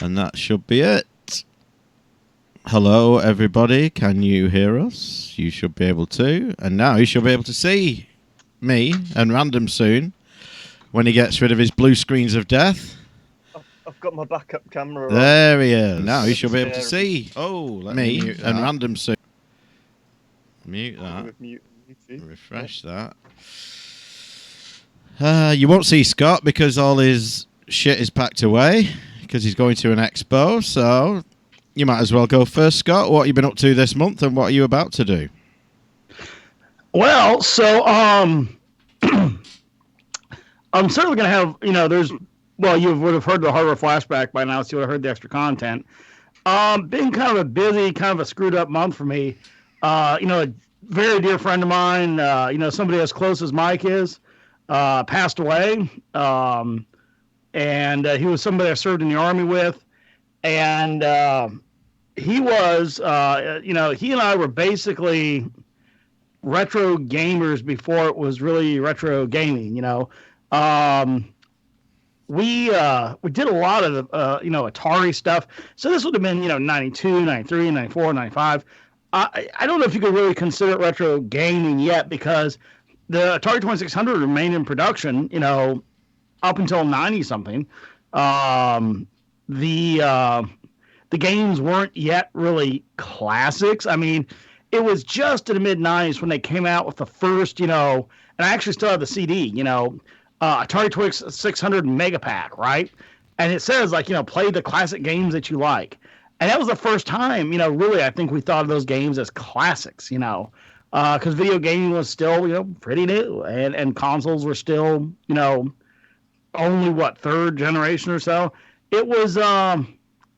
And that should be it. Hello, everybody. Can you hear us? You should be able to. And now you should be able to see me and Random soon when he gets rid of his blue screens of death. I've got my backup camera on. There he is. Now you should be able to see Let me mute and that. Random soon. Mute that. With mute. Refresh that. You won't see Scott because all his shit is packed away because he's going to an expo. So you might as well go first, Scott. What have you been up to this month and what are you about to do? Well, so I'm certainly going to have, you would have heard the horror flashback by now, so you would have heard the extra content. Been kind of a busy, kind of a screwed up month for me. A very dear friend of mine, somebody as close as Mike is, passed away. And he was somebody I served in the Army with. And he was, he and I were basically retro gamers before it was really retro gaming, We did a lot of Atari stuff. So this would have been 92, 93, 94, 95. I don't know if you could really consider it retro gaming yet because the Atari 2600 remained in production up until 90 something. The games weren't yet really classics. I mean, it was just in the mid 90s when they came out with the first, and I actually still have the CD, Atari 2600 Mega Pack, right? And it says play the classic games that you like. And that was the first time, really, I think we thought of those games as classics, because video gaming was still, pretty new, and consoles were still, only third generation or so. It was an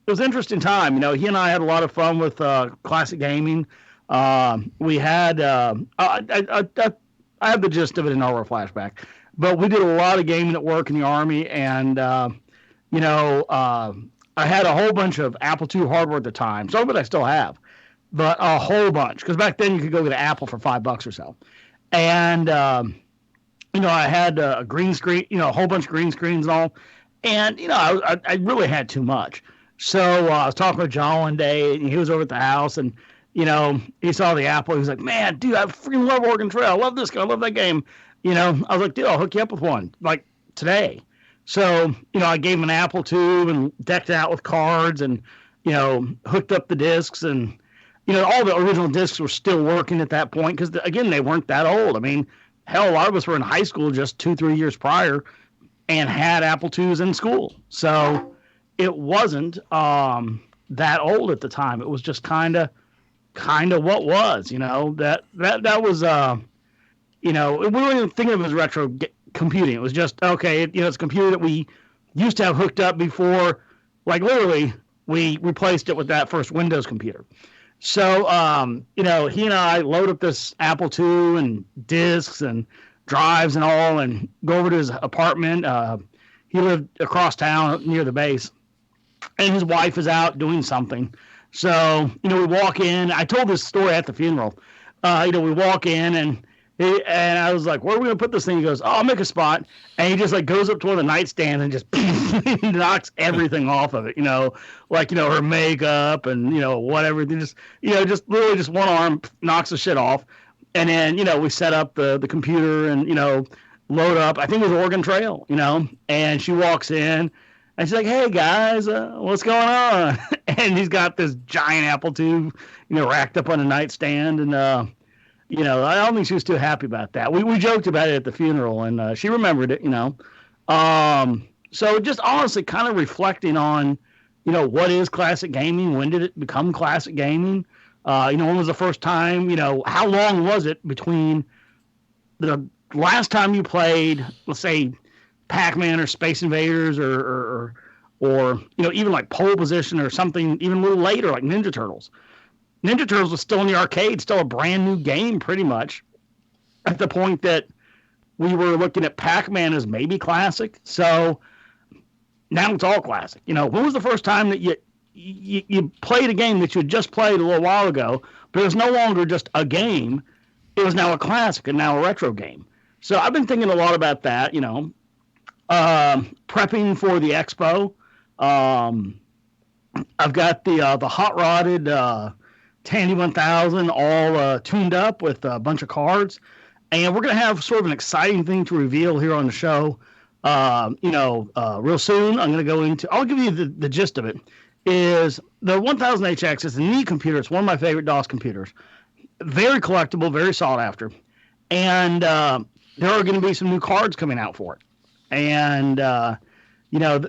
interesting time. He and I had a lot of fun with classic gaming. We had I have the gist of it in our flashback, but we did a lot of gaming at work in the Army, and I had a whole bunch of Apple II hardware at the time. Some of it I still have, but a whole bunch because back then you could go get an Apple for $5 or so, and I had a green screen, a whole bunch of green screens and all, and I really had too much. So I was talking with John one day, and he was over at the house, and he saw the Apple. He was like, "Man, dude, I freaking love Oregon Trail. I love this game. I love that game." I was like, "Dude, I'll hook you up with one like today." So I gave him an Apple II and decked it out with cards, and hooked up the discs, and all the original discs were still working at that point because again they weren't that old. I mean, hell, a lot of us were in high school just 2-3 years prior, and had Apple IIs in school. So it wasn't that old at the time. It was just kind of what was, that was, we weren't even thinking of it as retro computing. It was just, okay, it's a computer that we used to have hooked up before, like literally we replaced it with that first Windows computer. So, he and I load up this Apple II and discs and drives and all, and go over to his apartment. He lived across town near the base, and his wife is out doing something. So, we walk in. I told this story at the funeral. We walk in, and I was like, "Where are we gonna put this thing?" He goes, "Oh, I'll make a spot." And he just goes up to one of the nightstands and just knocks everything off of it. Her makeup and whatever. Just just literally just one arm knocks the shit off, and then we set up the computer and load up. I think it was Oregon Trail. And she walks in. And she's like, "Hey guys, what's going on?" And he's got this giant Apple II, racked up on a nightstand, and I don't think she was too happy about that. We joked about it at the funeral, and she remembered it, So just honestly, kind of reflecting on, what is classic gaming? When did it become classic gaming? When was the first time? How long was it between the last time you played, let's say, Pac-Man or Space Invaders or even like Pole Position or something even a little later like Ninja Turtles. Ninja Turtles was still in the arcade, still a brand new game pretty much at the point that we were looking at Pac-Man as maybe classic. So now it's all classic. When was the first time that you played a game that you had just played a little while ago, but it was no longer just a game. It was now a classic and now a retro game. So I've been thinking a lot about that, prepping for the expo. I've got the hot rodded Tandy 1000 all tuned up with a bunch of cards, and we're gonna have sort of an exciting thing to reveal here on the show. Real soon. I'm gonna go into. I'll give you the gist of it. Is the 1000HX is a neat computer. It's one of my favorite DOS computers. Very collectible, very sought after, and there are going to be some new cards coming out for it, and the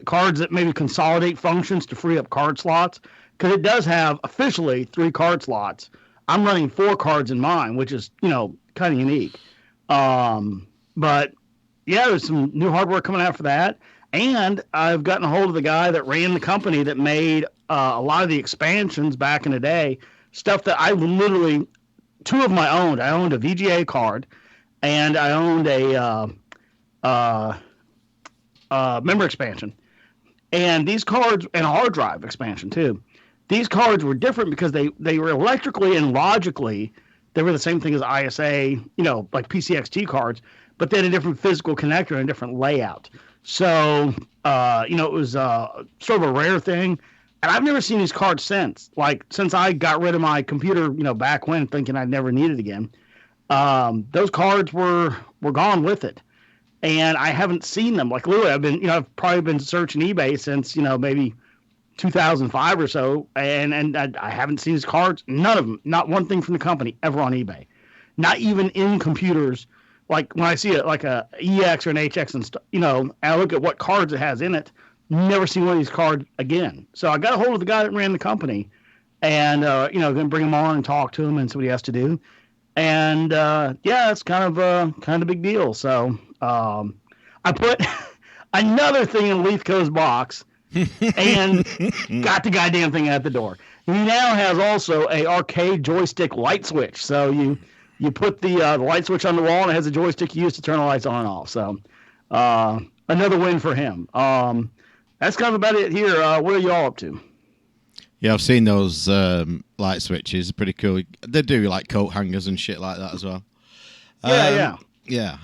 cards that maybe consolidate functions to free up card slots, because it does have officially 3 card slots. I'm running 4 cards in mine, which is kind of unique. But yeah, there's some new hardware coming out for that, and I've gotten a hold of the guy that ran the company that made a lot of the expansions back in the day, stuff that I literally 2 of my owned. I owned a VGA card, and I owned a member expansion. And these cards, and a hard drive expansion too. These cards were different because they were electrically and logically, they were the same thing as ISA, like PCXG cards, but they had a different physical connector and a different layout. So, it was sort of a rare thing. And I've never seen these cards since. Like, since I got rid of my computer, back when, thinking I'd never need it again. Those cards were gone with it. And I haven't seen them. Like, literally, I've probably been searching eBay since, maybe 2005 or so. And I haven't seen these cards. None of them. Not one thing from the company ever on eBay. Not even in computers. Like, when I see it, like a EX or an HX and stuff, and I look at what cards it has in it, never seen one of these cards again. So I got a hold of the guy that ran the company and, going to bring him on and talk to him and see what he has to do. And, it's kind of a big deal. So I put another thing in Leithco's box and got the goddamn thing at the door. He now has also a arcade joystick light switch. So you put the light switch on the wall, and it has a joystick you use to turn the lights on and off. So another win for him. That's kind of about it here. What are y'all up to? Yeah, I've seen those light switches. Pretty cool. They do like coat hangers and shit like that as well. Yeah.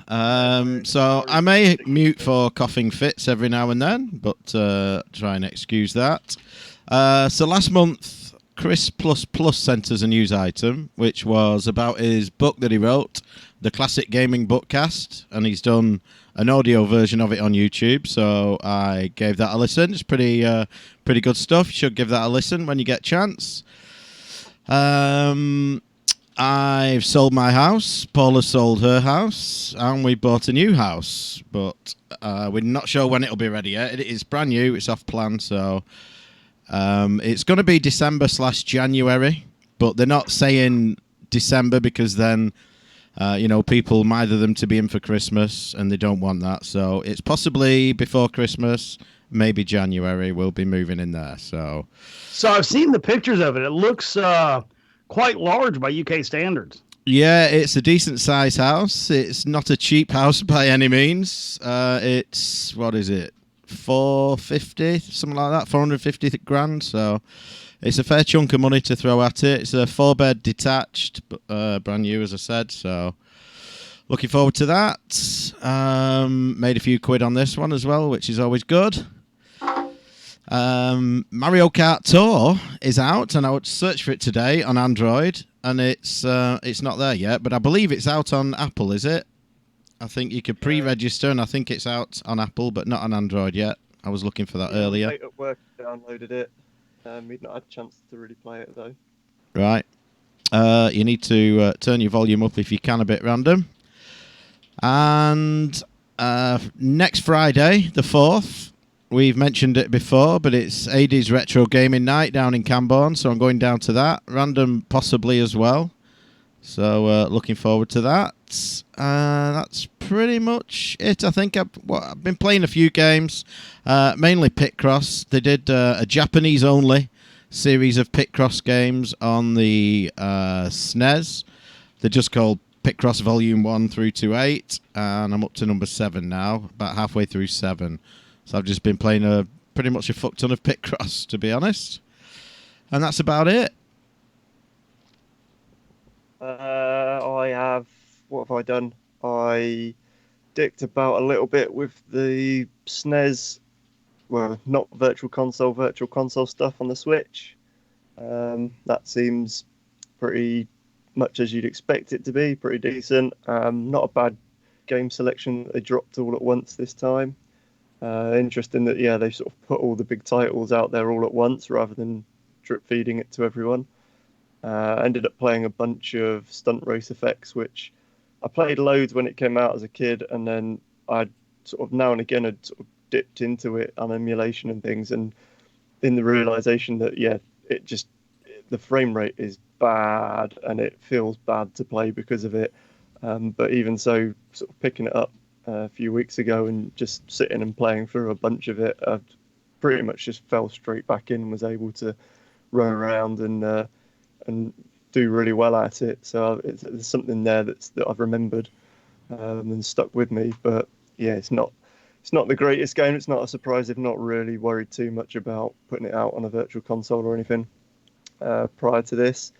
So I may mute for coughing fits every now and then, but try and excuse that. So last month, Chris sent us a news item, which was about his book that he wrote, the Classic Gaming Bookcast, and he's done an audio version of it on YouTube. So I gave that a listen. It's pretty good stuff. You should give that a listen when you get a chance. I've sold my house. Paula's sold her house, and we bought a new house. But we're not sure when it'll be ready yet. It is brand new. It's off plan, so it's going to be December/January. But they're not saying December because then, people mither them to be in for Christmas, and they don't want that. So it's possibly before Christmas, maybe January. We'll be moving in there. So I've seen the pictures of it. It looks quite large by UK standards. Yeah, it's a decent size house. It's not a cheap house by any means. It's, what is it, 450, something like that, 450 grand. So it's a fair chunk of money to throw at it. It's a 4-bed detached, brand new, as I said. So looking forward to that. Made a few quid on this one as well, which is always good. Mario Kart Tour is out, and I would search for it today on Android, and it's not there yet, but I believe it's out on Apple, is it? I think you could pre-register, and I think it's out on Apple, but not on Android yet. I was looking for that earlier. Late at work, downloaded it. We'd not had a chance to really play it, though. Right. You need to turn your volume up if you can, a bit random. And next Friday, the 4th, we've mentioned it before, but it's AD's Retro Gaming Night down in Camborne, so I'm going down to that. Random possibly as well. So looking forward to that. That's pretty much it, I think. I've been playing a few games, mainly Picross. They did a Japanese-only series of Picross games on the SNES. They're just called Picross Volume 1 through to 8, and I'm up to number 7 now, about halfway through 7. So I've just been playing pretty much a fuck ton of Picross, to be honest. And that's about it. What have I done? I dicked about a little bit with the SNES well, not virtual console stuff on the Switch. That seems pretty much as you'd expect it to be, pretty decent. Not a bad game selection that they dropped all at once this time. Interesting that, yeah, they sort of put all the big titles out there all at once rather than drip feeding it to everyone. Ended up playing a bunch of Stunt Race Effects, which I played loads when it came out as a kid, and then I sort of now and again had sort of dipped into it on emulation and things, and in the realization that, yeah, the frame rate is bad and it feels bad to play because of it. But even so, sort of picking it up a few weeks ago and just sitting and playing through a bunch of it, I pretty much just fell straight back in and was able to run around and do really well at it. So there's something there that I've remembered and stuck with me. But yeah, it's not the greatest game. It's not a surprise. I've not really worried too much about putting it out on a virtual console or anything prior to this.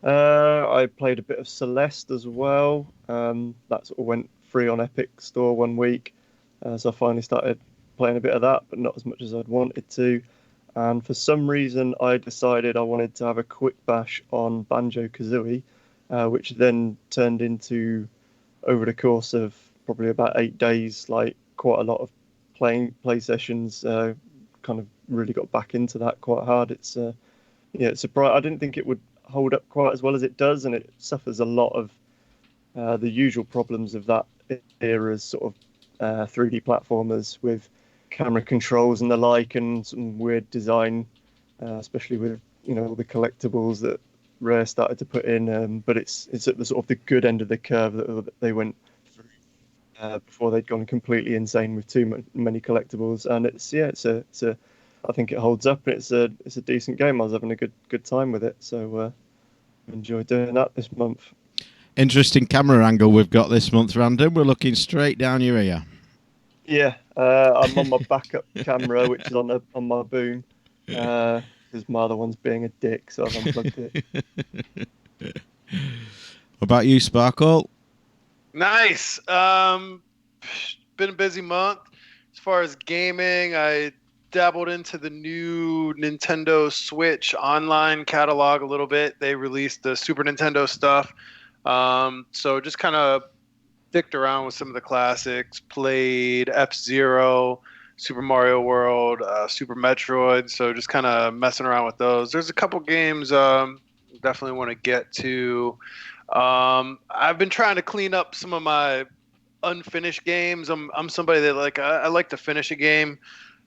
I played a bit of Celeste as well. That sort of went free on Epic Store one week. So I finally started playing a bit of that, but not as much as I'd wanted to. And for some reason, I decided I wanted to have a quick bash on Banjo-Kazooie, which then turned into, over the course of probably about 8 days, like quite a lot of play sessions. Kind of really got back into that quite hard. It's surprised. I didn't think it would hold up quite as well as it does, and it suffers a lot of the usual problems of that era's sort of 3D platformers with camera controls and the like, and some weird design, especially with all the collectibles that Rare started to put in. But it's at the sort of the good end of the curve that they went through before they'd gone completely insane with too many collectibles. And I think it holds up, and it's a decent game. I was having a good time with it, so enjoyed doing that this month. Interesting camera angle we've got this month, Random. We're looking straight down your ear. Yeah, I'm on my backup camera, which is on my boom, because my other one's being a dick, so I've unplugged it. What about you, Sparkle? Nice. Been a busy month. As far as gaming, I dabbled into the new Nintendo Switch online catalog a little bit. They released the Super Nintendo stuff. So just kind of dicked around with some of the classics, played F-Zero, Super Mario World, Super Metroid. So just kind of messing around with those. There's a couple games definitely want to get to. I've been trying to clean up some of my unfinished games. I'm somebody that I like to finish a game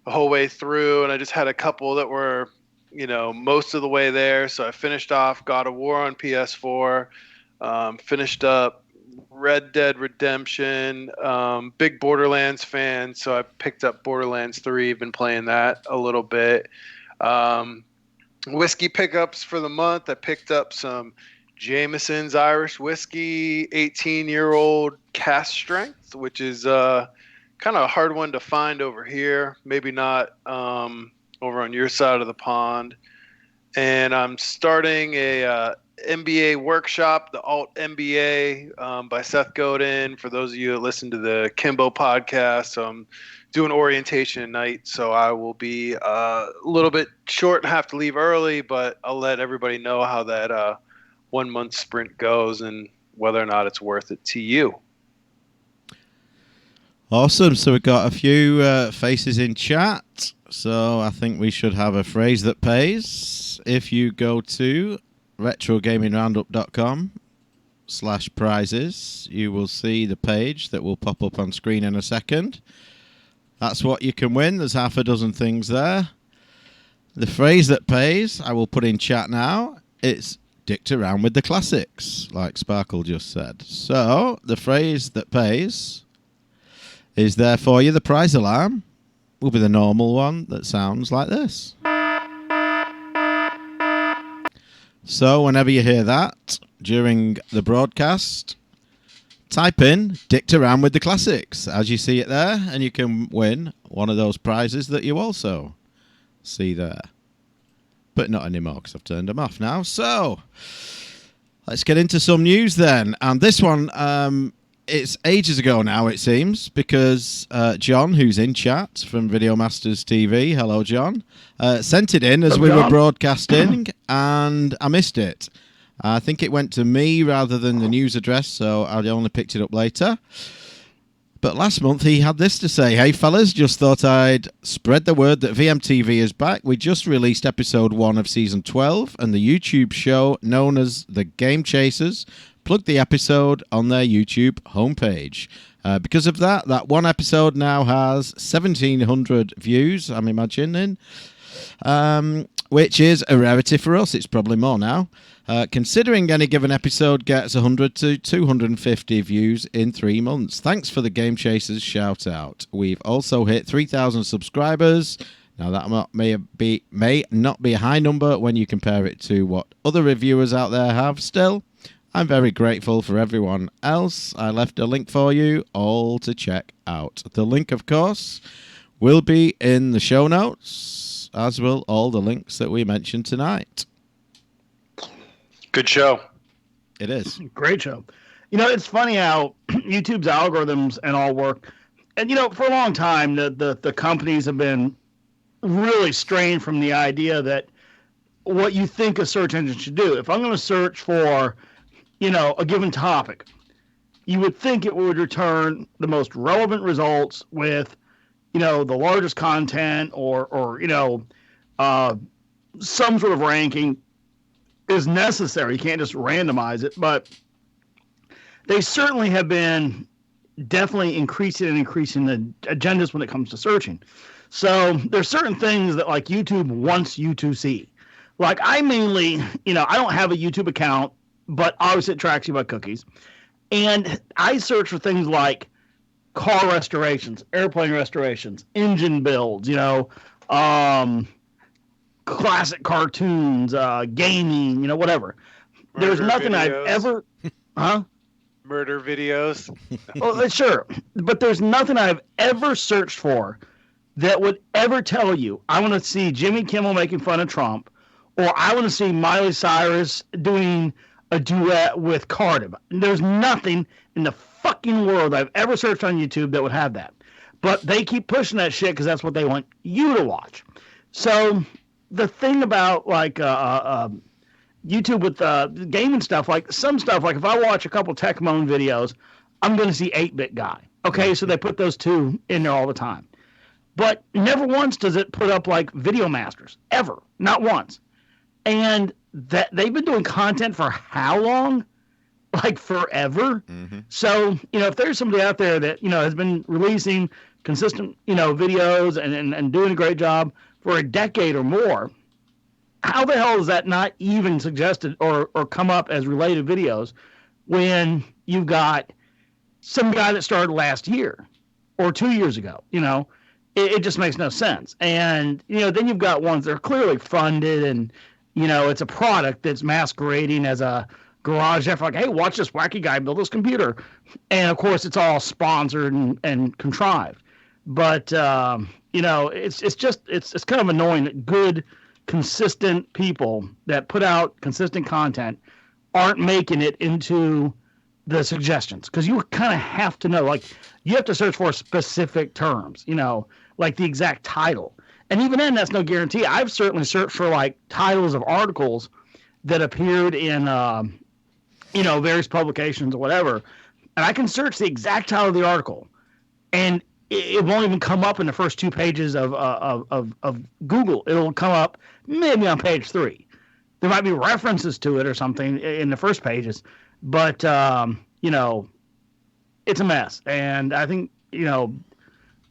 the whole way through, and I just had a couple that were, most of the way there. So I finished off God of War on PS4, finished up Red Dead Redemption, big Borderlands fan, so I picked up Borderlands 3, been playing that a little bit. Whiskey pickups for the month, I picked up some Jameson's Irish Whiskey 18-year-old cast strength, which is kind of a hard one to find over here, maybe not over on your side of the pond. And I'm starting a MBA workshop, the Alt MBA by Seth Godin. For those of you that listen to the Kimbo podcast, so I'm doing orientation at night, so I will be a little bit short and have to leave early, but I'll let everybody know how that 1 month sprint goes and whether or not it's worth it to you. Awesome. So we've got a few faces in chat. So I think we should have a phrase that pays. If you go to retrogamingroundup.com/prizes, you will see the page that will pop up on screen in a second. That's what you can win. There's half a dozen things there. The phrase that pays, I will put in chat now. It's dicked around with the classics, like Sparkle just said. So the phrase that pays is there for you. The prize alarm will be the normal one that sounds like this. So whenever you hear that during the broadcast, type in dicked around with the classics as you see it there, and you can win one of those prizes that you also see there. But not anymore because I've turned them off now. So let's get into some news then. And this one it's ages ago now, it seems, because John, who's in chat from Video Masters TV, hello, John, sent it in as we were broadcasting, and I missed it. I think it went to me rather than the news address, so I only picked it up later. But last month he had this to say. Hey fellas, just thought I'd spread the word that VMTV is back. We just released episode 1 of season 12 and the YouTube show known as The Game Chasers plugged the episode on their YouTube homepage. Because of that one episode now has 1,700 views, I'm imagining, which is a rarity for us. It's probably more now. Considering any given episode gets 100 to 250 views in 3 months. Thanks for the Game Chasers shout out. We've also hit 3,000 subscribers. Now that may not be a high number when you compare it to what other reviewers out there have. Still, I'm very grateful for everyone else. I left a link for you all to check out. The link, of course, will be in the show notes, as will all the links that we mentioned tonight. Good show. It is. Great show. It's funny how YouTube's algorithms and all work. And, for a long time, the companies have been really strained from the idea that what you think a search engine should do. If I'm going to search for, a given topic, you would think it would return the most relevant results with, the largest content or some sort of ranking is necessary. You can't just randomize it, but they certainly have been definitely increasing the agendas when it comes to searching. So there's certain things that like YouTube wants you to see. Like I mainly, I don't have a YouTube account, but obviously it tracks you by cookies. And I search for things like car restorations, airplane restorations, engine builds, classic cartoons, gaming, whatever. There's nothing I've ever, Murder videos. Well, sure, but there's nothing I've ever searched for that would ever tell you I want to see Jimmy Kimmel making fun of Trump, or I want to see Miley Cyrus doing a duet with Cardi. There's nothing in the fucking world I've ever searched on YouTube that would have that. But they keep pushing that shit because that's what they want you to watch. So the thing about like YouTube with gaming stuff, like some stuff, like if I watch a couple Tech Moan videos, I'm going to see 8-Bit Guy. Okay, so they put those two in there all the time. But never once does it put up like Video Masters, ever, not once. And that they've been doing content for how long? Like forever. Mm-hmm. So, if there's somebody out there that, has been releasing consistent, videos and doing a great job for a decade or more, how the hell is that not even suggested or come up as related videos when you've got some guy that started last year or 2 years ago? It just makes no sense. And, then you've got ones that are clearly funded and, it's a product that's masquerading as a garage effort. Like, hey, watch this wacky guy build this computer. And, of course, it's all sponsored and contrived. But, it's kind of annoying that good, consistent people that put out consistent content aren't making it into the suggestions, because you kind of have to know, like you have to search for specific terms, like the exact title. And even then, that's no guarantee. I've certainly searched for like titles of articles that appeared in, various publications or whatever. And I can search the exact title of the article and it won't even come up in the first 2 pages of Google. It'll come up maybe on page 3. There might be references to it or something in the first pages, but, it's a mess. And I think,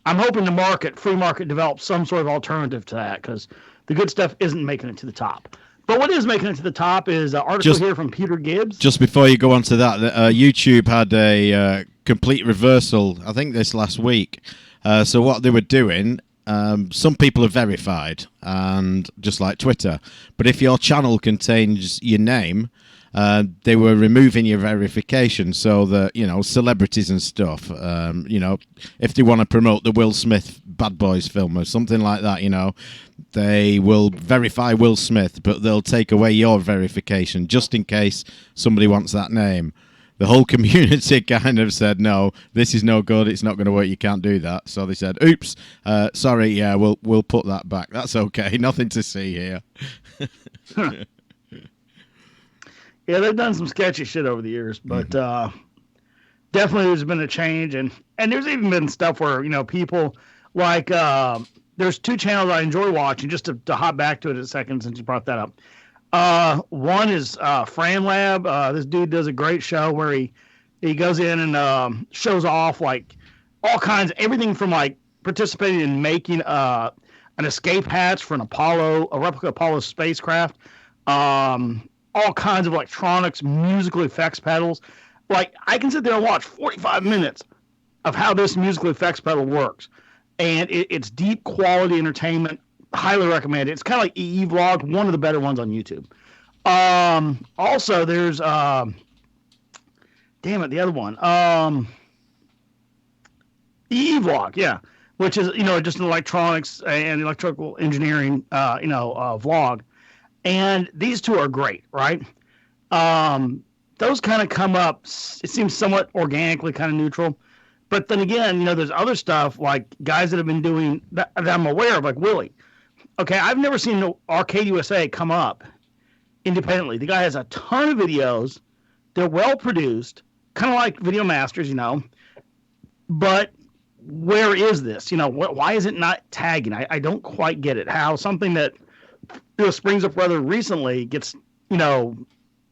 I'm hoping the free market develops some sort of alternative to that, because the good stuff isn't making it to the top. But what is making it to the top is an article here from Peter Gibbs. Just before you go on to that, YouTube had a complete reversal, I think this last week. So what they were doing, some people are verified, and just like Twitter. But if your channel contains your name, they were removing your verification, so that, celebrities and stuff, if they want to promote the Will Smith Bad Boys film or something like that, they will verify Will Smith, but they'll take away your verification just in case somebody wants that name. the whole community kind of said, no, this is no good. It's not going to work. You can't do that. So they said, oops, sorry. Yeah, we'll put that back. That's okay. Nothing to see here. Yeah, they've done some sketchy shit over the years, but definitely there's been a change, and there's even been stuff where people like there's two channels I enjoy watching. Just to hop back to it a second since you brought that up. One is Fran Lab. This dude does a great show where he goes in and shows off like all kinds, everything from like participating in making an escape hatch for a replica Apollo spacecraft. All kinds of electronics, musical effects pedals. Like, I can sit there and watch 45 minutes of how this musical effects pedal works. And it's deep quality entertainment. Highly recommend it. It's kind of like EE Vlog, one of the better ones on YouTube. Also, there's, the other one. EE Vlog, yeah. Which is, just an electronics and electrical engineering, vlog. And these two are great, right? Those kind of come up, it seems somewhat organically kind of neutral. But then again, there's other stuff like guys that have been doing that I'm aware of, like Willie. Okay, I've never seen Arcade USA come up independently. The guy has a ton of videos. They're well produced, kind of like Video Masters, But where is this? Why is it not tagging? I don't quite get it. How something that springs up rather recently gets,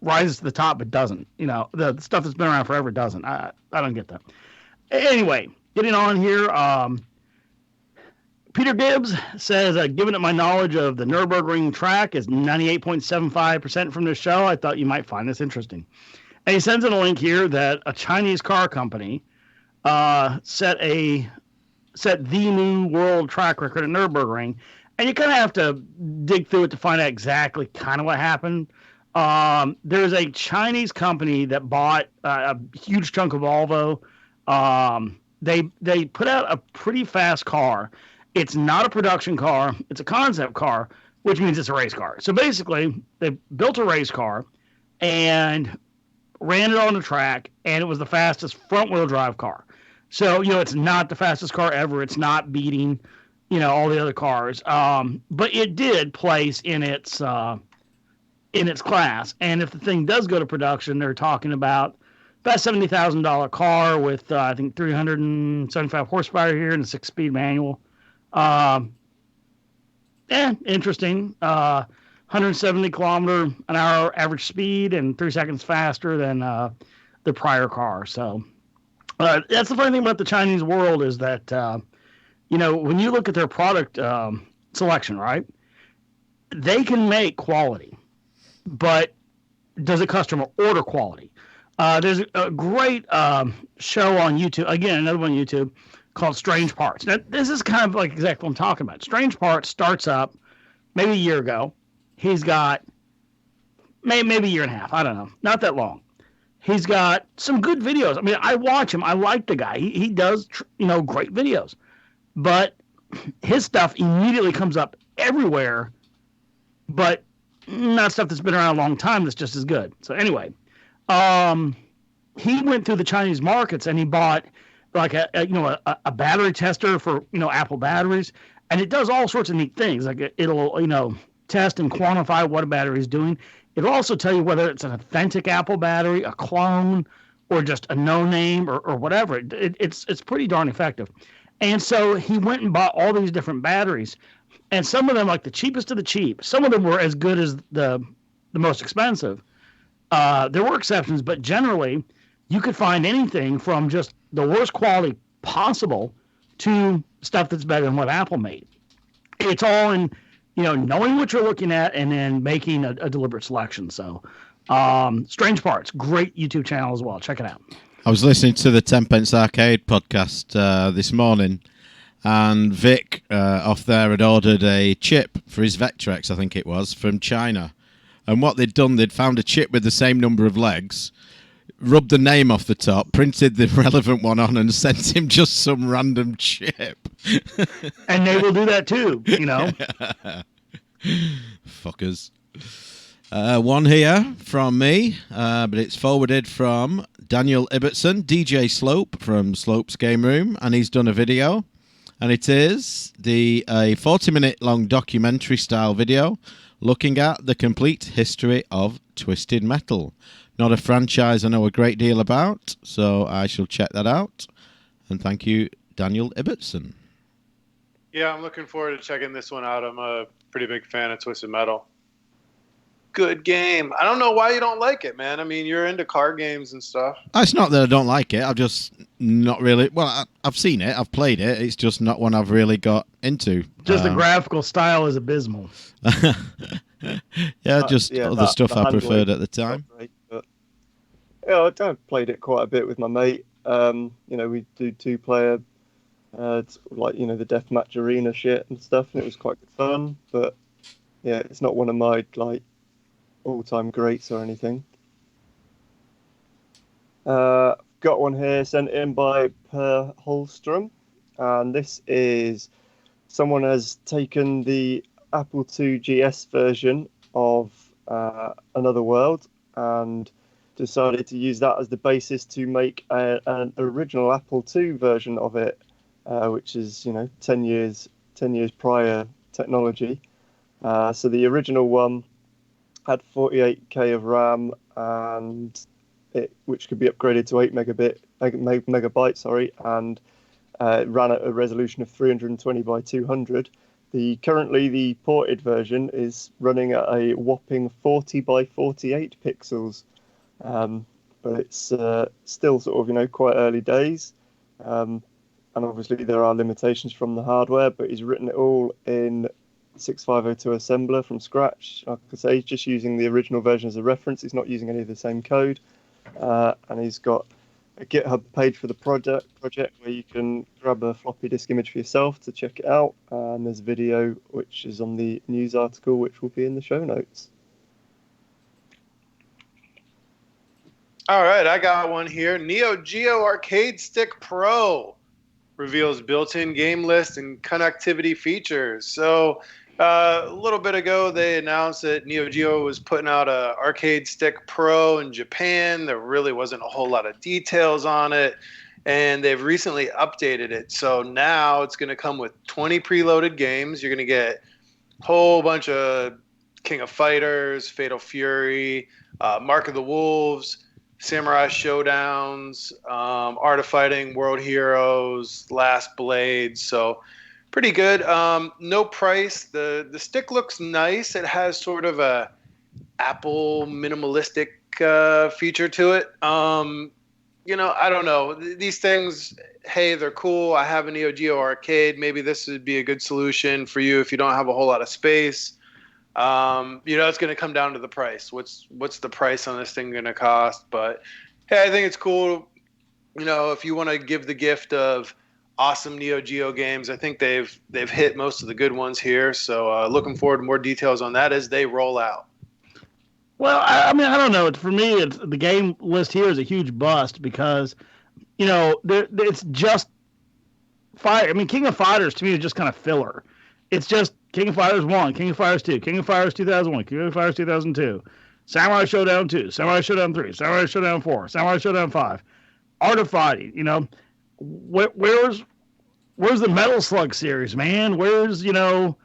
rises to the top, but doesn't. The stuff that's been around forever doesn't. I don't get that. Anyway, getting on here, Peter Gibbs says, given that my knowledge of the Nürburgring track is 98.75% from this show, I thought you might find this interesting. And he sends in a link here that a Chinese car company set the new world track record at Nürburgring. And you kind of have to dig through it to find out exactly kind of what happened. There's a Chinese company that bought a huge chunk of Volvo. They put out a pretty fast car. It's not a production car. It's a concept car, which means it's a race car. So basically, they built a race car and ran it on the track, and it was the fastest front-wheel drive car. So, it's not the fastest car ever. It's not beating all the other cars. But it did place in its class. And if the thing does go to production, they're talking about $70,000 car with, I think, 375 horsepower here and a 6-speed manual. Interesting. 170 kilometer an hour average speed and 3 seconds faster than the prior car. So that's the funny thing about the Chinese world is that when you look at their product selection, right, they can make quality, but does a customer order quality? There's a great show on YouTube, again, another one on YouTube, called Strange Parts. Now, this is kind of like exactly what I'm talking about. Strange Parts starts up maybe a year ago. He's got maybe a year and a half. I don't know. Not that long. He's got some good videos. I mean, I watch him. I like the guy. He does, great videos. But his stuff immediately comes up everywhere, but not stuff that's been around a long time that's just as good. So anyway, he went through the Chinese markets and he bought like a battery tester for, Apple batteries. And it does all sorts of neat things. Like it'll, test and quantify what a battery is doing. It'll also tell you whether it's an authentic Apple battery, a clone, or just a no name or whatever. It's pretty darn effective. And so he went and bought all these different batteries, and some of them, like the cheapest of the cheap, some of them were as good as the most expensive. There were exceptions, but generally you could find anything from just the worst quality possible to stuff that's better than what Apple made. It's all in, knowing what you're looking at and then making a deliberate selection. So Strange Parts, great YouTube channel as well. Check it out. I was listening to the 10 Pence Arcade podcast this morning, and Vic off there had ordered a chip for his Vectrex, I think it was, from China. And what they'd done, they'd found a chip with the same number of legs, rubbed the name off the top, printed the relevant one on, and sent him just some random chip. And they will do that too, Fuckers. One here from me, but it's forwarded from Daniel Ibbotson, DJ Slope from Slope's Game Room, and he's done a video. And it is a 40-minute long documentary style video looking at the complete history of Twisted Metal. Not a franchise I know a great deal about, so I shall check that out. And thank you, Daniel Ibbotson. Yeah, I'm looking forward to checking this one out. I'm a pretty big fan of Twisted Metal. Good game. I don't know why you don't like it, man. I mean, you're into card games and stuff. It's not that I don't like it. I've just not really... Well, I've seen it. I've played it. It's just not one I've really got into. Just the graphical style is abysmal. Yeah, just other stuff I preferred at the time. Great, but, yeah, I've played it quite a bit with my mate. You know, we do 2-player, like, you know, the deathmatch arena shit and stuff, and it was quite good fun. But yeah, it's not one of my like all-time greats or anything. Got one here sent in by Per Holstrom, and this is someone has taken the Apple II GS version of Another World and decided to use that as the basis to make an original Apple II version of it, which is, you know, 10 years prior technology. So the original one had 48k of RAM, and which could be upgraded to 8 megabytes, and it ran at a resolution of 320 by 200. Currently the ported version is running at a whopping 40 by 48 pixels, but it's still sort of, you know, quite early days, and obviously there are limitations from the hardware. But he's written it all in 6502 assembler from scratch. Like I say, he's just using the original version as a reference. He's not using any of the same code, and he's got a GitHub page for the project where you can grab a floppy disk image for yourself to check it out. And there's a video which is on the news article, which will be in the show notes. All right, I got one here. Neo Geo Arcade Stick Pro reveals built-in game list and connectivity features. So a little bit ago, they announced that Neo Geo was putting out a Arcade Stick Pro in Japan. There really wasn't a whole lot of details on it, and they've recently updated it. So now it's going to come with 20 preloaded games. You're going to get a whole bunch of King of Fighters, Fatal Fury, Mark of the Wolves, Samurai Showdowns, Art of Fighting, World Heroes, Last Blade. So pretty good. No price. The stick looks nice. It has sort of a Apple minimalistic feature to it. You know, I don't know. These things, hey, they're cool. I have a Neo Geo Arcade. Maybe this would be a good solution for you if you don't have a whole lot of space. You know, it's going to come down to the price. What's the price on this thing going to cost? But hey, I think it's cool. You know, if you want to give the gift of awesome Neo Geo games, I think they've hit most of the good ones here. So looking forward to more details on that as they roll out. Well, I mean, I don't know. For me, the game list here is a huge bust because, you know, it's just fire. I mean, King of Fighters to me is just kind of filler. It's just King of Fighters 1, King of Fighters 2, King of Fighters 2001, King of Fighters 2002, Samurai Showdown 2, Samurai Showdown 3, Samurai Showdown 4, Samurai Showdown 5, Art of Fighting. You know, where's the Metal Slug series, man? Where's, you know,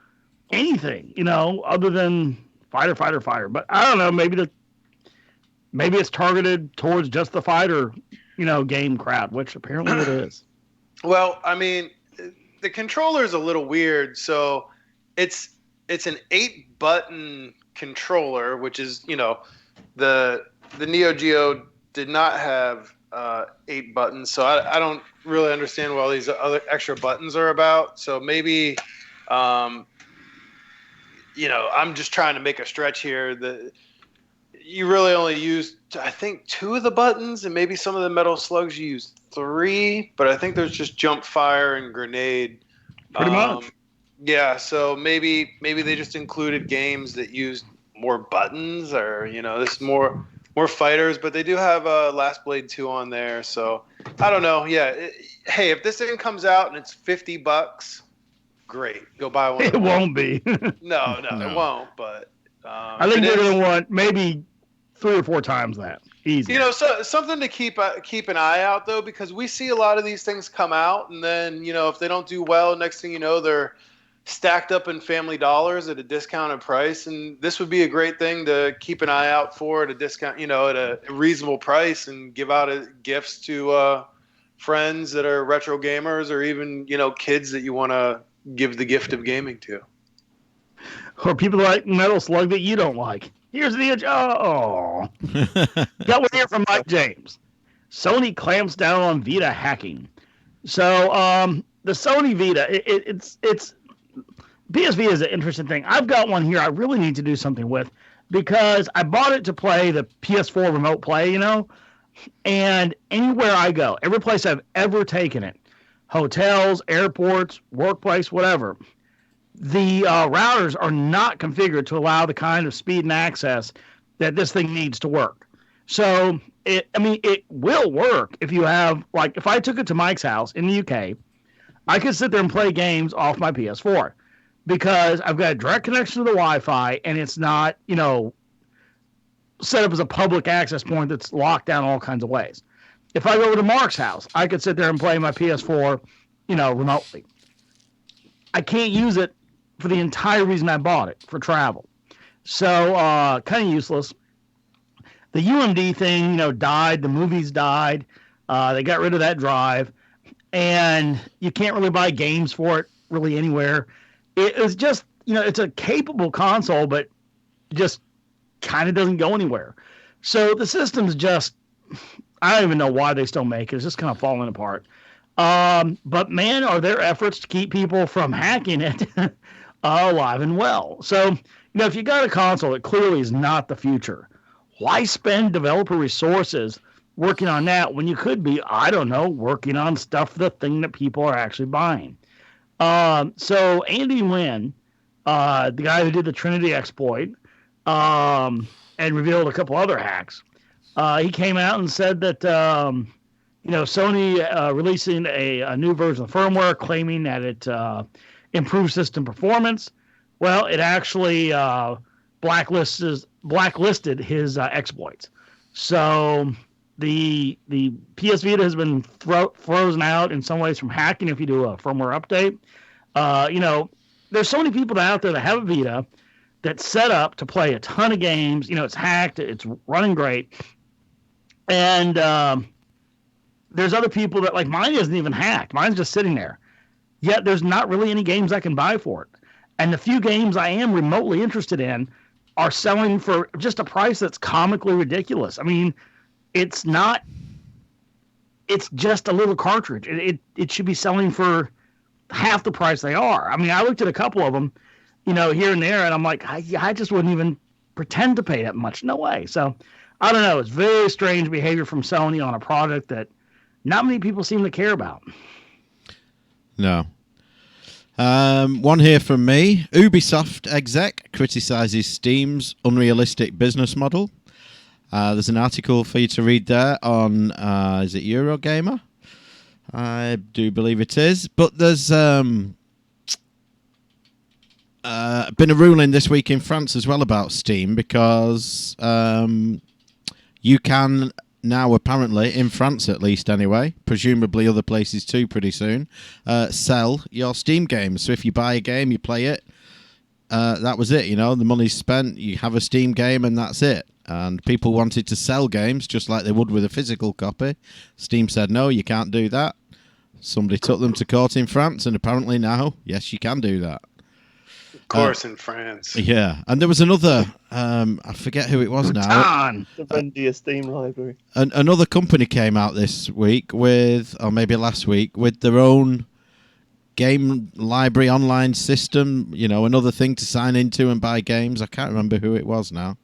anything, you know, other than fighter. But I don't know, maybe it's targeted towards just the fighter, you know, game crowd, which apparently it is. Well, I mean, the controller is a little weird. So it's an 8-button controller, which is, you know, the Neo Geo did not have 8 buttons. So I don't really understand what all these other extra buttons are about. So maybe, you know, I'm just trying to make a stretch here. You really only use, I think, 2 of the buttons, and maybe some of the Metal Slugs you use 3, but I think there's just jump, fire, and grenade. Pretty much. Yeah, so maybe they just included games that used more buttons, or, you know, this more fighters, but they do have Last Blade 2 on there, so I don't know. Yeah, hey, if this thing comes out and it's $50, great, go buy one. It won't be. No, it won't. But I think they're going to want maybe 3 or 4 times that. Easy. So something to keep an eye out though, because we see a lot of these things come out, and then if they don't do well, next thing you know, they're stacked up in Family Dollars at a discounted price, and this would be a great thing to keep an eye out for at a discount, at a reasonable price, and give out gifts to friends that are retro gamers, or even kids that you want to give the gift of gaming to. Or people like Metal Slug that you don't like. Here's the got one here from Mike James. Sony clamps down on Vita hacking. So the Sony Vita, it's PS Vita is an interesting thing. I've got one here I really need to do something with, because I bought it to play the PS4 remote play, and anywhere I go, every place I've ever taken it, hotels, airports, workplace, whatever, the routers are not configured to allow the kind of speed and access that this thing needs to work. So, it will work if you have, like, if I took it to Mike's house in the UK, I could sit there and play games off my PS4 because I've got a direct connection to the Wi-Fi, and it's not, set up as a public access point that's locked down all kinds of ways. If I go over to Mark's house, I could sit there and play my PS4, remotely. I can't use it for the entire reason I bought it, for travel. So, kind of useless. The UMD thing, died. The movies died. They got rid of that drive. And you can't really buy games for it really anywhere. It was just, it's a capable console, but just kind of doesn't go anywhere. So the system's just, I don't even know why they still make it. It's just kind of falling apart. But man, are there efforts to keep people from hacking it alive and well. So, if you got a console that clearly is not the future, why spend developer resources working on that when you could be, I don't know, working on the thing that people are actually buying? So Andy Wynn, the guy who did the Trinity exploit, and revealed a couple other hacks, he came out and said that, Sony releasing a new version of firmware claiming that it improves system performance. Well, it actually blacklisted his exploits. So the PS Vita has been frozen out in some ways from hacking if you do a firmware update. There's so many people out there that have a Vita that's set up to play a ton of games. It's hacked, it's running great. And there's other people that, like, mine isn't even hacked. Mine's just sitting there. Yet there's not really any games I can buy for it. And the few games I am remotely interested in are selling for just a price that's comically ridiculous. I mean, it's just a little cartridge. It should be selling for half the price they are. I mean, I looked at a couple of them, here and there, and I'm like, I just wouldn't even pretend to pay that much. No way. So I don't know. It's very strange behavior from Sony on a product that not many people seem to care about. No. One here from me. Ubisoft exec criticizes Steam's unrealistic business model. There's an article for you to read there on, is it Eurogamer? I do believe it is. But there's been a ruling this week in France as well about Steam, because you can now, apparently, in France at least anyway, presumably other places too pretty soon, sell your Steam games. So if you buy a game, you play it, that was it, the money's spent, you have a Steam game and that's it. And people wanted to sell games just like they would with a physical copy. Steam said, no, you can't do that. Somebody took them to court in France, and apparently now, yes, you can do that. Of course, in France. Yeah, and there was another, I forget who it was now. The Vendia Steam library. Another company came out this week with, or maybe last week, with their own game library online system, another thing to sign into and buy games. I can't remember who it was now.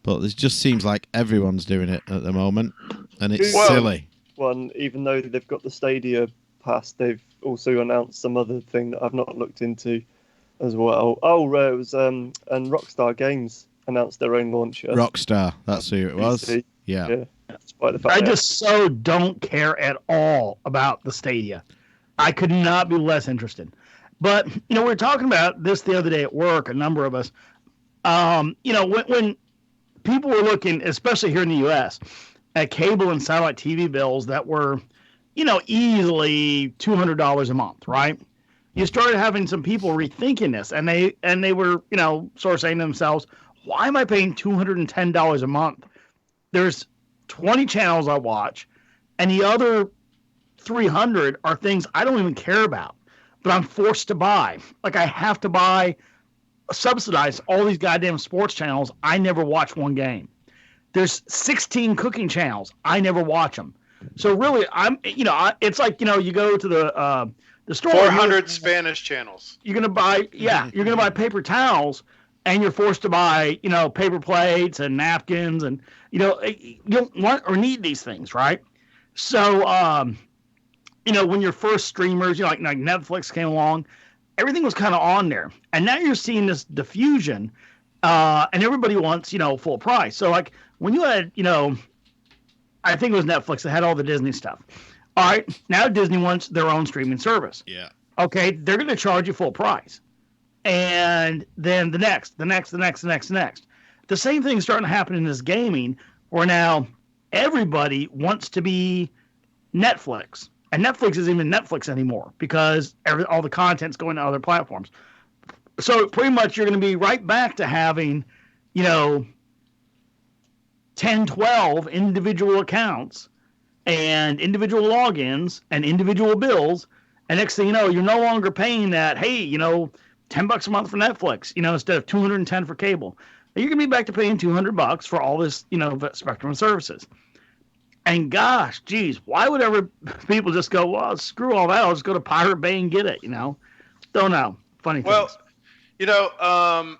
But it just seems like everyone's doing it at the moment, and it's silly. Even though they've got the Stadia Pass, they've also announced some other thing that I've not looked into as well. It was and Rockstar Games announced their own launcher. Rockstar, that's who it was. Yeah. Despite the fact I just so don't care at all about the Stadia. I could not be less interested. But we were talking about this the other day at work. A number of us, when people were looking, especially here in the U.S., at cable and satellite TV bills that were, easily $200 a month, right? You started having some people rethinking this, and they were, sort of saying to themselves, "Why am I paying $210 a month? There's 20 channels I watch, and the other 300 are things I don't even care about, but I'm forced to buy. Like I have to buy, subsidize all these goddamn sports channels. I never watch one game. There's 16 cooking channels. I never watch them. So really, it's like you go to the store. 400 Spanish channels. You're gonna buy, you're gonna buy paper towels, and you're forced to buy, paper plates and napkins, and you don't want or need these things, right? So, when your first streamers, like Netflix came along, everything was kind of on there, and now you're seeing this diffusion, and everybody wants, full price. So like when you had, I think it was Netflix that had all the Disney stuff. All right, now Disney wants their own streaming service. Yeah. Okay, they're going to charge you full price, and then the next. The same thing's starting to happen in this gaming, where now everybody wants to be Netflix. And Netflix isn't even Netflix anymore because all the content's going to other platforms. So pretty much you're going to be right back to having, 10, 12 individual accounts and individual logins and individual bills. And next thing you know, you're no longer paying that, hey, $10 a month for Netflix, instead of $210 for cable. You're going to be back to paying $200 for all this, spectrum of services. And gosh, geez, why would ever people just go, well, screw all that, I'll just go to Pirate Bay and get it, Don't know. Funny Well, things.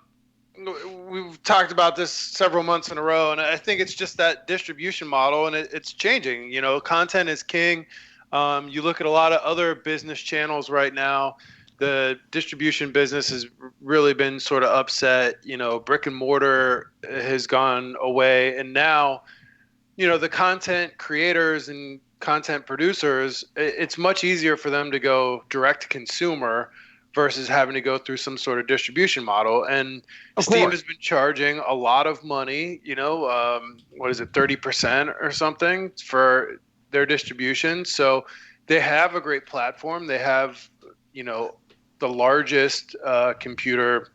We've talked about this several months in a row, and I think it's just that distribution model, and it's changing. Content is king. You look at a lot of other business channels right now, the distribution business has really been sort of upset. Brick and mortar has gone away, and now the content creators and content producers, it's much easier for them to go direct to consumer versus having to go through some sort of distribution model. And Steam has been charging a lot of money, what is it, 30% or something for their distribution. So they have a great platform. They have, the largest computer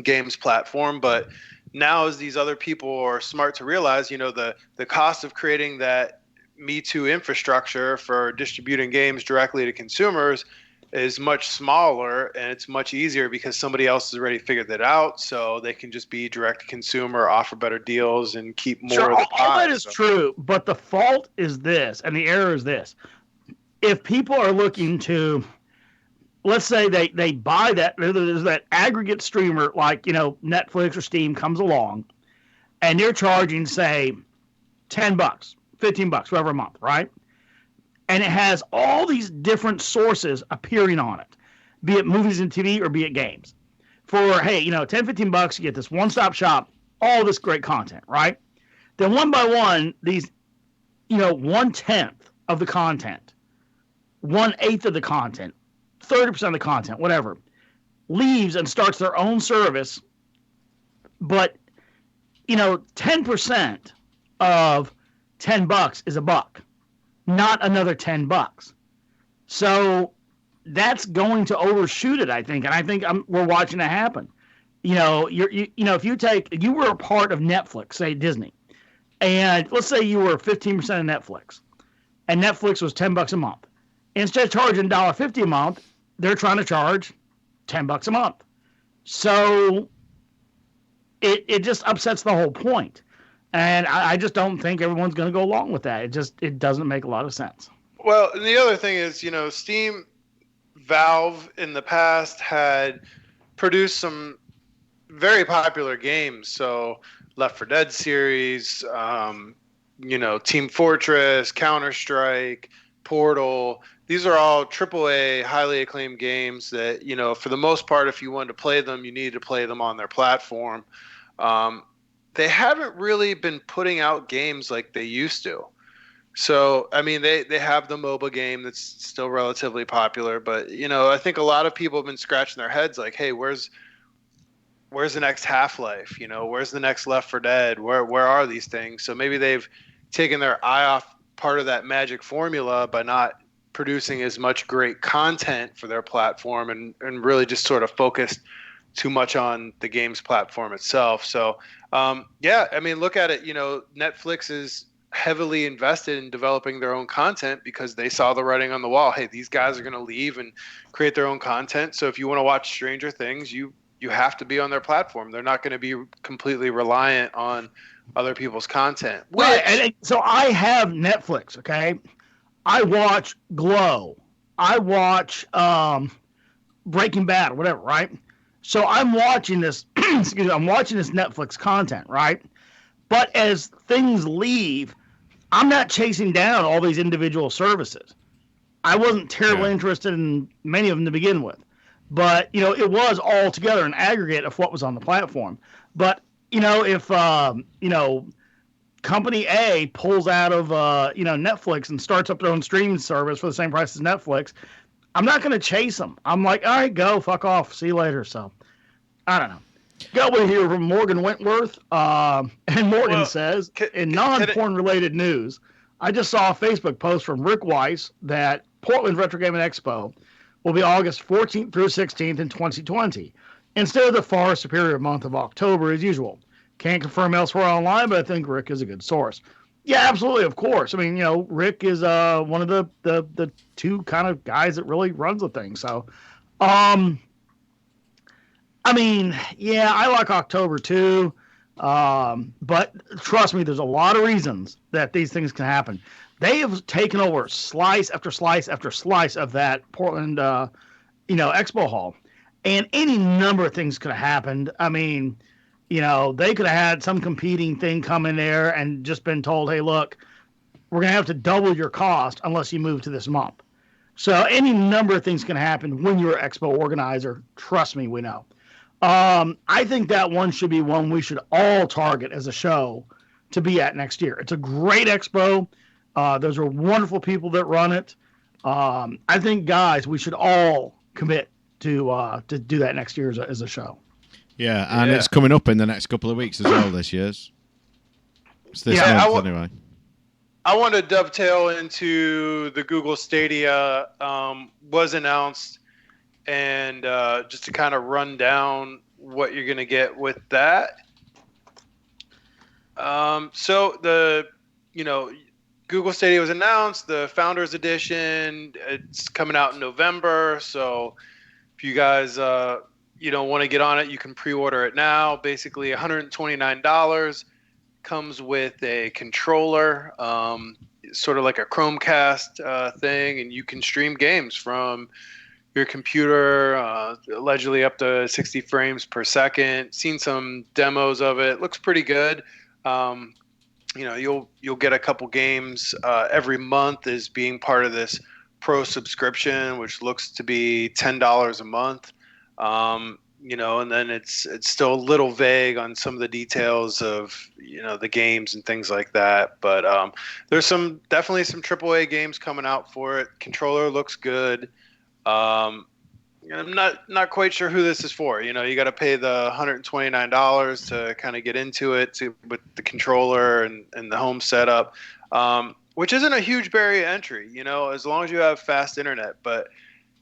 games platform, but now as these other people are smart to realize, the cost of creating that Me Too infrastructure for distributing games directly to consumers is much smaller, and it's much easier because somebody else has already figured that out, so they can just be direct to consumer, offer better deals, and keep more of the pie. All that is true, but the fault is this, and the error is this. If people are looking to, let's say they buy that, there's that aggregate streamer like, Netflix or Steam comes along, and they're charging, say, $10, $15, whatever a month, right? And it has all these different sources appearing on it, be it movies and TV or be it games. For, hey, $10, $15, you get this one-stop shop, all this great content, right? Then one by one, these, 1/10 of the content, 1/8 of the content, 30% of the content, whatever, leaves and starts their own service. But, 10% of $10 is $1, not another $10. So that's going to overshoot it, I think. And I think we're watching it happen. If you were a part of Netflix, say Disney, and let's say you were 15% of Netflix, and Netflix was $10 a month. Instead of charging $1.50 a month, they're trying to charge $10 a month. So it just upsets the whole point. And I just don't think everyone's going to go along with that. It doesn't make a lot of sense. Well, and the other thing is, Steam, Valve in the past had produced some very popular games. So Left 4 Dead series, Team Fortress, Counter-Strike, Portal. These are all AAA, highly acclaimed games that, for the most part, if you wanted to play them, you needed to play them on their platform. They haven't really been putting out games like they used to. So, I mean, they have the MOBA game that's still relatively popular, but, I think a lot of people have been scratching their heads like, hey, where's where's the next Half-Life? Where's the next Left 4 Dead? Where are these things? So maybe they've taken their eye off part of that magic formula by not producing as much great content for their platform and really just sort of focused too much on the game's platform itself. So, yeah, I mean, look at it. Netflix is heavily invested in developing their own content because they saw the writing on the wall. Hey, these guys are going to leave and create their own content. So if you want to watch Stranger Things, you have to be on their platform. They're not going to be completely reliant on other people's content. Right. And so I have Netflix. Okay. I watch Glow. I watch Breaking Bad or whatever. Right. So I'm watching this. Excuse me. I'm watching this Netflix content. Right. But as things leave, I'm not chasing down all these individual services. I wasn't terribly interested in many of them to begin with. But, it was all together an aggregate of what was on the platform. But, if, Company A pulls out of, Netflix and starts up their own streaming service for the same price as Netflix, I'm not going to chase them. I'm like, all right, go, fuck off, see you later. So, I don't know. Got one here from Morgan Wentworth. And Morgan says, in non-porn related news, I just saw a Facebook post from Rick Weiss that Portland Retro Gaming Expo will be August 14th through 16th in 2020, instead of the far superior month of October as usual. Can't confirm elsewhere online, but I think Rick is a good source. Yeah, absolutely, of course. I mean, Rick is one of the two kind of guys that really runs the thing. So, I mean, yeah, I like October too. But trust me, there's a lot of reasons that these things can happen. They have taken over slice after slice after slice of that Portland, expo hall, and any number of things could have happened. I mean, they could have had some competing thing come in there and just been told, hey, look, we're going to have to double your cost unless you move to this month. So any number of things can happen when you're an expo organizer. Trust me, we know. I think that one should be one we should all target as a show to be at next year. It's a great expo. Those are wonderful people that run it. I think, guys, we should all commit to do that next year as a show. Yeah, and it's coming up in the next couple of weeks as well this year's. It's this month, anyway. I want to dovetail into the Google Stadia was announced, and just to kind of run down what you're going to get with that. So the, Google Stadia was announced, the Founders Edition, it's coming out in November. So if you guys, want to get on it, you can pre-order it now. Basically $129, comes with a controller, sort of like a Chromecast thing, and you can stream games from your computer, allegedly up to 60 frames per second. Seen some demos of it. Looks pretty good. You'll get a couple games every month as being part of this pro subscription, which looks to be $10 a month. And then it's still a little vague on some of the details of the games and things like that. But there's definitely some AAA games coming out for it. Controller looks good. I'm not quite sure who this is for. You got to pay the $129 to kind of get into it with the controller and the home setup, which isn't a huge barrier to entry, as long as you have fast internet. But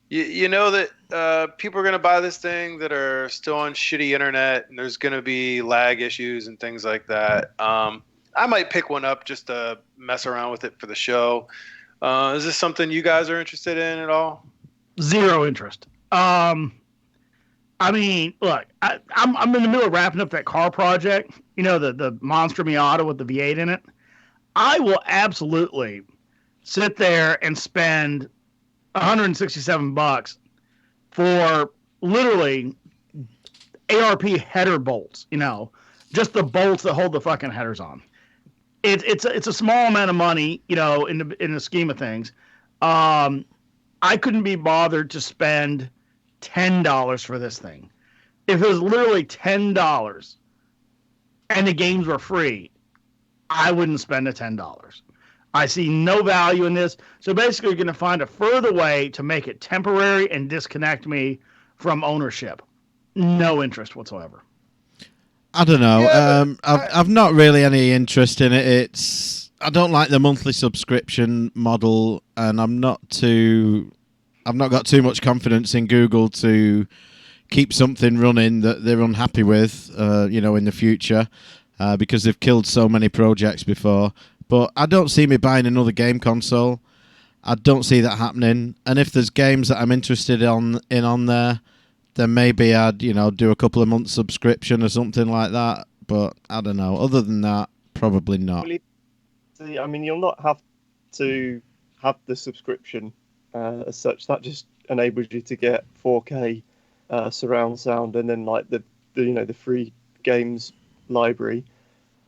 you know that people are going to buy this thing that are still on shitty internet, and there's going to be lag issues and things like that. I might pick one up just to mess around with it for the show. Is this something you guys are interested in at all? Zero interest. I mean, look, I'm in the middle of wrapping up that car project, the Monster Miata with the V8 in it. I will absolutely sit there and spend $167 for literally ARP header bolts, just the bolts that hold the fucking headers on. It's a small amount of money, in the scheme of things. I couldn't be bothered to spend $10 for this thing. If it was literally $10 and the games were free, I wouldn't spend the $10. I see no value in this. So basically, you're going to find a further way to make it temporary and disconnect me from ownership. No interest whatsoever. I don't know. Yeah, I've not really any interest in it. I don't like the monthly subscription model, and I've not got too much confidence in Google to keep something running that they're unhappy with, in the future, because they've killed so many projects before. But I don't see me buying another game console. I don't see that happening. And if there's games that I'm interested on there, then maybe I'd do a couple of months subscription or something like that. But I don't know. Other than that, probably not. Well, see, I mean, you'll not have to have the subscription as such. That just enables you to get 4K surround sound and then like the free games library.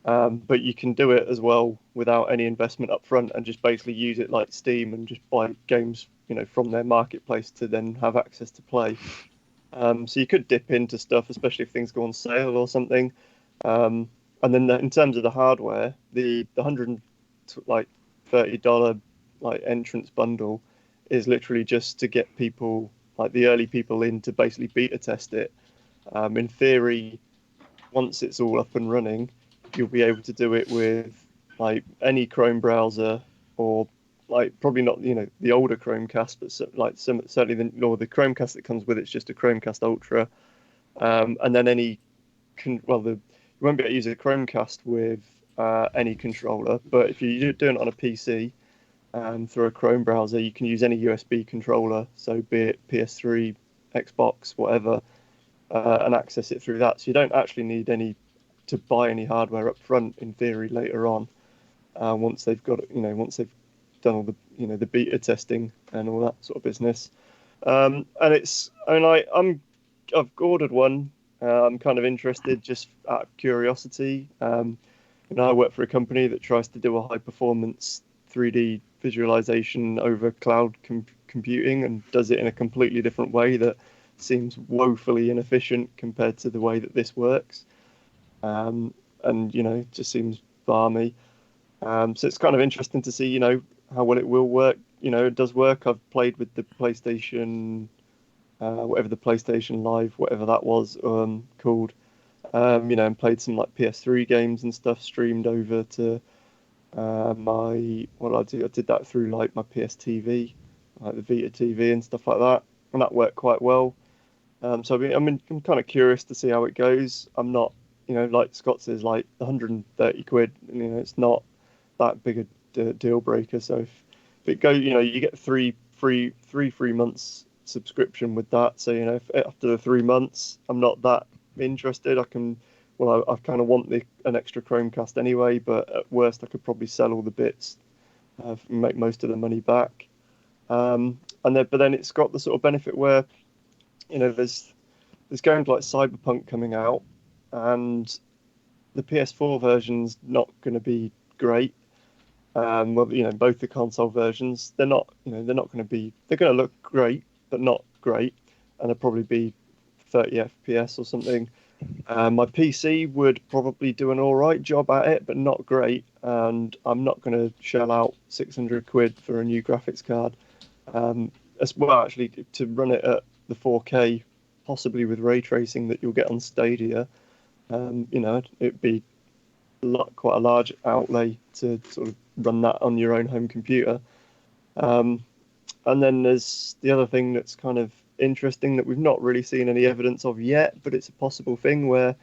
But you can do it as well without any investment up front and just basically use it like Steam and just buy games from their marketplace to then have access to play. So you could dip into stuff, especially if things go on sale or something. And then in terms of the hardware, the $130 like entrance bundle is literally just to get people like the early people in to basically beta test it. In theory, once it's all up and running, you'll be able to do it with like any Chrome browser or like probably not the older Chromecast, but certainly the Chromecast that comes with it's just a Chromecast Ultra, and then you won't be able to use a Chromecast with any controller, but if you're doing it on a PC through a Chrome browser, you can use any USB controller, so be it PS3, Xbox, whatever, and access it through that. So you don't actually need to buy any hardware up front in theory later on, once they've got once they've done all the the beta testing and all that sort of business. And I've ordered one. I'm kind of interested just out of curiosity. I work for a company that tries to do a high performance 3D visualization over cloud computing and does it in a completely different way that seems woefully inefficient compared to the way that this works. And it just seems balmy. So it's kind of interesting to see how well it will work. It does work. I've played with the PlayStation, whatever the PlayStation Live, whatever that was called, and played some like PS3 games and stuff streamed over to what did I do? I did that through like my PS TV, like the Vita TV and stuff like that, and that worked quite well. So I'm kind of curious to see how it goes. I'm not, like Scott says, like 130 quid. It's not that big a deal breaker. So if it goes, you get three free months subscription with that. So if after the 3 months I'm not that interested, I kind of want an extra Chromecast anyway. But at worst, I could probably sell all the bits, make most of the money back. But then it's got the sort of benefit where there's games like Cyberpunk coming out, and the PS4 version's not going to be great. Both the console versions, they're not going to be. They're going to look great, but not great, and they'll probably be 30 FPS or something. My PC would probably do an all right job at it, but not great. And I'm not going to shell out 600 quid for a new graphics card. As well, actually, to run it at the 4K, possibly with ray tracing that you'll get on Stadia, it'd be quite a large outlay to sort of run that on your own home computer. And then there's the other thing that's kind of interesting that we've not really seen any evidence of yet, but it's a possible thing where,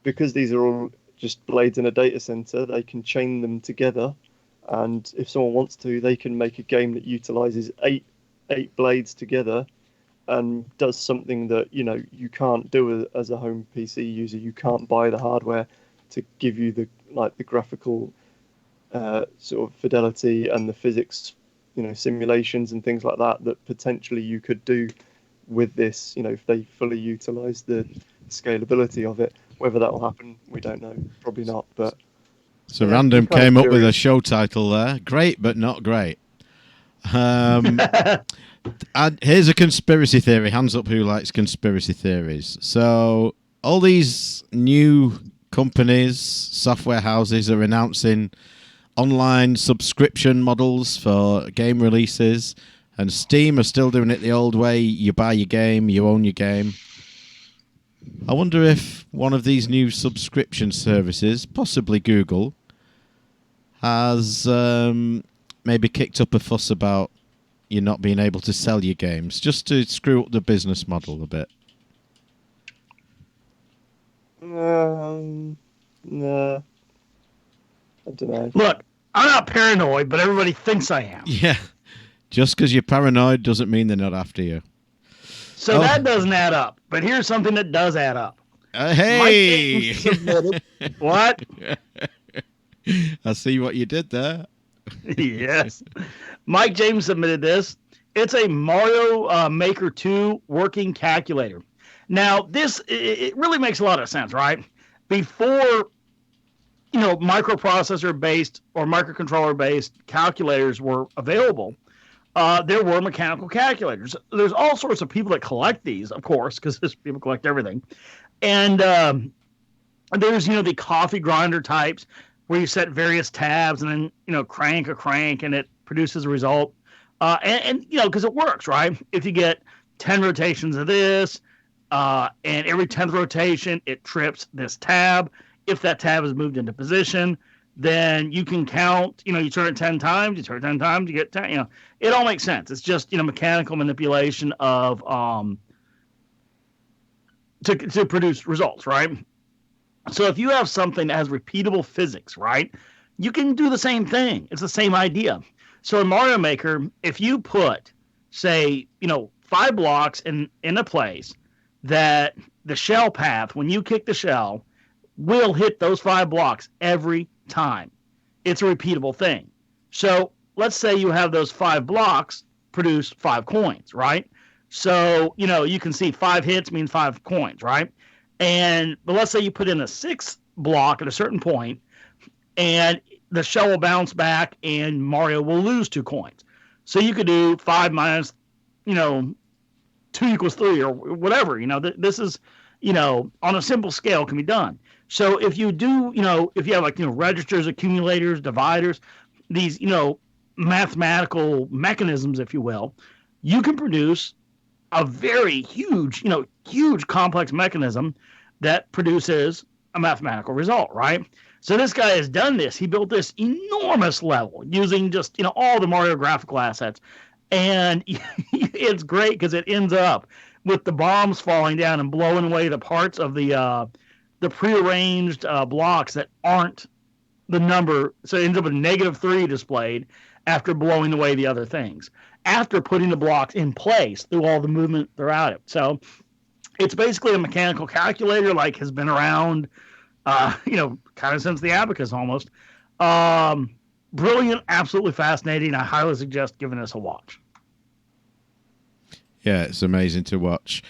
because these are all just blades in a data center, they can chain them together. And if someone wants to, they can make a game that utilizes eight blades together and does something that you can't do as a home PC user. You can't buy the hardware to give you the graphical sort of fidelity and the physics, simulations and things like that potentially you could do with this. If they fully utilize the scalability of it. Whether that will happen, we don't know. Probably not. But so Random came up with a show title there. Great, but not great. Here's a conspiracy theory. Hands up who likes conspiracy theories. So all these new companies, software houses are announcing online subscription models for game releases, and Steam are still doing it the old way. You buy your game, you own your game. I wonder if one of these new subscription services, possibly Google, has maybe kicked up a fuss about you not being able to sell your games, just to screw up the business model a bit. No, I don't know. Look, I'm not paranoid, but everybody thinks I am. Yeah. Just because you're paranoid doesn't mean they're not after you. So that doesn't add up. But here's something that does add up. Hey! What? I see what you did there. Yes. Mike James submitted this. It's a Mario Maker 2 working calculator. Now, this, it really makes a lot of sense, right? Before, microprocessor-based or microcontroller-based calculators were available, there were mechanical calculators. There's all sorts of people that collect these, of course, because people collect everything. And there's, the coffee grinder types where you set various tabs and then, crank a crank and it produces a result. And because it works, right? If you get 10 rotations of this, and every 10th rotation, it trips this tab. If that tab is moved into position, then you can count, you turn it 10 times, you turn it 10 times, you get 10, it all makes sense. It's just, mechanical manipulation of, to produce results, right? So if you have something that has repeatable physics, right, you can do the same thing. It's the same idea. So in Mario Maker, if you put, say, 5 blocks in a place that the shell path, when you kick the shell, will hit those 5 blocks every time. It's a repeatable thing. So let's say you have those 5 blocks produce 5 coins, right? So, you can see 5 hits means 5 coins, right? But let's say you put in a 6th block at a certain point, and the shell will bounce back, and Mario will lose 2 coins. So you could do 5 minus, 2 equals 3 or whatever. This is, on a simple scale can be done. So if you do, if you have registers, accumulators, dividers, these, mathematical mechanisms, if you will, you can produce a very huge, huge complex mechanism that produces a mathematical result, right? So this guy has done this. He built this enormous level using just, all the Mario graphical assets. And it's great because it ends up with the bombs falling down and blowing away the parts of the prearranged blocks that aren't the number. So it ends up with -3 displayed after blowing away the other things, after putting the blocks in place through all the movement throughout it. So it's basically a mechanical calculator, like has been around, kind of since the abacus almost. Brilliant, absolutely fascinating. I highly suggest giving this a watch. Yeah, it's amazing to watch.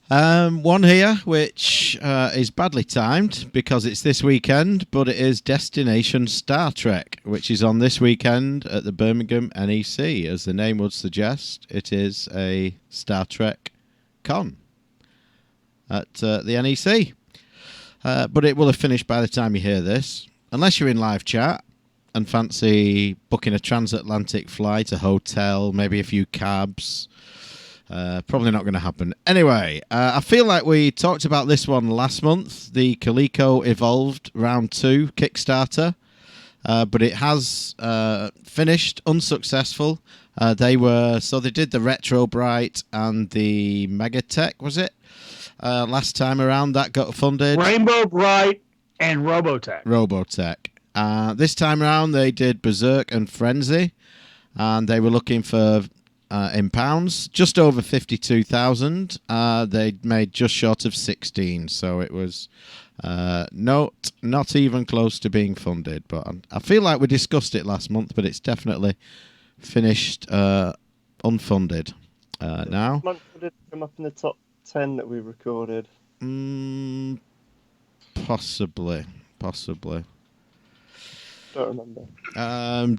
One here, which is badly timed because it's this weekend, but it is Destination Star Trek, which is on this weekend at the Birmingham NEC. As the name would suggest, it is a Star Trek con at the NEC. But it will have finished by the time you hear this, unless you're in live chat and fancy booking a transatlantic flight, a hotel, maybe a few cabs. Probably not going to happen. Anyway, I feel like we talked about this one last month, the Coleco Evolved Round 2 Kickstarter, but it has finished unsuccessful. They did the Retro Bright and the Megatech, was it? Last time around, that got funded. Rainbow Bright and Robotech. This time around, they did Berserk and Frenzy, and they were looking for, in pounds, just over 52,000. They made just short of 16, so it was not even close to being funded. But I feel like we discussed it last month, but it's definitely finished unfunded now. Month did it come up in the top 10 that we recorded? Possibly. Don't remember.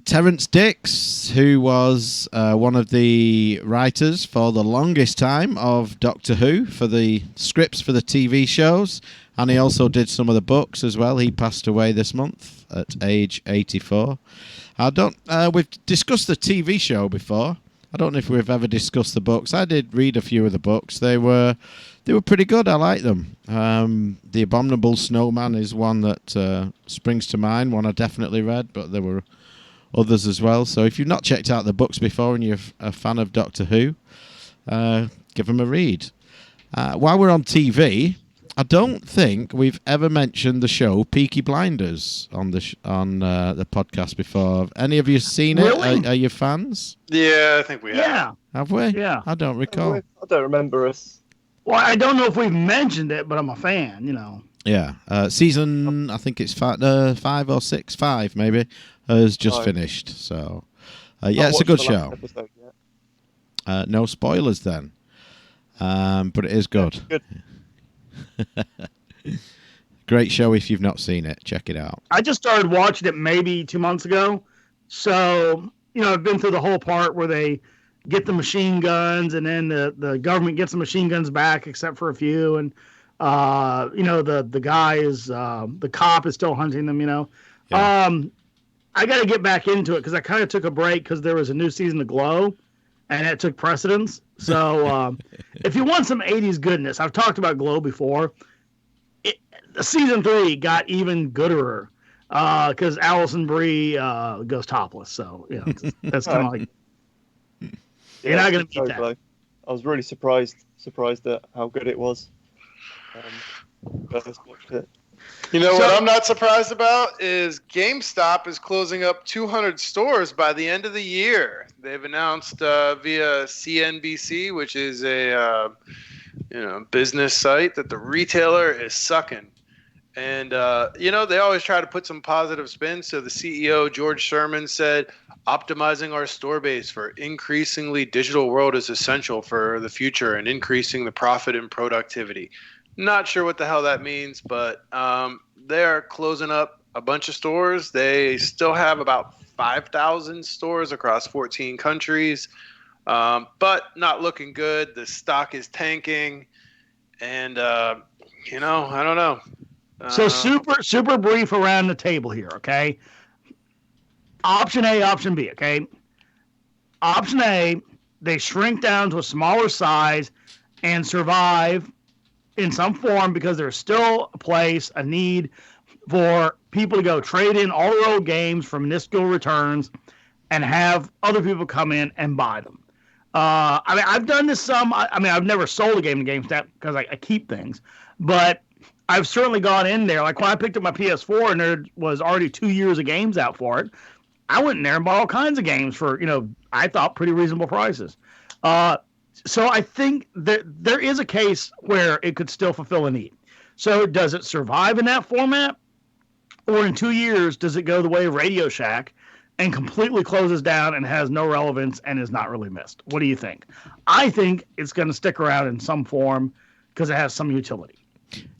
Terrence Dix, who was one of the writers for the longest time of Doctor Who for the scripts for the TV shows, and he also did some of the books as well. He passed away this month at age 84. We've discussed the TV show before. I don't know if we've ever discussed the books. I did read a few of the books. They were They were pretty good. I like them. The Abominable Snowman is one that springs to mind, one I definitely read, but there were others as well. So if you've not checked out the books before and you're a fan of Doctor Who, give them a read. While we're on TV, I don't think we've ever mentioned the show Peaky Blinders on the podcast before. Have any of you seen it? Really? Are you fans? Yeah, I think we have. Yeah. Have we? Yeah. I don't recall. I don't remember us. Well, I don't know if we've mentioned it, but I'm a fan, you know. Yeah. Season, I think it's 5 or 6, 5 maybe, has just 5. finished. So, Not yeah, it's a watched good the last show. episode yet. No spoilers then. But it is good. Good. Great show if you've not seen it. Check it out. I just started watching it maybe 2 months ago. So, you know, I've been through the whole part where they get the machine guns and then the government gets the machine guns back except for a few. And, you know, the guy is, the cop is still hunting them, you know. Yeah. I got to get back into it because I kind of took a break because there was a new season of Glow and that took precedence. So if you want some 80s goodness, I've talked about Glow before. Season 3 got even gooder because Alison Brie goes topless. So, you know, that's kind of like, you're not going to beat that. Glow. I was really surprised at how good it was. First watched it. You know what I'm not surprised about is GameStop is closing up 200 stores by the end of the year. They've announced via CNBC, which is a business site, that the retailer is sucking. And, they always try to put some positive spin. So the CEO, George Sherman, said, optimizing our store base for increasingly digital world is essential for the future and increasing the profit and productivity. Not sure what the hell that means, but they're closing up a bunch of stores. They still have about 5,000 stores across 14 countries, but not looking good. The stock is tanking, and, I don't know. So super brief around the table here, okay? Option A, option B, okay? Option A, they shrink down to a smaller size and survive in some form because there's still a need for people to go trade in all their old games for minuscule returns and have other people come in and buy them. I've done this some. I've never sold a game to GameStop because I keep things, but I've certainly gone in there. Like when I picked up my PS4 and there was already 2 years of games out for it, I went in there and bought all kinds of games for, I thought pretty reasonable prices. So I think that there is a case where it could still fulfill a need. So does it survive in that format? Or in 2 years, does it go the way of Radio Shack and completely closes down and has no relevance and is not really missed? What do you think? I think it's going to stick around in some form because it has some utility.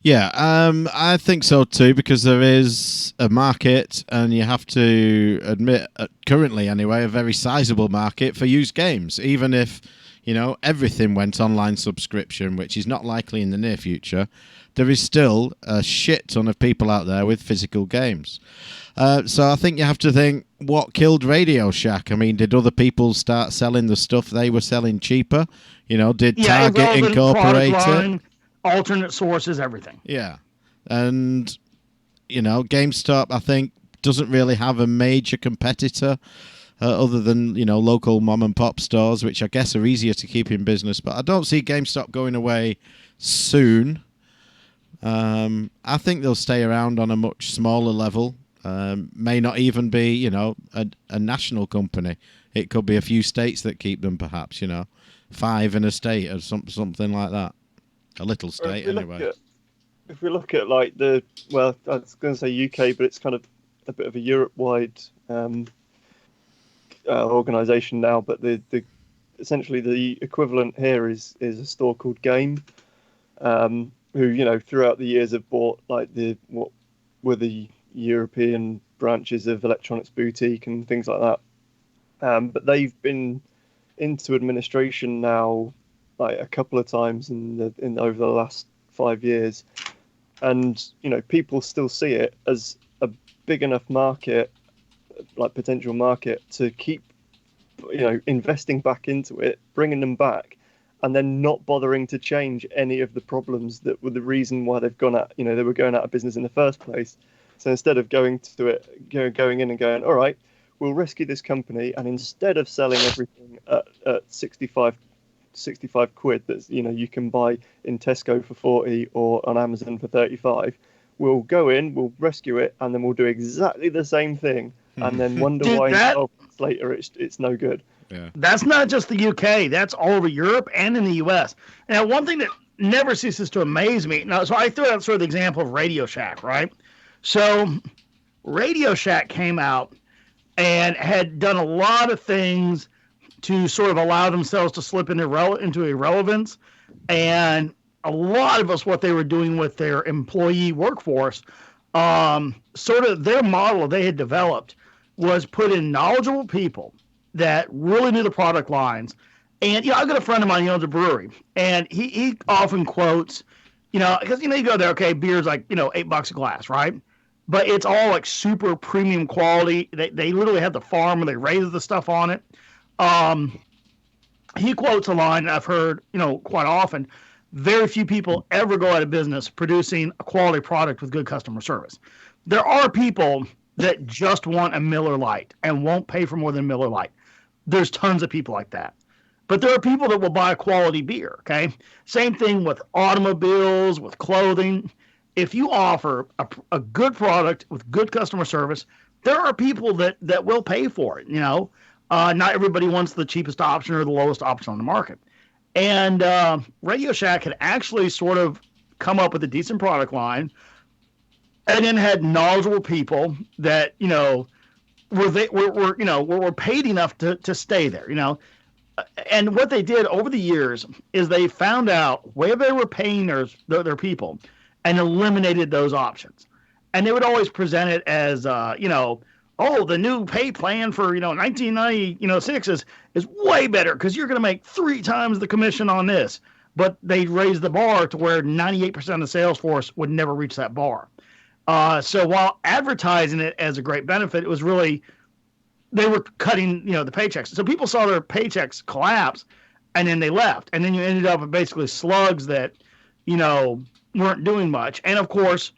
Yeah, I think so too, because there is a market, and you have to admit, currently anyway, a very sizable market for used games, even if, everything went online subscription, which is not likely in the near future. There is still a shit ton of people out there with physical games. So I think you have to think, what killed Radio Shack? I mean, did other people start selling the stuff they were selling cheaper? Did Target incorporate it? Alternate sources, everything. Yeah. And, GameStop, I think, doesn't really have a major competitor other than, local mom and pop stores, which I guess are easier to keep in business. But I don't see GameStop going away soon. I think they'll stay around on a much smaller level. May not even be, a national company. It could be a few states that keep them, perhaps, 5 in a state or something like that. A little state, anyway. If we look at I was going to say UK, but it's kind of a bit of a Europe-wide organisation now. But the essentially the equivalent here is a store called Game, who throughout the years have bought what were the European branches of Electronics Boutique and things like that. But they've been into administration now a couple of times in over the last 5 years, and people still see it as a big enough market, potential market, to keep investing back into it, bringing them back, and then not bothering to change any of the problems that were the reason why they've gone out, they were going out of business in the first place. So instead of going to it, going in and going, all right, we'll rescue this company, and instead of selling everything at 65 quid that you can buy in Tesco for 40 or on Amazon for 35, we'll go in, we'll rescue it, and then we'll do exactly the same thing, and then wonder Dude, why that- 12 months later it's no good. Yeah. That's not just the UK. That's all over Europe and in the US. Now, one thing that never ceases to amaze me. Now, so I threw out sort of the example of Radio Shack, right? So Radio Shack came out and had done a lot of things to sort of allow themselves to slip into irrelevance. And a lot of us, what they were doing with their employee workforce, sort of their model they had developed was put in knowledgeable people that really knew the product lines. And, I've got a friend of mine, he owns a brewery, and he often quotes, because, you go there, okay, beer's like, $8 a glass, right? But it's all like super premium quality. They literally have the farm where they raise the stuff on it. He quotes a line I've heard, quite often. Very few people ever go out of business producing a quality product with good customer service. There are people that just want a Miller Lite and won't pay for more than Miller Lite. There's tons of people like that. But there are people that will buy a quality beer, okay? Same thing with automobiles, with clothing. If you offer a good product with good customer service, there are people that will pay for it, Not everybody wants the cheapest option or the lowest option on the market. And Radio Shack had actually sort of come up with a decent product line and then had knowledgeable people that, were paid enough to stay there, And what they did over the years is they found out where they were paying their people and eliminated those options. And they would always present it as, the new pay plan for, 1996 is way better because you're going to make 3 times the commission on this. But they raised the bar to where 98% of the sales force would never reach that bar. So while advertising it as a great benefit, it was really, they were cutting, the paychecks. So people saw their paychecks collapse and then they left. And then you ended up with basically slugs that, weren't doing much. And of course,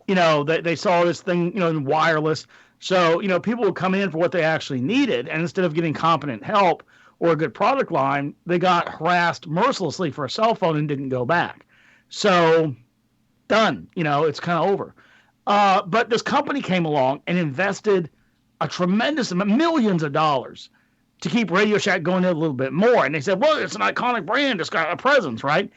they saw this thing, in wireless. So, people would come in for what they actually needed. And instead of getting competent help or a good product line, they got harassed mercilessly for a cell phone and didn't go back. So done, it's kind of over. But this company came along and invested a tremendous amount, millions of dollars to keep Radio Shack going a little bit more. And they said, well, it's an iconic brand. It's got a presence, right?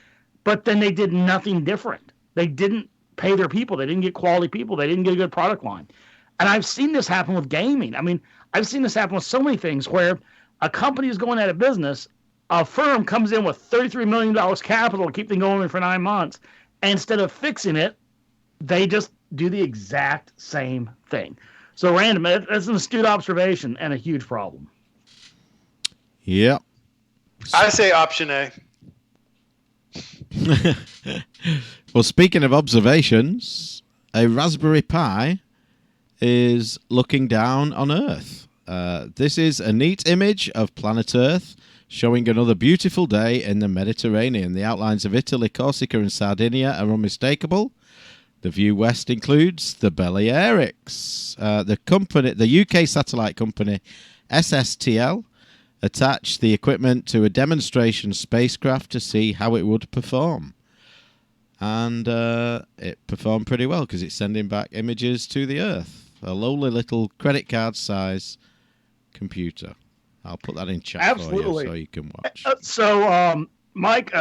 But then they did nothing different. They didn't pay their people. They didn't get quality people. They didn't get a good product line. And I've seen this happen with gaming. I mean, I've seen this happen with so many things where a company is going out of business. A firm comes in with $33 million capital to keep them going for 9 months. And instead of fixing it, they just do the exact same thing. So random, that's an astute observation and a huge problem. Yep. I say option A. Well, speaking of observations, a Raspberry Pi is looking down on Earth. This is a neat image of planet Earth showing another beautiful day in the Mediterranean. The outlines of Italy, Corsica and Sardinia are unmistakable. The view west includes the Balearics. The UK satellite company SSTL attached the equipment to a demonstration spacecraft to see how it would perform. And it performed pretty well because it's sending back images to the Earth. A lowly little credit card size computer. I'll put that in chat for you so you can watch. So, Mike,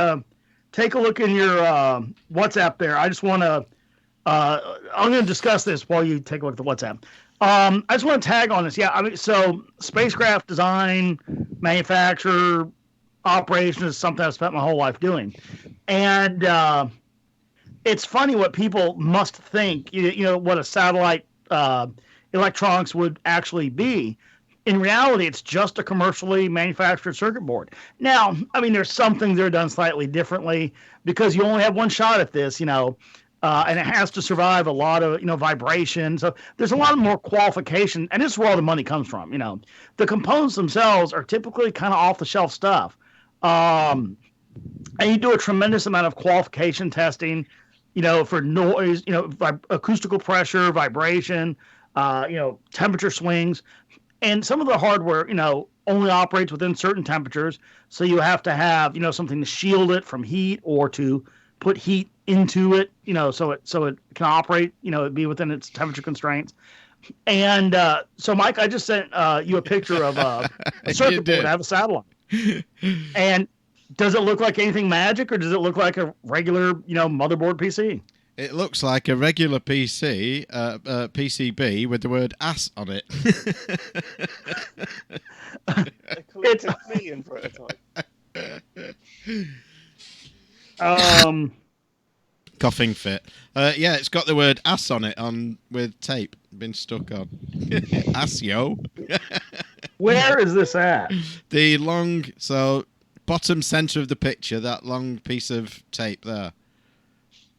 take a look in your WhatsApp there. I just want to, I'm going to discuss this while you take a look at the WhatsApp. I just want to tag on this. Yeah, I mean, so spacecraft design, manufacture, operation is something I've spent my whole life doing. And it's funny what people must think, what a satellite electronics would actually be. In reality, it's just a commercially manufactured circuit board. Now, I mean, there's some things that are done slightly differently because you only have one shot at this, and it has to survive a lot of, vibration. So there's a lot of more qualification, and this is where all the money comes from. The components themselves are typically kind of off-the-shelf stuff. And you do a tremendous amount of qualification testing, for noise, acoustical pressure, vibration, temperature swings. And some of the hardware, only operates within certain temperatures. So you have to have, something to shield it from heat or to put heat into it, so it can operate, be within its temperature constraints. And so, Mike, I just sent you a picture of a You circuit board did. that have a satellite. And does it look like anything magic, or does it look like a regular, motherboard PC? It looks like a regular PC, PCB with the word ass on it. A collective million prototype. Coughing fit. Yeah, it's got the word ass on it with tape been stuck on. Ass, yo. Where is this at? The long, bottom center of the picture, that long piece of tape there.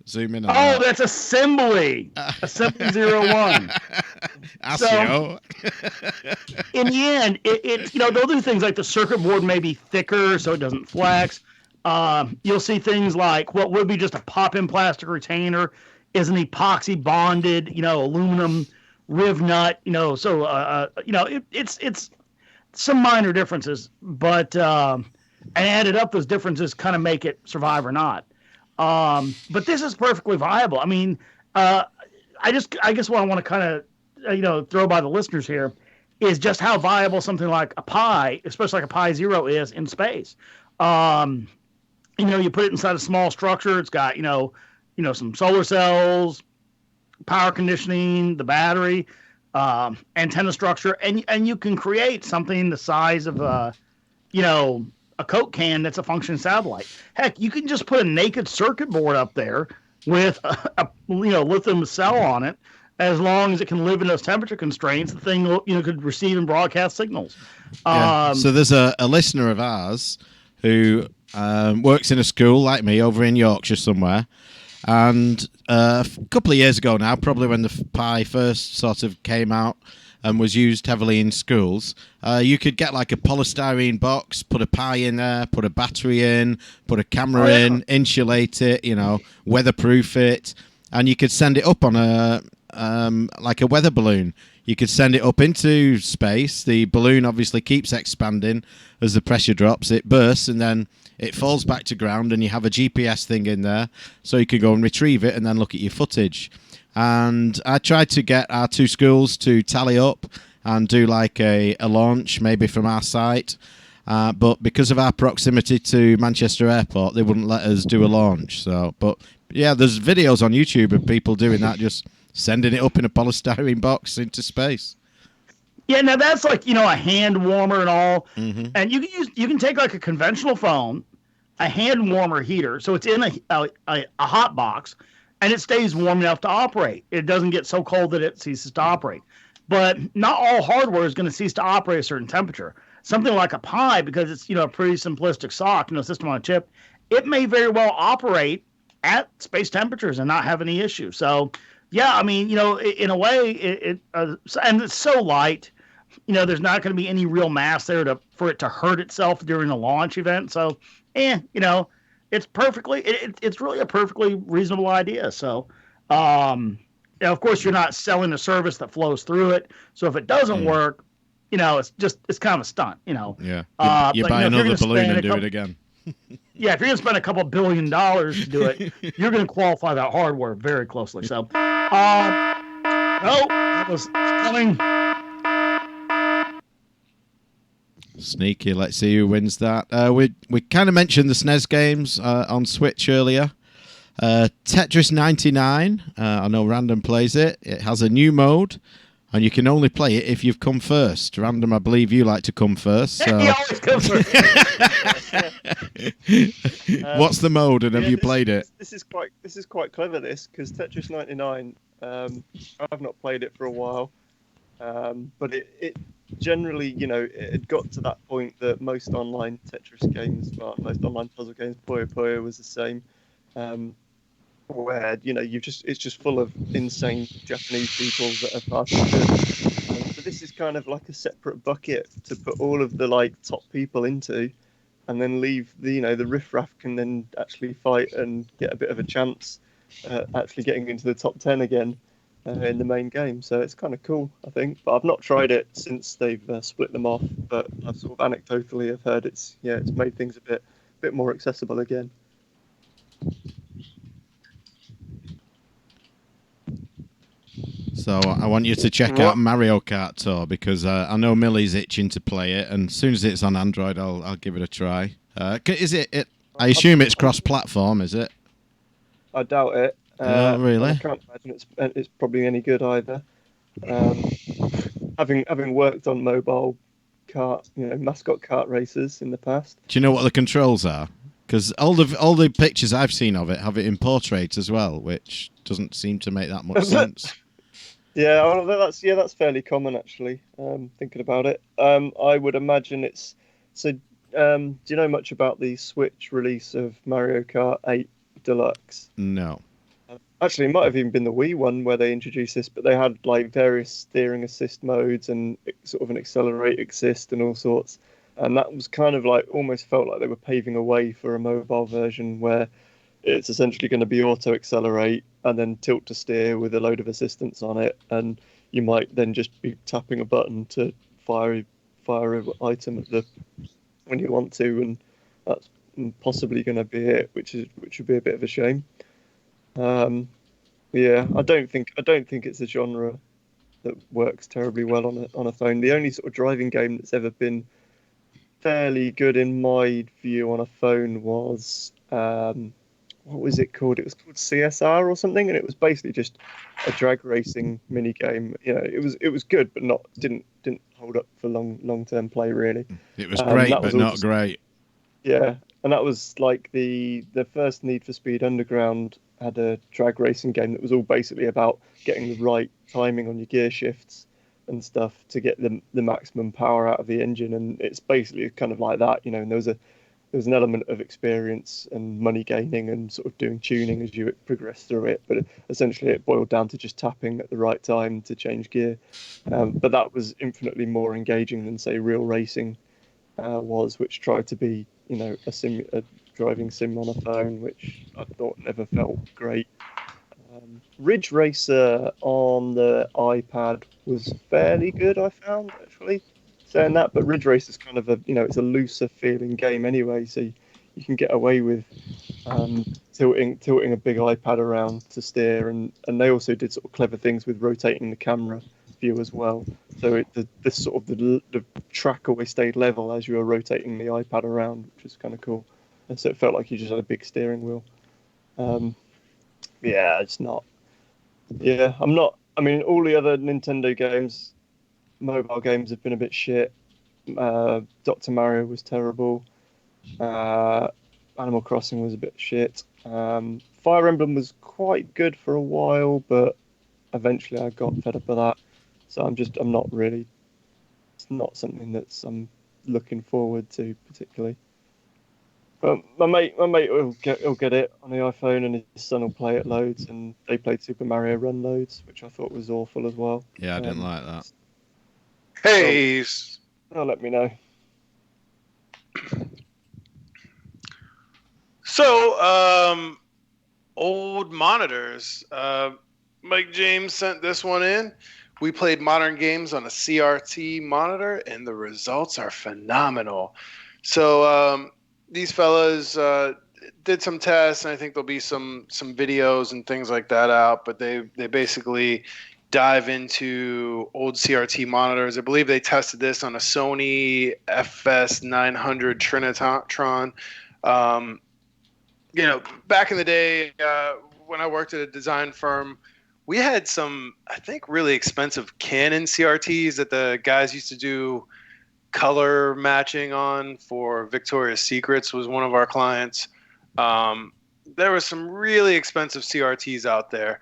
Zoom in on Oh, that. that's assembly. Assembly 01. Ass, So- yo. In the end, they'll do things like the circuit board may be thicker so it doesn't flex. You'll see things like what would be just a pop-in plastic retainer is an epoxy bonded, aluminum riv nut. It's some minor differences, but and added up, those differences kind of make it survive or not. But this is perfectly viable. I mean, I guess what I want to kind of throw by the listeners here is just how viable something like a Pi, especially like a Pi Zero, is in space. You put it inside a small structure. It's got some solar cells, power conditioning, the battery, antenna structure, and you can create something the size of a Coke can that's a functioning satellite. Heck, you can just put a naked circuit board up there with a lithium cell on it. As long as it can live in those temperature constraints, the thing could receive and broadcast signals. Yeah. So there's a listener of ours who works in a school like me over in Yorkshire somewhere. And a couple of years ago now, probably when the Pi first sort of came out and was used heavily in schools, you could get like a polystyrene box, put a Pi in there, put a battery in, put a camera in, insulate it, weatherproof it, and you could send it up on like a weather balloon. You could send it up into space. The balloon obviously keeps expanding as the pressure drops. It bursts and then it falls back to ground, and you have a GPS thing in there, so you can go and retrieve it and then look at your footage. And I tried to get our two schools to tally up and do like a launch, maybe from our site. But because of our proximity to Manchester Airport, they wouldn't let us do a launch. So, but yeah, there's videos on YouTube of people doing that, just sending it up in a polystyrene box into space. Yeah, now that's like, a hand warmer and all. Mm-hmm. And you can take like a conventional phone, a hand warmer heater, so it's in a hot box, and it stays warm enough to operate. It doesn't get so cold that it ceases to operate. But not all hardware is going to cease to operate at a certain temperature. Something like a Pi, because it's a pretty simplistic SoC, system on a chip, it may very well operate at space temperatures and not have any issue. So yeah, I mean, in a way, and it's so light. There's not going to be any real mass there for it to hurt itself during a launch event. So, it's it's really a perfectly reasonable idea. So, of course, you're not selling a service that flows through it. So if it doesn't work, it's kind of a stunt. Yeah, you but, buy if you're another gonna balloon spend and a do couple- it again. Yeah, if you're going to spend a couple $1 billion to do it, you're going to qualify that hardware very closely. So, that was coming. Sneaky. Let's see who wins that. We kind of mentioned the SNES games on Switch earlier. Tetris 99. I know Random plays it. It has a new mode, and you can only play it if you've come first. Random, I believe you like to come first. So. He always comes first. What's the mode, and have you played it? This is quite clever. This because Tetris 99. I've not played it for a while, but it generally, it had got to that point that most online Tetris games, most online puzzle games, Puyo Puyo was the same. Where it's just full of insane Japanese people that are far too good. But this is kind of like a separate bucket to put all of the top people into, and then leave the riffraff can then actually fight and get a bit of a chance at actually getting into the top 10 again in the main game. So it's kind of cool, I think. But I've not tried it since they've split them off. But I've sort of anecdotally have heard it's made things a bit more accessible again. So I want you to check out Mario Kart Tour because I know Millie's itching to play it, and as soon as it's on Android, I'll give it a try. Is it? I assume it's cross-platform, is it? I doubt it. Oh, really? I can't imagine it's probably any good either. Having worked on mobile kart, mascot kart races in the past. Do you know what the controls are? Because all the pictures I've seen of it have it in portrait as well, which doesn't seem to make that much sense. Yeah, well, that's fairly common actually. Thinking about it, I would imagine it's so. Do you know much about the Switch release of Mario Kart 8 Deluxe? No. Actually, it might have even been the Wii one where they introduced this, but they had like various steering assist modes and sort of an accelerate assist and all sorts. And that was kind of like almost felt like they were paving a way for a mobile version where it's essentially going to be auto accelerate and then tilt to steer with a load of assistance on it, and you might then just be tapping a button to fire an item at the when you want to, and that's possibly going to be it, which would be a bit of a shame. Yeah, I don't think it's a genre that works terribly well on a phone. The only sort of driving game that's ever been fairly good in my view on a phone was what was it called? It was called CSR or something, and it was basically just a drag racing mini game. It was good, but didn't hold up for long term play really. It was great, but not great. Yeah, and that was like the first Need for Speed Underground had a drag racing game that was all basically about getting the right timing on your gear shifts and stuff to get the maximum power out of the engine, and it's basically kind of like that, and there was an element of experience and money gaining and sort of doing tuning as you progress through it, but essentially it boiled down to just tapping at the right time to change gear. But that was infinitely more engaging than say real racing was, which tried to be a driving sim on a phone, which I thought never felt great. Ridge Racer on the iPad was fairly good, I found, actually, saying that. But Ridge Racer is kind of it's a looser feeling game anyway, so you can get away with tilting a big iPad around to steer, and they also did sort of clever things with rotating the camera view as well. So the track always stayed level as you were rotating the iPad around, which was kind of cool. And so it felt like you just had a big steering wheel. Yeah, it's not. Yeah, I'm not. I mean, all the other Nintendo games, mobile games, have been a bit shit. Dr. Mario was terrible. Animal Crossing was a bit shit. Fire Emblem was quite good for a while, but eventually I got fed up with that. So I'm not really. It's not something that's I'm looking forward to particularly. But my mate will get it on the iPhone, and his son will play it loads, and they played Super Mario Run loads, which I thought was awful as well. Yeah, I didn't like that. Hey, let me know. So, old monitors. Mike James sent this one in. We played modern games on a CRT monitor, and the results are phenomenal. So, these fellas did some tests, and I think there'll be some videos and things like that out. But they basically dive into old CRT monitors. I believe they tested this on a Sony FS900 Trinitron. Back in the day when I worked at a design firm, we had some, I think, really expensive Canon CRTs that the guys used to do color matching on for Victoria's Secrets was one of our clients. There were some really expensive CRTs out there.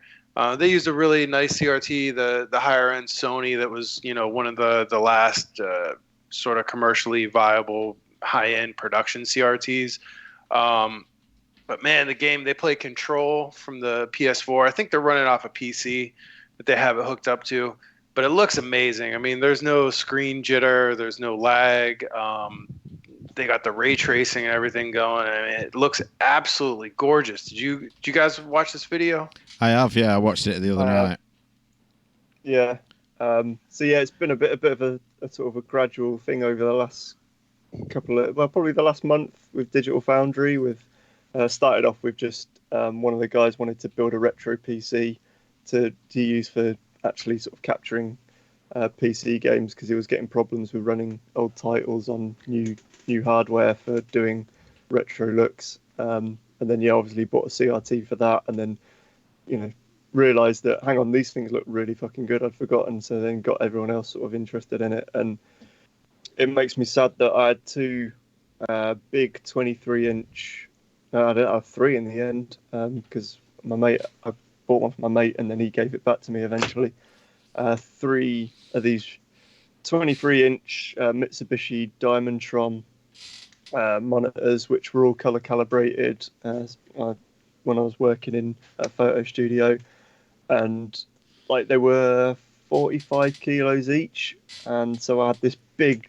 They used a really nice CRT, the higher end Sony that was, one of the last sort of commercially viable high end production CRTs. But man, the game, they play Control from the PS4. I think they're running off a PC that they have it hooked up to. But it looks amazing. I mean, there's no screen jitter, there's no lag. they got the ray tracing and everything going. I mean, it looks absolutely gorgeous. Did you guys watch this video? I have, yeah. I watched it the other night. Yeah. So yeah, it's been a bit of a sort of a gradual thing over the last probably the last month with Digital Foundry. With started off with just one of the guys wanted to build a retro PC to use for actually sort of capturing PC games because he was getting problems with running old titles on new hardware for doing retro looks. And then obviously bought a CRT for that, and then realized that hang on, these things look really fucking good. I'd forgotten, so then got everyone else sort of interested in it, and it makes me sad that I had two big 23-inch. I didn't have three in the end because I bought one for my mate, and then he gave it back to me eventually. Three of these 23-inch Mitsubishi Diamondtron monitors, which were all color calibrated when I was working in a photo studio, and like they were 45 kilos each, and so I had this I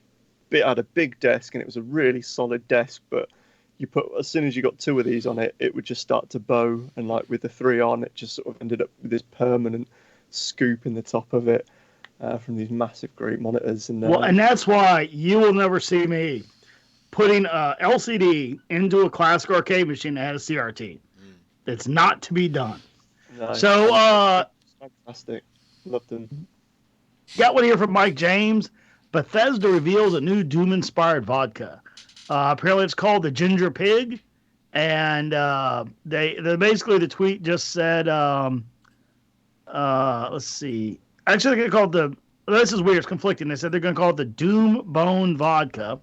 had a big desk, and it was a really solid desk, but as soon as you got two of these on it, it would just start to bow, and like with the three on, it just sort of ended up with this permanent scoop in the top of it from these massive great monitors. And and that's why you will never see me putting a LCD into a classic arcade machine that had a CRT. It's not to be done. No, So fantastic, loved them. Got one here from Mike James. Bethesda reveals a new Doom-inspired vodka. Apparently, it's called the Ginger Pig, and they basically the tweet just said, let's see. Actually, they're going to call it this is weird. It's conflicting. They said they're going to call it the Doom Bone Vodka.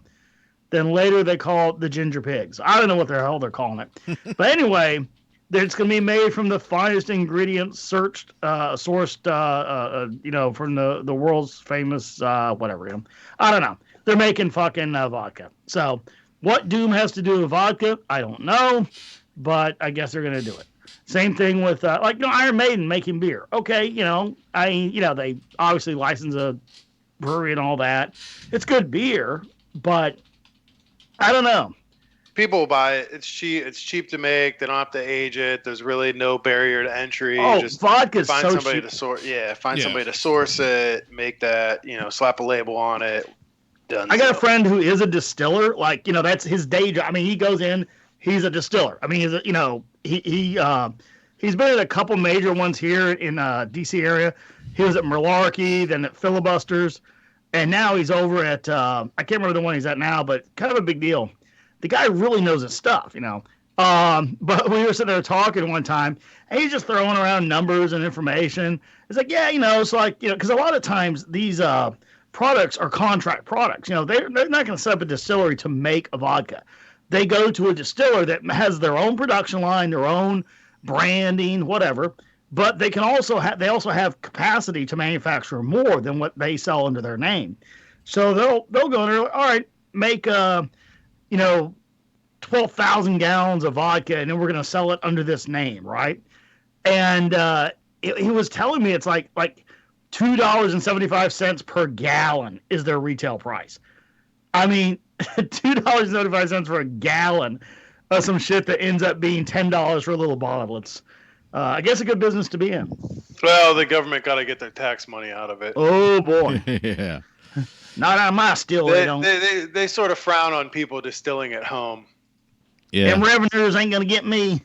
Then later they call it the Ginger Pigs. I don't know what the hell they're calling it, but anyway. It's going to be made from the finest ingredients sourced, from the world's famous, whatever. I don't know. They're making fucking vodka. So what Doom has to do with vodka, I don't know, but I guess they're going to do it. Same thing with, Iron Maiden making beer. Okay, they obviously license a brewery and all that. It's good beer, but I don't know. People will buy it. It's cheap. It's cheap to make. They don't have to age it. There's really no barrier to entry. Just vodka's find so somebody cheap. to source. Yeah, somebody to source it. Make that. Slap a label on it. Done. I got a friend who is a distiller. That's his day job. I mean, he goes in. He's a distiller. I mean, he's been at a couple major ones here in DC area. He was at Malarkey, then at Filibusters, and now he's over at I can't remember the one he's at now, but kind of a big deal. The guy really knows his stuff, But we were sitting there talking one time, and he's just throwing around numbers and information. It's like, it's like, because a lot of times these products are contract products. They're not going to set up a distillery to make a vodka. They go to a distiller that has their own production line, their own branding, whatever. But they also have capacity to manufacture more than what they sell under their name. So they'll go in there, all right, make 12,000 gallons of vodka, and then we're going to sell it under this name, right? And he was telling me it's like $2.75 per gallon is their retail price. I mean, $2.75 for a gallon of some shit that ends up being $10 for a little bottle. It's, I guess, a good business to be in. Well, the government got to get their tax money out of it. Oh, boy. Yeah. Not out of my still. They sort of frown on people distilling at home. Yeah. And revenues ain't going to get me.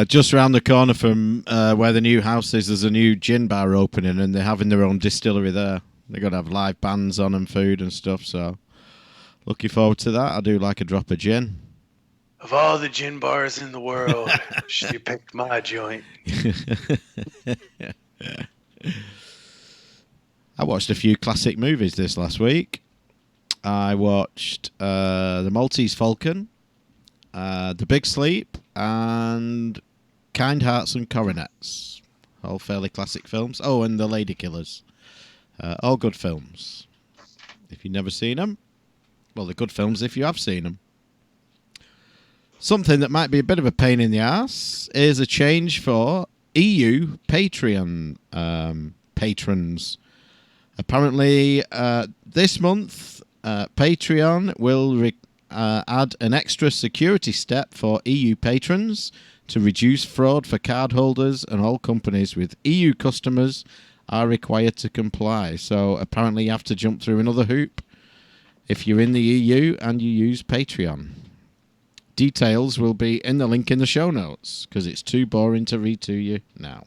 Just around the corner from where the new house is, there's a new gin bar opening, and they're having their own distillery there. They're going to have live bands on and food and stuff, so looking forward to that. I do like a drop of gin. Of all the gin bars in the world, she picked my joint. I watched a few classic movies this last week. I watched The Maltese Falcon, The Big Sleep, and Kind Hearts and Coronets. All fairly classic films. Oh, and The Lady Killers. All good films. If you've never seen them, well, they're good films if you have seen them. Something that might be a bit of a pain in the ass is a change for EU Patreon patrons. Apparently, this month, Patreon will add an extra security step for EU patrons to reduce fraud for cardholders, and all companies with EU customers are required to comply. So apparently you have to jump through another hoop if you're in the EU and you use Patreon. Details will be in the link in the show notes because it's too boring to read to you now.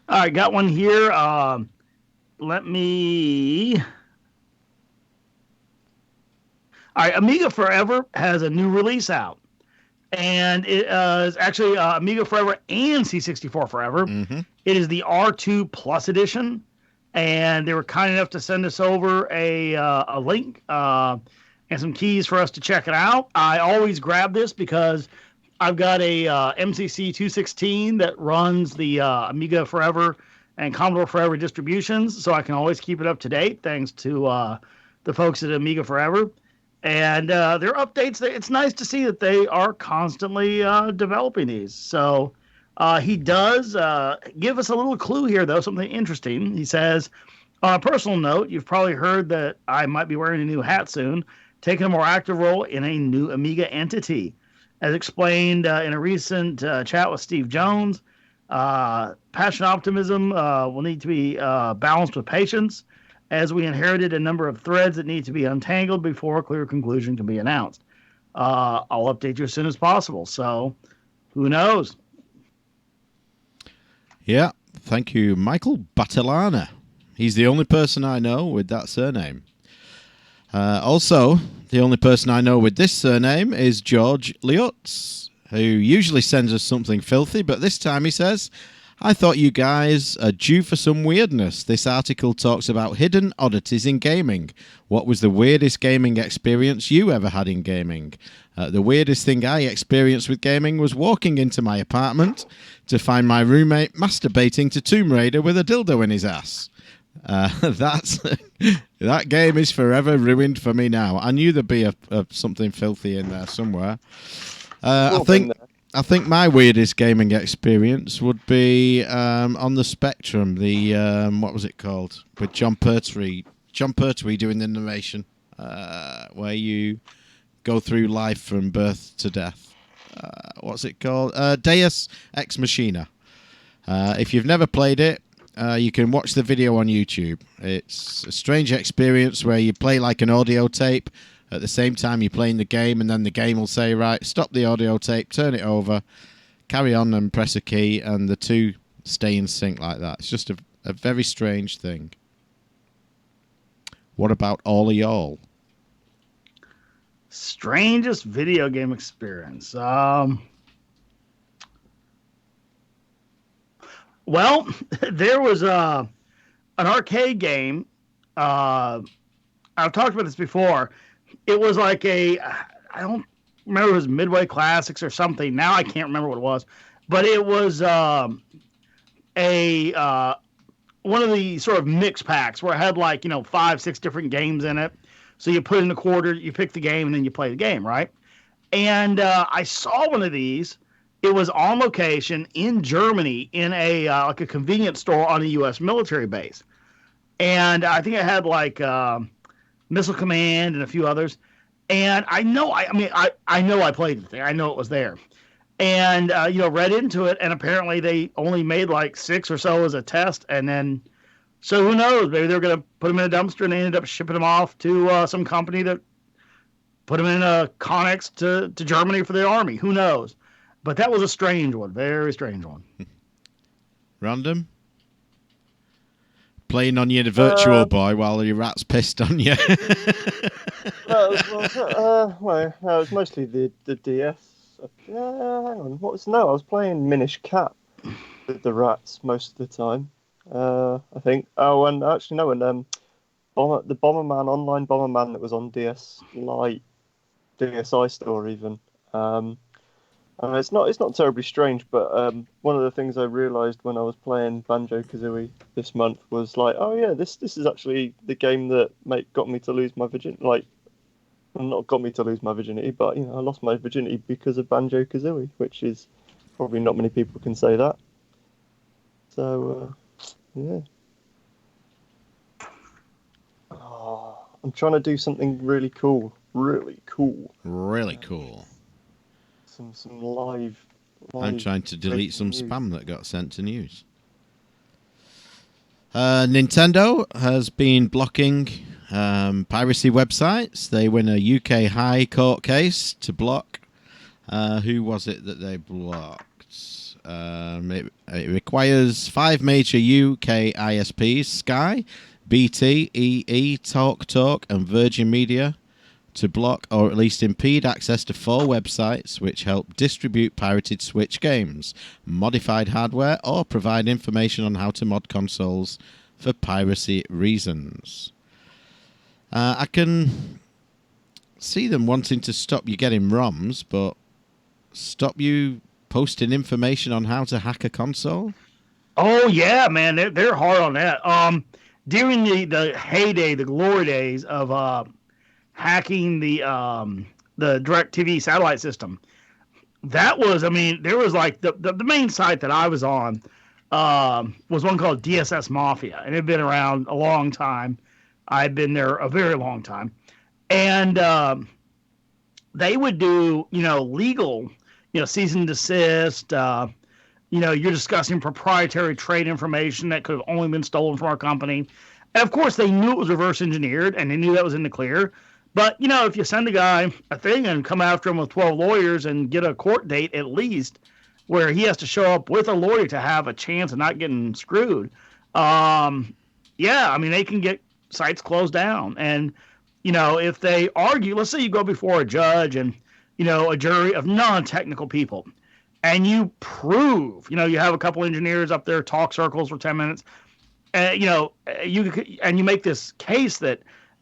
All right, got one here. Let me. All right, Amiga Forever has a new release out. And it is actually Amiga Forever and C64 Forever. Mm-hmm. It is the R2 Plus Edition. And they were kind enough to send us over a link and some keys for us to check it out. I always grab this because I've got a MCC 216 that runs the Amiga Forever and Commodore Forever distributions, so I can always keep it up to date thanks to the folks at Amiga Forever. And their updates, it's nice to see that they are constantly developing these. So he does give us a little clue here, though, something interesting. He says, on a personal note, you've probably heard that I might be wearing a new hat soon, taking a more active role in a new Amiga entity. As explained in a recent chat with Steve Jones, passion optimism will need to be balanced with patience, as we inherited a number of threads that need to be untangled before a clear conclusion can be announced. I'll update you as soon as possible. So, who knows? Yeah, thank you, Michael Battilana. He's the only person I know with that surname. Also, the only person I know with this surname is George Liutz, who usually sends us something filthy, but this time he says, I thought you guys are due for some weirdness. This article talks about hidden oddities in gaming. What was the weirdest gaming experience you ever had in gaming? The weirdest thing I experienced with gaming was walking into my apartment to find my roommate masturbating to Tomb Raider with a dildo in his ass. That game is forever ruined for me now. I knew there'd be something filthy in there somewhere. I think my weirdest gaming experience would be on the Spectrum. The what was it called with John Pertwee? John Pertwee doing the narration, where you go through life from birth to death. What's it called? Deus Ex Machina. If you've never played it, you can watch the video on YouTube. It's a strange experience where you play like an audio tape. At the same time, you're playing the game, and then the game will say, right, stop the audio tape, turn it over, carry on and press a key, and the two stay in sync like that. It's just a very strange thing. What about all of y'all? Strangest video game experience. Well, there was an arcade game. I've talked about this before. It was like I don't remember if it was Midway Classics or something. Now I can't remember what it was. But it was one of the sort of mix packs where it had 5-6 different games in it. So you put in a quarter, you pick the game, and then you play the game, right? And I saw one of these. It was on location in Germany in a convenience store on a U.S. military base. And I think it had Missile Command and a few others. And I know I played the thing. I know it was there. And, read into it. And apparently they only made 6 or so as a test. And then, so who knows? Maybe they were going to put them in a dumpster and they ended up shipping them off to some company that put them in a Connex to Germany for the army. Who knows? But that was a strange one. Very strange one. Random? Playing on your Virtual Boy while your rat's pissed on you. Well, it was mostly the DS. Hang on, I was playing Minish Cap with the rats most of the time. I think. Oh, and actually no, and the Bomberman online Bomberman that was on DS Lite, DSi Store even. It's not terribly strange, but one of the things I realised when I was playing Banjo-Kazooie this month was oh yeah, this is actually the game that got me to lose my virginity. Not got me to lose my virginity, but I lost my virginity because of Banjo-Kazooie, which is probably not many people can say that. So Yeah. Oh, I'm trying to do something really cool. Really cool. Really cool. Some live. I'm trying to delete some breaking news. spam that got sent to news. Nintendo has been blocking piracy websites. They win a UK High Court case to block. Who was it that they blocked? It requires 5 major UK ISPs: Sky, BT, EE, TalkTalk, and Virgin Media, to block or at least impede access to 4 websites which help distribute pirated Switch games, modified hardware, or provide information on how to mod consoles for piracy reasons. I can see them wanting to stop you getting ROMs, but stop you posting information on how to hack a console? Oh yeah, man, they're hard on that. During the heyday, the glory days of hacking the DirecTV satellite system, that was, I mean, there was like the main site that I was on was one called DSS Mafia, and it had been around a long time. I'd been there a very long time, and they would do, legal, cease and desist. You're discussing proprietary trade information that could have only been stolen from our company. And of course, they knew it was reverse engineered and they knew that was in the clear. But, if you send a guy a thing and come after him with 12 lawyers and get a court date at least where he has to show up with a lawyer to have a chance of not getting screwed, they can get sites closed down. And, if they argue, let's say you go before a judge and, a jury of non-technical people, and you prove, you have a couple engineers up there, talk circles for 10 minutes, and, you make this case that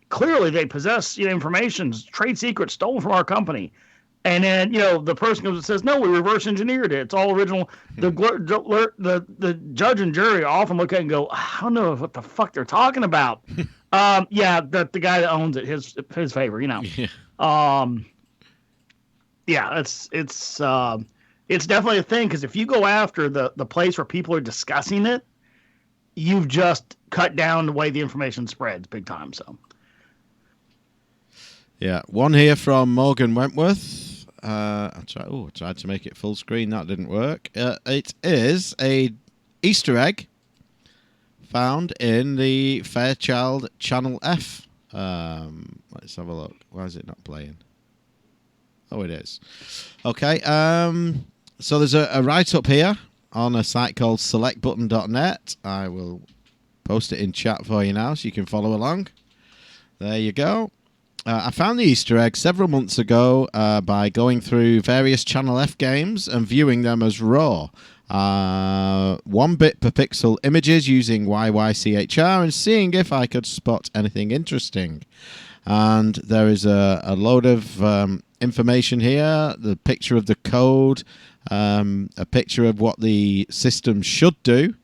clearly they possess, information, trade secrets stolen from our company. And then, the person comes and says, no, we reverse engineered it. It's all original. The judge and jury often look at it and go, I don't know what the fuck they're talking about. The guy that owns it, his favor, Yeah. It's definitely a thing, because if you go after the place where people are discussing it, you've just cut down the way the information spreads big time. So, yeah, one here from Morgan Wentworth. I tried to make it full screen. That didn't work. It is a Easter egg found in the Fairchild Channel F. Let's have a look. Why is it not playing? Oh, it is. Okay. So there's a write-up here on a site called selectbutton.net. I will post it in chat for you now so you can follow along. There you go. I found the Easter egg several months ago by going through various Channel F games and viewing them as RAW. 1 bit per pixel images using YYCHR and seeing if I could spot anything interesting. And there is a load of information here, the picture of the code, a picture of what the system should do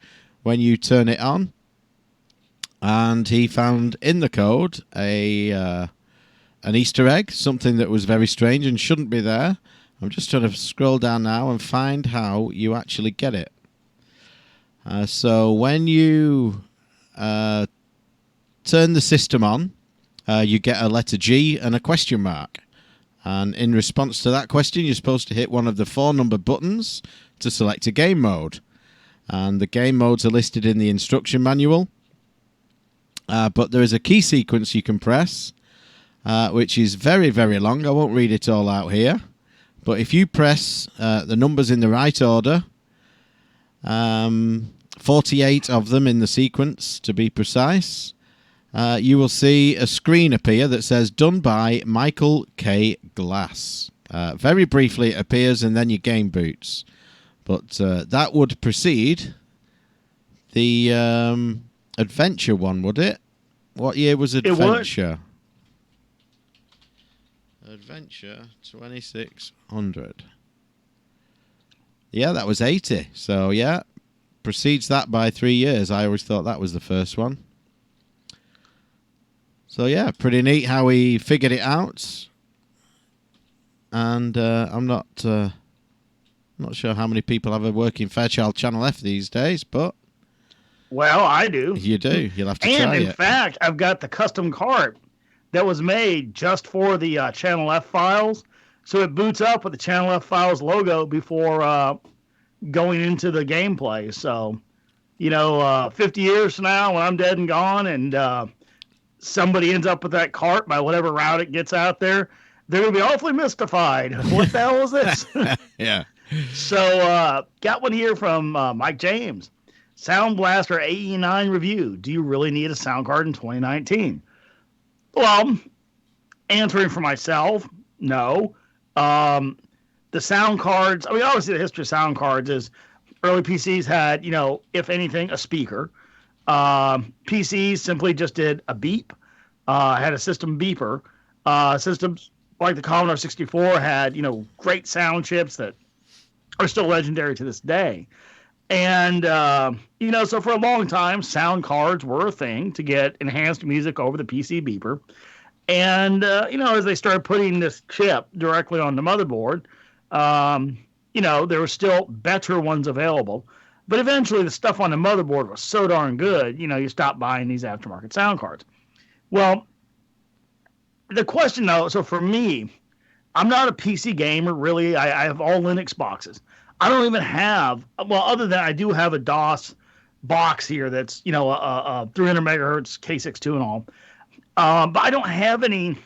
when you turn it on. And he found in the code an Easter egg, something that was very strange and shouldn't be there. I'm just trying to scroll down now and find how you actually get it. So when you turn the system on, you get a letter G and a question mark. And in response to that question, you're supposed to hit one of the 4 number buttons to select a game mode. And the game modes are listed in the instruction manual. But there is a key sequence you can press, which is very, very long. I won't read it all out here. But if you press the numbers in the right order, 48 of them in the sequence to be precise, you will see a screen appear that says done by Michael K. Glass. Very briefly it appears and then your game boots. But that would precede the Adventure one, would it? What year was Adventure? Adventure 2600. Yeah, that was 80. So, yeah, precedes that by 3 years. I always thought that was the first one. So, yeah, pretty neat how he figured it out. And I'm not sure how many people have a working Fairchild Channel F these days, but Well, I do. You do. You'll have to And try in it. fact, I've got the custom cart that was made just for the Channel F files. So it boots up with the Channel F files logo before going into the gameplay. So, 50 years from now, when I'm dead and gone, and somebody ends up with that cart by whatever route it gets out there, they're going to be awfully mystified. What the hell is this? Yeah. So, got one here from Mike James. Sound Blaster AE9 review. Do you really need a sound card in 2019? Well, answering for myself, no. The sound cards, I mean, obviously the history of sound cards is early PCs had, if anything, a speaker. PCs simply just did a beep, had a system beeper. Systems like the Commodore 64 had, great sound chips that are still legendary to this day. And, so for a long time, sound cards were a thing to get enhanced music over the PC beeper. And, as they started putting this chip directly on the motherboard, there were still better ones available. But eventually the stuff on the motherboard was so darn good, you stopped buying these aftermarket sound cards. Well, the question, though, so for me, I'm not a PC gamer, really. I have all Linux boxes. I don't even have, well, other than I do have a DOS box here that's, a 300 megahertz K62 and all. But I don't have any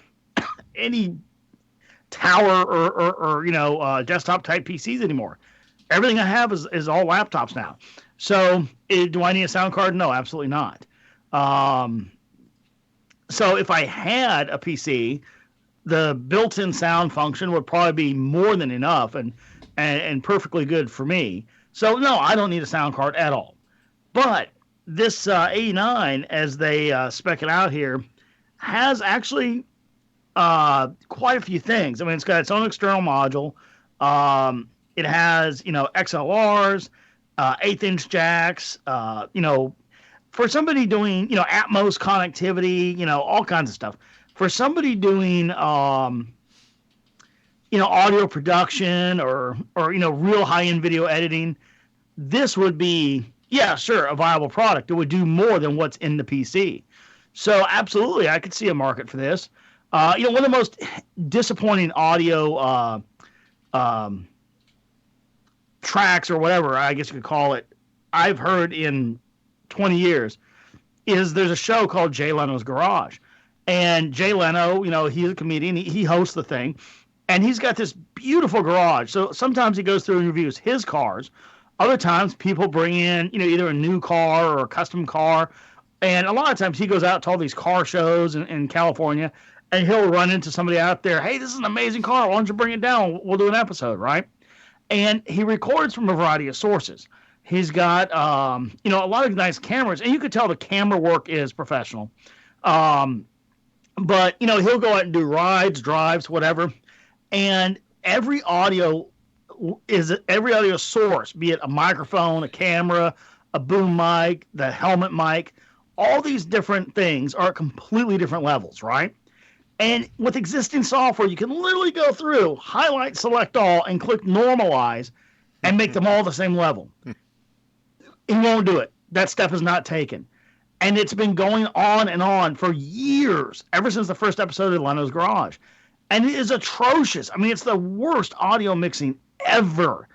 tower or desktop type PCs anymore. Everything I have is all laptops now. So do I need a sound card? No, absolutely not. So if I had a PC, the built-in sound function would probably be more than enough and perfectly good for me. So no, I don't need a sound card at all. But this A9, as they spec it out here, has actually quite a few things. I mean, it's got its own external module. It has, XLRs, 1/8-inch jacks, for somebody doing, Atmos connectivity, all kinds of stuff. For somebody doing, audio production or real high-end video editing, this would be, yeah, sure, a viable product. It would do more than what's in the PC. So absolutely, I could see a market for this. One of the most disappointing audio tracks or whatever, I guess you could call it, I've heard in 20 years is there's a show called Jay Leno's Garage. And Jay Leno, he's a comedian. He hosts the thing. And he's got this beautiful garage. So sometimes he goes through and reviews his cars. Other times people bring in, either a new car or a custom car. And a lot of times he goes out to all these car shows in California. And he'll run into somebody out there. Hey, this is an amazing car. Why don't you bring it down? We'll do an episode, right? And he records from a variety of sources. He's got, a lot of nice cameras. And you could tell the camera work is professional. But, he'll go out and do rides, drives, whatever. And every audio source, be it a microphone, a camera, a boom mic, the helmet mic, all these different things are at completely different levels, right? And with existing software, you can literally go through, highlight, select all, and click normalize and make them all the same level. He won't do it. That step is not taken. And it's been going on and on for years, ever since the first episode of Leno's Garage. And it is atrocious. I mean, it's the worst audio mixing ever.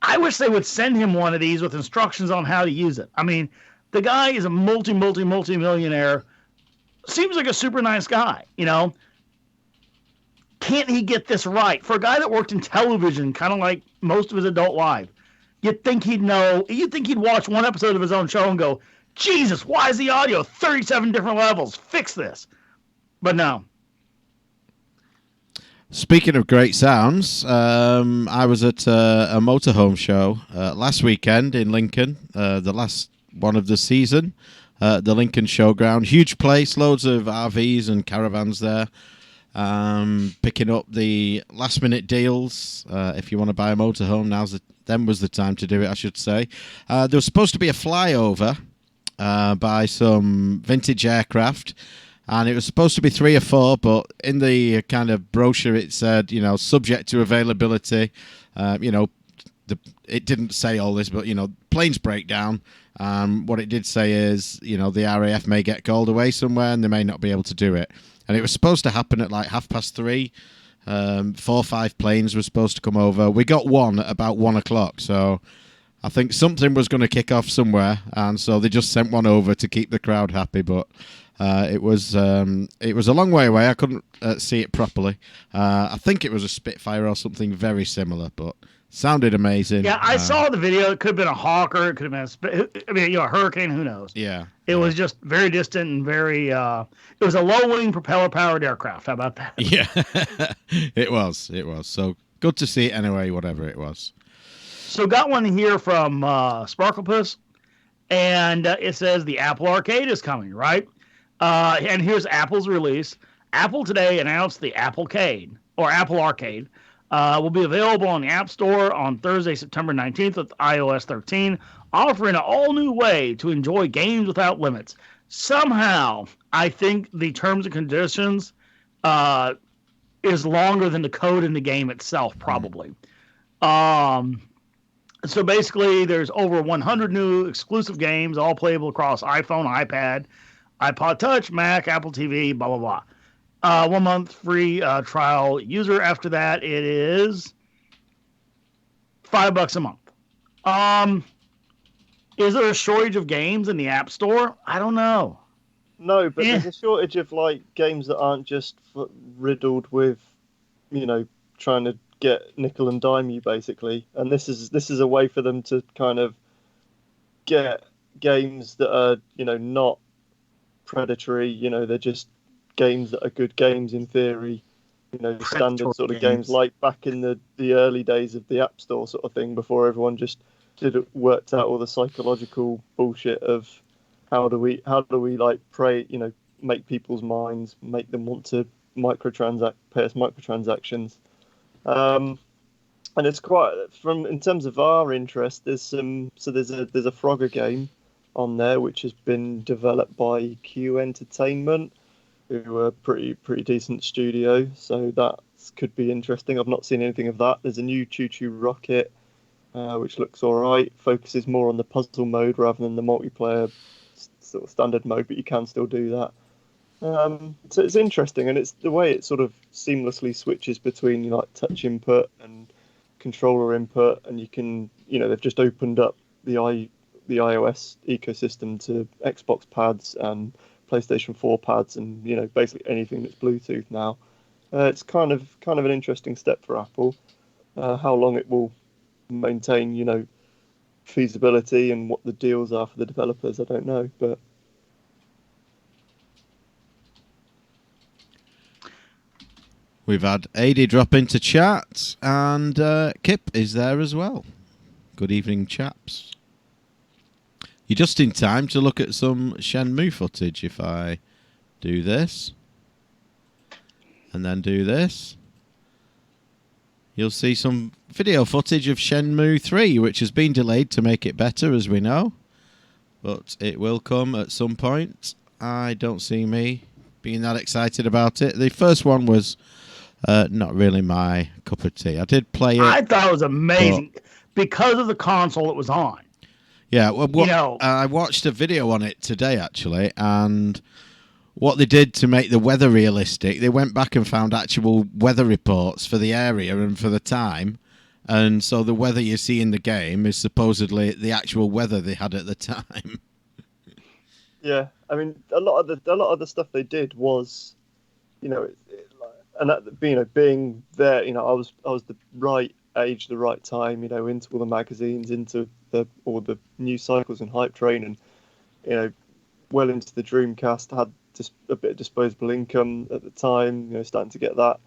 I wish they would send him one of these with instructions on how to use it. I mean, the guy is a multi-millionaire. Seems like a super nice guy, Can't he get this right? For a guy that worked in television, kind of like most of his adult life, you'd think he'd know. You'd think he'd watch one episode of his own show and go, Jesus, why is the audio 37 different levels? Fix this. But no. Speaking of great sounds, I was at a motorhome show last weekend in Lincoln, the last one of the season, the Lincoln Showground. Huge place, loads of RVs and caravans there. Picking up the last-minute deals. If you want to buy a motorhome, then was the time to do it, I should say. There was supposed to be a flyover by some vintage aircraft. And it was supposed to be 3 or 4, but in the kind of brochure it said, subject to availability. The it didn't say all this, but planes break down. What it did say is, the RAF may get called away somewhere and they may not be able to do it. And it was supposed to happen at like 3:30. 4 or 5 planes were supposed to come over. We got one at about 1:00, so I think something was going to kick off somewhere, and so they just sent one over to keep the crowd happy. But it was a long way away. I couldn't see it properly. I think it was a Spitfire or something very similar, but sounded amazing. Yeah, I saw the video. It could have been a Hawker. It could have been a hurricane. Who knows? Yeah. It was just very distant and very. It was a low-wing propeller-powered aircraft. How about that? Yeah, it was. It was. So good to see it anyway, whatever it was. So got one here from Sparklepus, and it says the Apple Arcade is coming, right? And here's Apple's release. Apple today announced the Applecade, or Apple Arcade, will be available on the App Store on Thursday, September 19th with iOS 13, offering an all-new way to enjoy games without limits. Somehow, I think the terms and conditions is longer than the code in the game itself, probably. So basically, there's over 100 new exclusive games, all playable across iPhone, iPad, iPod Touch, Mac, Apple TV, blah, blah, blah. 1 month free trial user. After that, it is $5 a month. Is there a shortage of games in the App Store? I don't know. No, but there's a shortage of like games that aren't just riddled with, trying to get nickel and dime you basically. And this is a way for them to kind of get games that are not predatory. They're just games that are good games in theory. The standard sort of games like back in the early days of the App Store sort of thing, before everyone just worked out all the psychological bullshit of how do we like make people's minds, make them want to pay us microtransactions. And it's quite in terms of our interest. There's a Frogger game on there which has been developed by Q Entertainment, who are pretty decent studio. So that could be interesting. I've not seen anything of that. There's a new Choo Choo Rocket, which looks all right. Focuses more on the puzzle mode rather than the multiplayer sort of standard mode, but you can still do that. So it's interesting, and it's the way it sort of seamlessly switches between like touch input and controller input, and you can they've just opened up the iOS ecosystem to Xbox pads and PlayStation 4 pads, and basically anything that's Bluetooth now. It's kind of an interesting step for Apple. How long it will maintain feasibility and what the deals are for the developers, I don't know, but we've had AD drop into chat, and Kip is there as well. Good evening, chaps. You're just in time to look at some Shenmue footage. If I do this and then do this, you'll see some video footage of Shenmue 3, which has been delayed to make it better, as we know. But it will come at some point. I don't see me being that excited about it. The first one was not really my cup of tea. I did play it. I thought it was amazing because of the console it was on. Yeah, well, I watched a video on it today, actually, and what they did to make the weather realistic, they went back and found actual weather reports for the area and for the time, and so the weather you see in the game is supposedly the actual weather they had at the time. Yeah, I mean, a lot of the stuff they did was, and that being there, I was the right age, the right time, into all the magazines, into all the news cycles and hype train, and well into the Dreamcast. Had just a bit of disposable income at the time, starting to get that.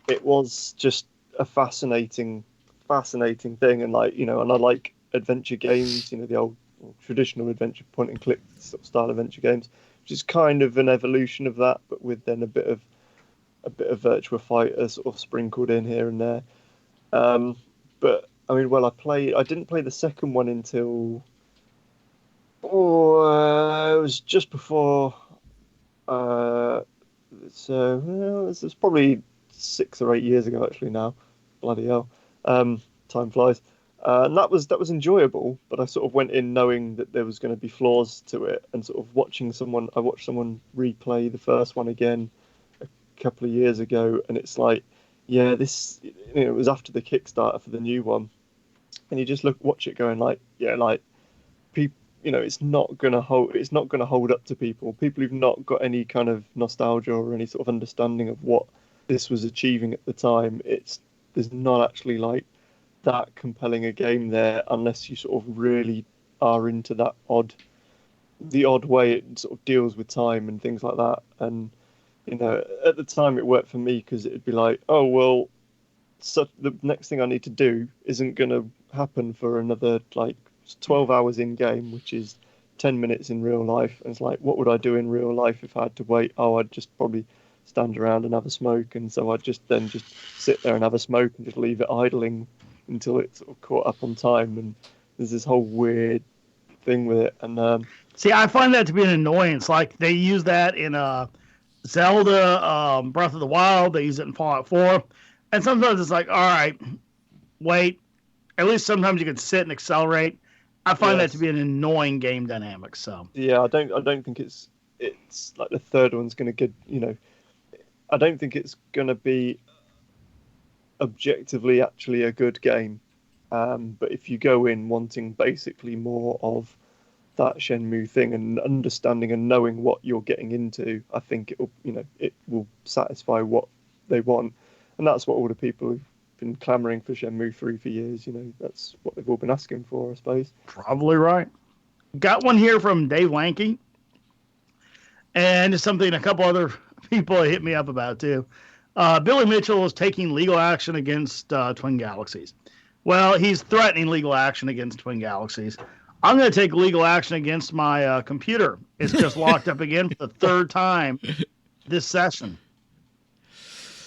It was just a fascinating thing, and and I like adventure games, the old traditional adventure point and click sort of style adventure games, which is kind of an evolution of that, but with then a bit of Virtua Fighter sort of sprinkled in here and there. But I mean, I didn't play the second one until it was just before. This was probably 6 or 8 years ago, actually. Now, bloody hell, time flies. And that was enjoyable, but I sort of went in knowing that there was going to be flaws to it, and sort of I watched someone replay the first one again a couple of years ago, and it's like, yeah, this, it was after the Kickstarter for the new one, and you just watch it going like, yeah, like people, it's not gonna hold up to people who've not got any kind of nostalgia or any sort of understanding of what this was achieving at the time. There's not actually like that compelling a game there unless you sort of really are into the odd way it sort of deals with time and things like that. And at the time it worked for me because it'd be like, oh well, so the next thing I need to do isn't going to happen for another like 12 hours in game, which is 10 minutes in real life. And it's like, what would I do in real life if I had to wait? Oh, I'd just probably stand around and have a smoke. And so I'd just sit there and have a smoke and just leave it idling until it sort of caught up on time. And there's this whole weird thing with it. And See, I find that to be an annoyance. Like they use that in Zelda, Breath of the Wild. They use it in Fallout 4. And sometimes it's like, all right, wait. At least sometimes you can sit and accelerate. I find that to be an annoying game dynamic. So yeah, I don't think it's like the third one's going to get, I don't think it's going to be objectively actually a good game. But if you go in wanting basically more of that Shenmue thing and understanding and knowing what you're getting into, I think it will satisfy what they want, and that's what all the people who've been clamoring for Shenmue 3 for years, that's what they've all been asking for, I suppose. Probably right. Got one here from Dave Lanky, and it's something a couple other people hit me up about too. Billy Mitchell is taking legal action against Twin Galaxies. Well, he's threatening legal action against Twin Galaxies. I'm going to take legal action against my computer. It's just locked up again for the third time this session.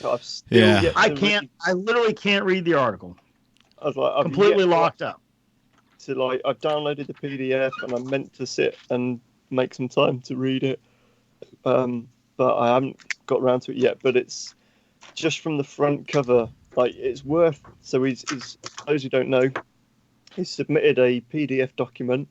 I can't. I literally can't read the article. I was like, completely locked up. So I've downloaded the PDF and I'm meant to sit and make some time to read it, but I haven't got around to it yet. But it's just from the front cover. Like it's worth. So he's for those who don't know, he's submitted a PDF document,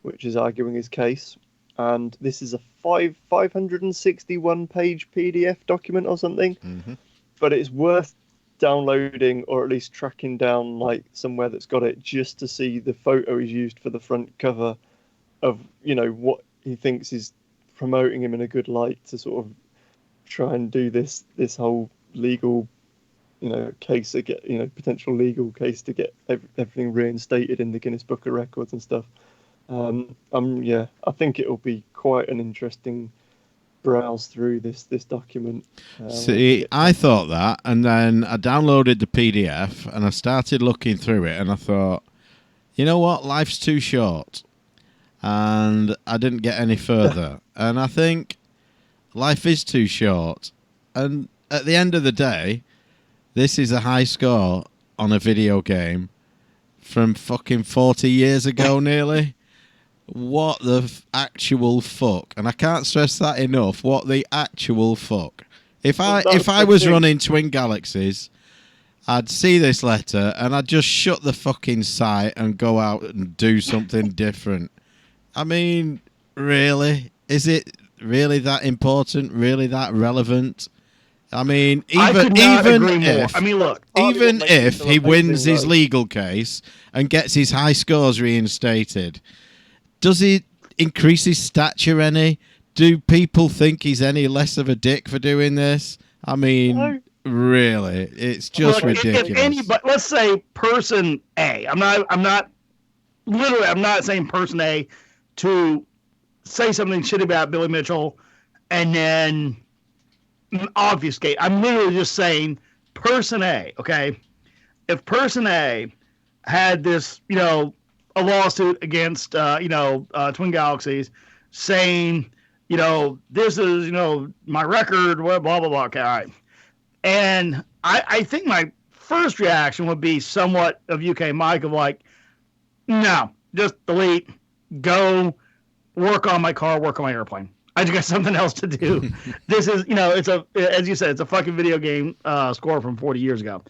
which is arguing his case, and this is a 561 page PDF document or something. Mm-hmm. But it's worth downloading or at least tracking down like somewhere that's got it just to see the photo he's used for the front cover of what he thinks is promoting him in a good light to sort of try and do this whole legal case to get potential legal case to get everything reinstated in the Guinness Book of Records and stuff. I think it'll be quite an interesting browse through this document. See, I thought that, and then I downloaded the PDF and I started looking through it, and I thought, you know what, life's too short, and I didn't get any further. And I think life is too short, and at the end of the day, this is a high score on a video game from fucking 40 years ago, nearly. What the actual fuck? And I can't stress that enough. What the actual fuck? If I was running Twin Galaxies, I'd see this letter and I'd just shut the fucking site and go out and do something different. I mean, really? Is it really that important? Really that relevant? I mean, even if I mean, look, even if he wins his legal case and gets his high scores reinstated, does he increase his stature any? Do people think he's any less of a dick for doing this? I mean, really, it's just ridiculous. If anybody, let's say person A. I'm not saying person A to say something shitty about Billy Mitchell and then obfuscate. I'm literally just saying person A, okay? If person A had this, a lawsuit against, Twin Galaxies saying, this is, my record, blah, blah, blah, okay, all right. And I think my first reaction would be somewhat of UK Mike of like, no, just delete, go work on my car, work on my airplane. I just got something else to do. This is, as you said, it's a fucking video game score from 40 years ago.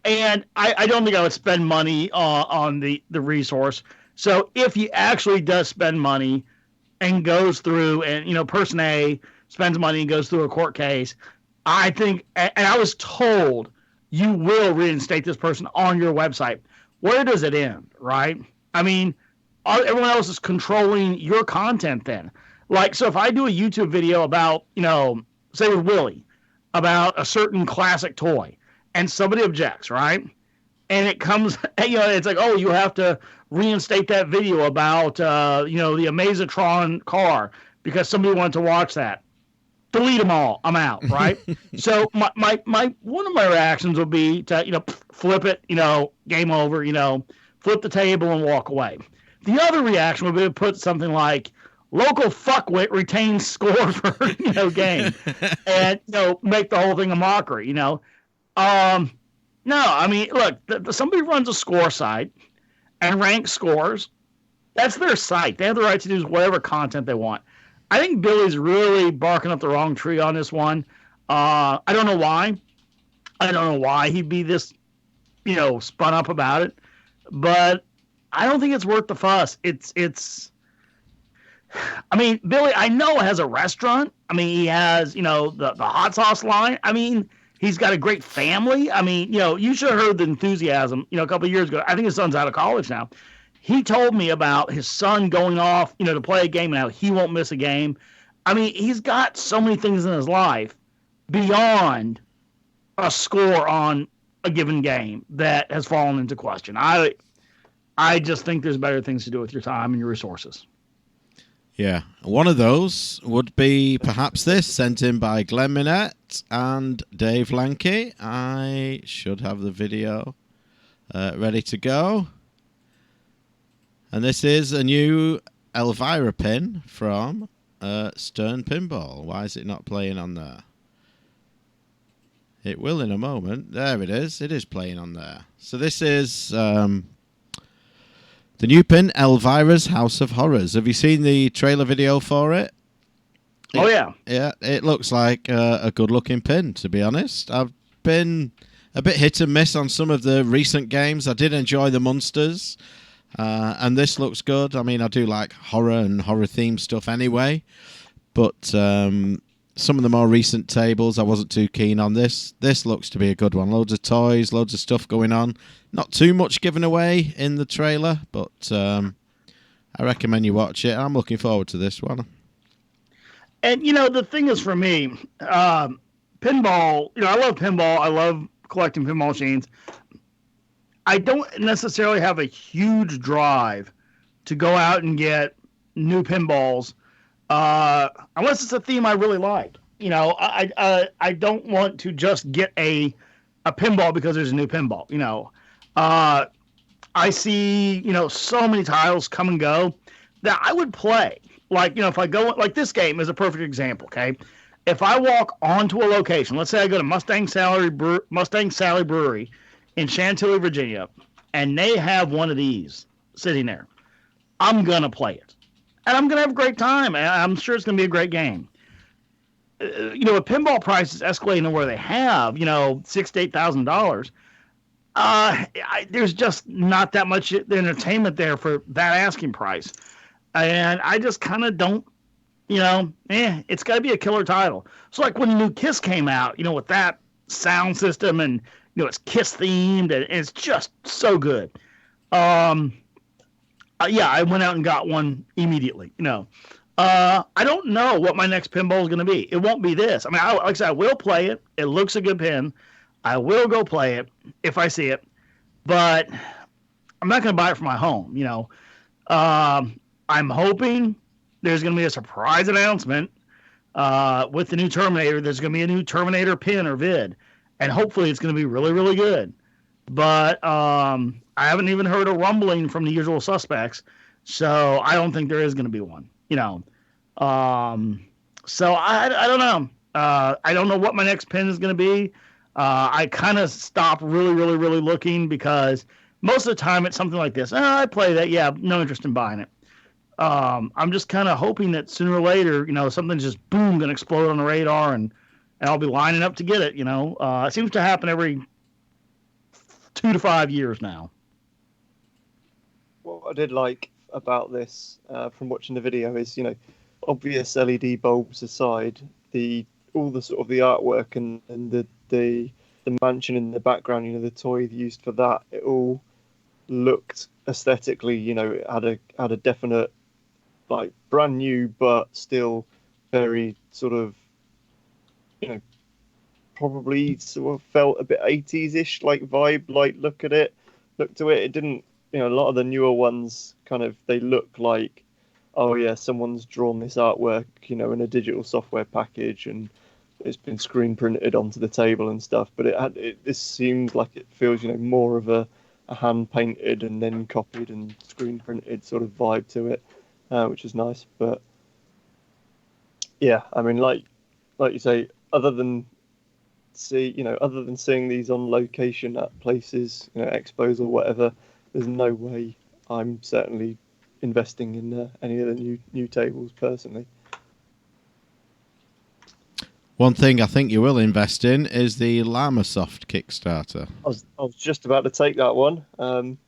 And I don't think I would spend money on the resource. So if he actually does spend money and goes through, and person A spends money and goes through a court case, I think, and I was told you will reinstate this person on your website. Where does it end, right? I mean, everyone else is controlling your content then. Like, so if I do a YouTube video about, say with Willie, about a certain classic toy, and somebody objects, right? And it comes, it's like, oh, you have to reinstate that video about, the Amazatron car because somebody wanted to watch that. Delete them all. I'm out, right? So my one of my reactions would be to, flip it, game over, flip the table and walk away. The other reaction would be to put something like, local fuckwit retains score for, game. And, make the whole thing a mockery, No, I mean, look, somebody runs a score site and ranks scores. That's their site. They have the right to use whatever content they want. I think Billy's really barking up the wrong tree on this one. I don't know why. I don't know why he'd be this, spun up about it. But I don't think it's worth the fuss. I mean, Billy, I know has a restaurant. I mean, he has, the hot sauce line. I mean, he's got a great family. I mean, you should have heard the enthusiasm, a couple of years ago. I think his son's out of college now. He told me about his son going off, to play a game and how he won't miss a game. I mean, he's got so many things in his life beyond a score on a given game that has fallen into question. I just think there's better things to do with your time and your resources. Yeah, one of those would be perhaps this, sent in by Glenn Minette and Dave Lanke. I should have the video ready to go. And this is a new Elvira pin from Stern Pinball. Why is it not playing on there? It will in a moment. There it is. It is playing on there. So this is the new pin, Elvira's House of Horrors. Have you seen the trailer video for it? Oh, yeah. Yeah, it looks like a good-looking pin, to be honest. I've been a bit hit and miss on some of the recent games. I did enjoy the Monsters. And this looks good. I mean, I do like horror and horror-themed stuff anyway. But some of the more recent tables, I wasn't too keen on this. This looks to be a good one. Loads of toys, loads of stuff going on. Not too much given away in the trailer, but I recommend you watch it. I'm looking forward to this one. And, the thing is for me, pinball, I love pinball. I love collecting pinball machines. I don't necessarily have a huge drive to go out and get new pinballs unless it's a theme I really like. I don't want to just get a pinball because there's a new pinball. I see, so many titles come and go that I would play. Like, if I go, like this game is a perfect example, okay? If I walk onto a location, let's say I go to Mustang Sally Brewery in Chantilly, Virginia, and they have one of these sitting there, I'm going to play it. And I'm going to have a great time. And I'm sure it's going to be a great game. With pinball prices escalating to where they have, $6,000 to $8,000, there's just not that much entertainment there for that asking price. And I just kind of don't, it's got to be a killer title. So like when the new Kiss came out, with that sound system and, it's Kiss themed and it's just so good. I went out and got one immediately. I don't know what my next pinball is going to be. It won't be this. I mean, like I said, I will play it. It looks a good pin. I will go play it if I see it, but I'm not going to buy it for my home. I'm hoping there's going to be a surprise announcement with the new Terminator. There's going to be a new Terminator pin or vid. And hopefully it's going to be really, really good. But I haven't even heard a rumbling from the usual suspects. So I don't think there is going to be one, So I don't know. I don't know what my next pin is going to be. I kind of stopped really, really, really looking because most of the time it's something like this. I play that. Yeah, no interest in buying it. I'm just kind of hoping that sooner or later, something's just boom, going to explode on the radar and I'll be lining up to get it. It seems to happen every 2 to 5 years now. What I did like about this from watching the video is, obvious LED bulbs aside, all the sort of the artwork and the mansion in the background, the toy used for that, it all looked aesthetically, it had a definite, like, brand new but still very sort of, probably sort of felt a bit 80s-ish like vibe, like look to it. It didn't, a lot of the newer ones kind of, they look like, oh yeah, someone's drawn this artwork, in a digital software package and it's been screen printed onto the table and stuff. But this seems like it feels, more of a hand painted and then copied and screen printed sort of vibe to it, which is nice. But yeah, I mean, like you say, other than seeing these on location at places, expos or whatever, there's no way I'm certainly investing in any of the new tables personally. One thing I think you will invest in is the Llamasoft Kickstarter. I was just about to take that one, and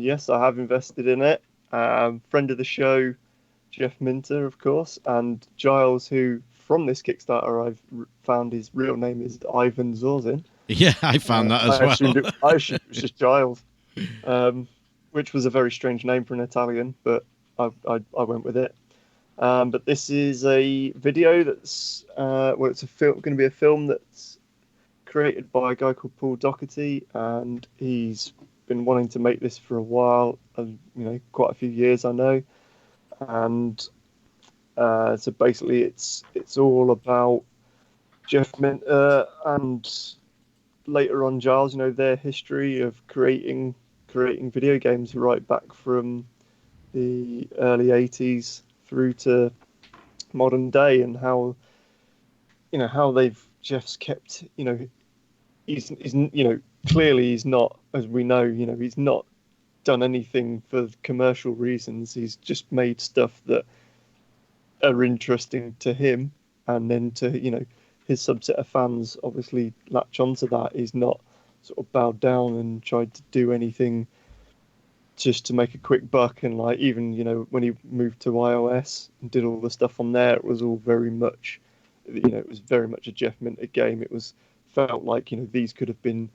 yes, I have invested in it. Friend of the show, Jeff Minter, of course, and Giles, who from this Kickstarter I've found his real name is Ivan Zorzin. Yeah, I found that as well. I assumed it was just Giles, which was a very strange name for an Italian, but I went with it. But this is a video that's it's going to be a film that's created by a guy called Paul Doherty, and he's been wanting to make this for a while, quite a few years, I know. And so basically, it's all about Jeff Minter and later on Giles, their history of creating video games right back from the early 80s through to modern day, and how Jeff's kept, he's clearly he's not, as we know, he's not done anything for commercial reasons. He's just made stuff that are interesting to him, and then to his subset of fans obviously latch onto that. He's not sort of bowed down and tried to do anything just to make a quick buck. And like, even when he moved to iOS and did all the stuff on there, it was all very much, it was very much a Jeff Minter game. It felt like these could have been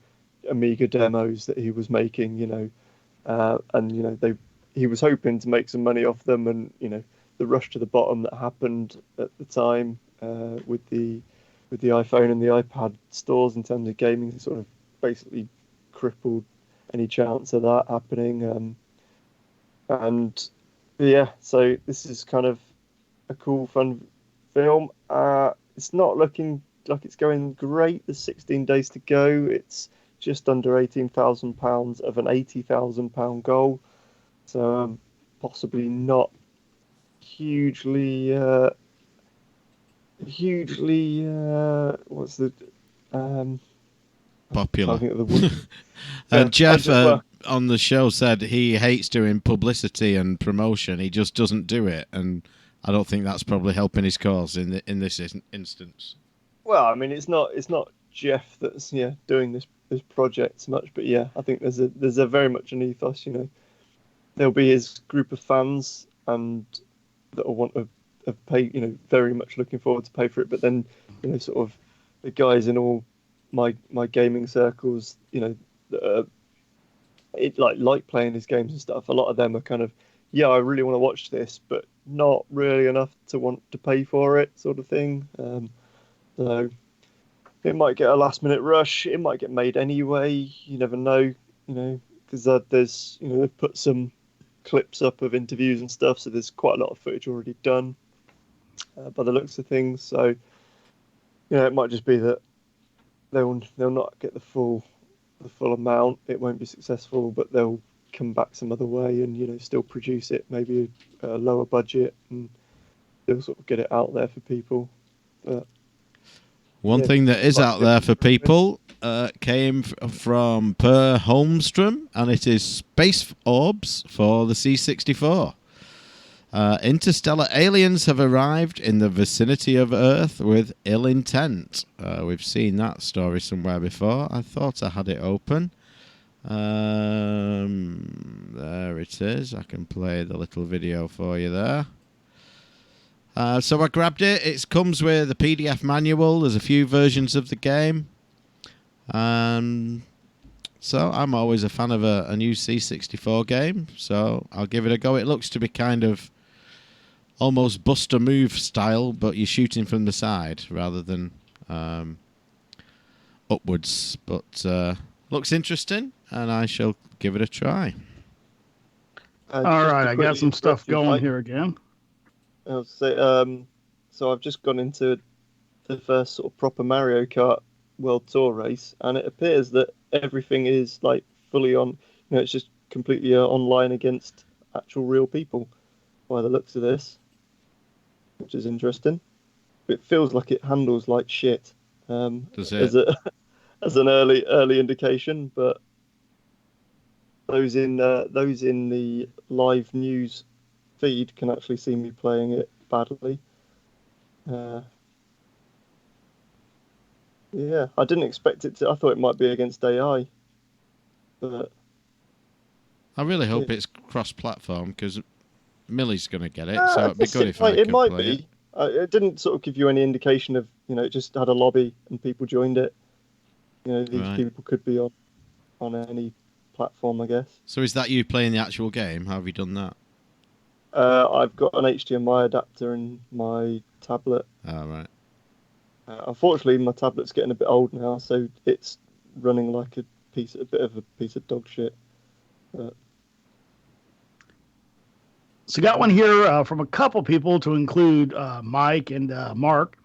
Amiga demos that he was making, and he was hoping to make some money off them, and the rush to the bottom that happened at the time with the iPhone and the iPad stores in terms of gaming sort of basically crippled any chance of that happening. And yeah, so this is kind of a cool, fun film. It's not looking like it's going great. There's 16 days to go. It's just under £18,000 of an £80,000 goal. So possibly not hugely what's the popular. I think of the word. And Jeff on the show said he hates doing publicity and promotion. He just doesn't do it, and I don't think that's probably helping his cause in this instance. Well, I mean, it's not Jeff that's doing this project so much, but yeah, I think there's a very much an ethos. There'll be his group of fans and that will want to pay. Very much looking forward to pay for it. But then, sort of the guys in all my gaming circles, that are, like playing his games and stuff. A lot of them are kind of, yeah, I really want to watch this, but not really enough to want to pay for it, sort of thing. So it might get a last minute rush. It might get made anyway. You never know, because there's, they've put some clips up of interviews and stuff. So there's quite a lot of footage already done by the looks of things. So, it might just be that they'll not get the full amount. It won't be successful, but they'll come back some other way and still produce it, maybe a lower budget, and they'll sort of get it out there for people. But one thing that is out there for people came from Per Holmstrom, and it is Space Orbs for the C64. Interstellar aliens have arrived in the vicinity of Earth with ill intent. We've seen that story somewhere before. I thought I had it open. There it is. I can play the little video for you there. So I grabbed it. It comes with a PDF manual. There's a few versions of the game. So I'm always a fan of a new C64 game. So I'll give it a go. It looks to be kind of almost Buster Move style, but you're shooting from the side rather than upwards. But looks interesting, and I shall give it a try. All right, I got some stuff going here again. I'll say, so I've just gone into the first sort of proper Mario Kart World Tour race, and it appears that everything is like fully on. It's just completely online against actual real people, by the looks of this, which is interesting. It feels like it handles like shit. Does it? As an early indication, but those in the live news feed can actually see me playing it badly. Yeah, I didn't expect it to. I thought it might be against AI, but I really hope it's cross-platform because Millie's going to get it, so it'd be good if I could it might play be. It didn't sort of give you any indication of, it just had a lobby and people joined it. These people could be on any platform, I guess. So is that you playing the actual game? How have you done that? I've got an HDMI adapter in my tablet. Oh, right. Unfortunately, my tablet's getting a bit old now, so it's running like a bit of a piece of dog shit. So got one here from a couple people, to include Mike and Mark,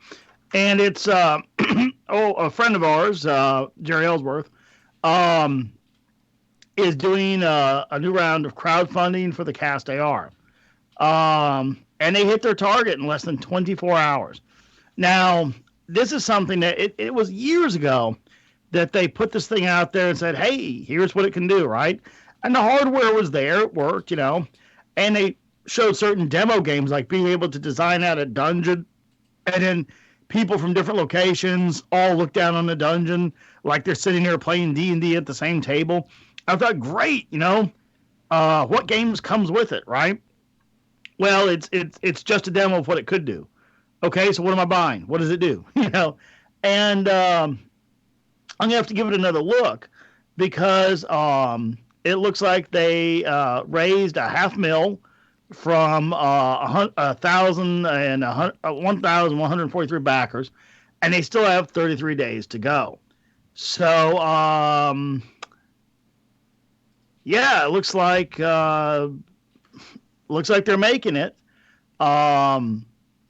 and it's a friend of ours, Jerry Ellsworth, is doing a new round of crowdfunding for the Cast AR, and they hit their target in less than 24 hours. Now, this is something that it was years ago that they put this thing out there and said, hey, here's what it can do, right? And the hardware was there, it worked, and they showed certain demo games like being able to design out a dungeon, and then people from different locations all look down on the dungeon like they're sitting there playing D&D at the same table. I thought, great, what games comes with it, right? Well, it's just a demo of what it could do. Okay, so what am I buying? What does it do? And I'm gonna have to give it another look because it looks like they raised $500,000 from 1,143 backers, and they still have 33 days to go. So yeah, it looks like they're making it.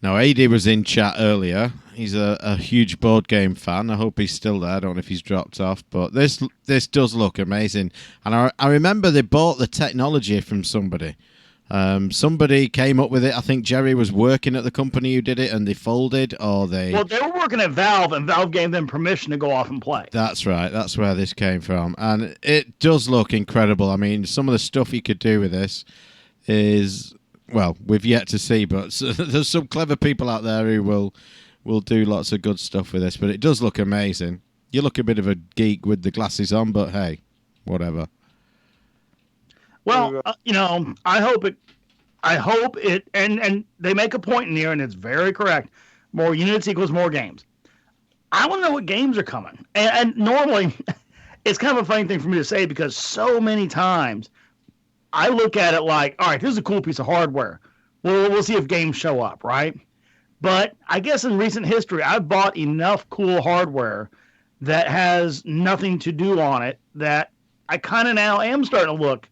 Now, AD was in chat earlier. He's a huge board game fan. I hope he's still there. I don't know if he's dropped off, but this does look amazing. And I remember they bought the technology from somebody. Somebody came up with it. I think Jerry was working at the company who did it, and they folded, or they... Well, they were working at Valve, and Valve gave them permission to go off and play. That's right. That's where this came from. And it does look incredible. I mean, some of the stuff you could do with this is... Well, we've yet to see, but there's some clever people out there who will do lots of good stuff with this. But it does look amazing. You look a bit of a geek with the glasses on, but hey, whatever. Well, I hope it, and they make a point in here, and it's very correct. More units equals more games. I want to know what games are coming. And normally, it's kind of a funny thing for me to say because so many times I look at it like, all right, this is a cool piece of hardware. Well, we'll see if games show up, right? But I guess in recent history, I've bought enough cool hardware that has nothing to do on it that I kind of now am starting to look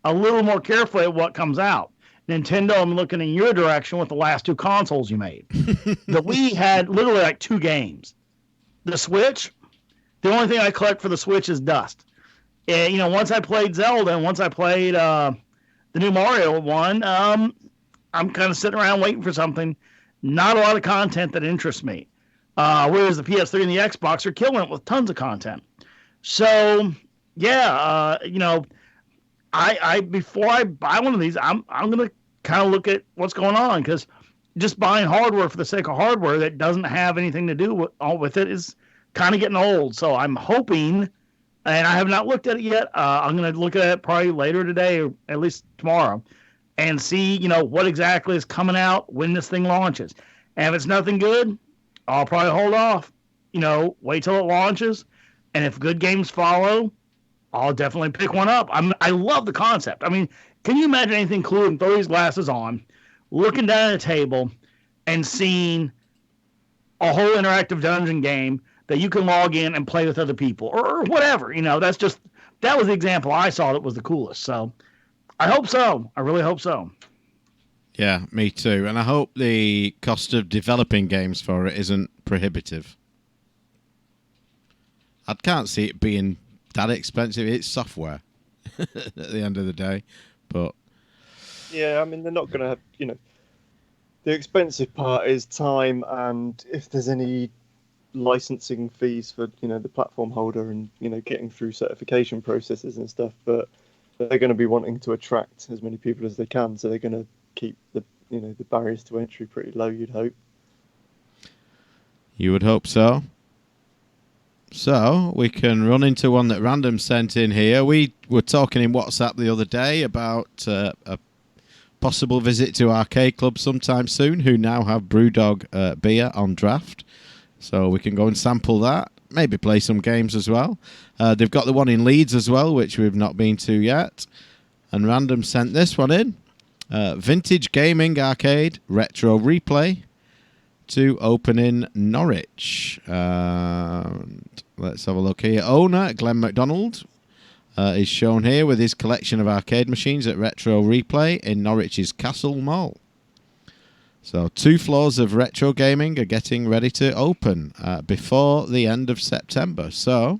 a little more carefully at what comes out. Nintendo, I'm looking in your direction with the last two consoles you made. The Wii had literally like 2 games. The Switch, the only thing I collect for the Switch is dust. And, once I played Zelda and once I played the new Mario one, I'm kind of sitting around waiting for something. Not a lot of content that interests me. Whereas the PS3 and the Xbox are killing it with tons of content. So, yeah, I before I buy one of these, I'm going to kind of look at what's going on, because just buying hardware for the sake of hardware that doesn't have anything to do with it is kind of getting old. So I'm hoping, and I have not looked at it yet. I'm going to look at it probably later today, or at least tomorrow, and see, what exactly is coming out when this thing launches. And if it's nothing good, I'll probably hold off. Wait till it launches, and if good games follow, I'll definitely pick one up. I love the concept. I mean, can you imagine anything cooler than throw these glasses on, looking down at a table, and seeing a whole interactive dungeon game that you can log in and play with other people or whatever? That was the example I saw that was the coolest. So I hope so. I really hope so. Yeah, me too. And I hope the cost of developing games for it isn't prohibitive. I can't see it being that expensive. It's software at the end of the day. But yeah, I mean, they're not going to have, the expensive part is time, and if there's any licensing fees for, the platform holder and, getting through certification processes and stuff. But they're going to be wanting to attract as many people as they can. So they're going to keep the barriers to entry pretty low, you'd hope. You would hope so. So we can run into one that Random sent in here. We were talking in WhatsApp the other day about a possible visit to Arcade Club sometime soon, who now have Brewdog beer on draft. So we can go and sample that. Maybe play some games as well. They've got the one in Leeds as well, which we've not been to yet. And Random sent this one in. Vintage Gaming Arcade Retro Replay to open in Norwich. Let's have a look here. Owner Glenn MacDonald is shown here with his collection of arcade machines at Retro Replay in Norwich's Castle Mall. So 2 floors of retro gaming are getting ready to open before the end of September. So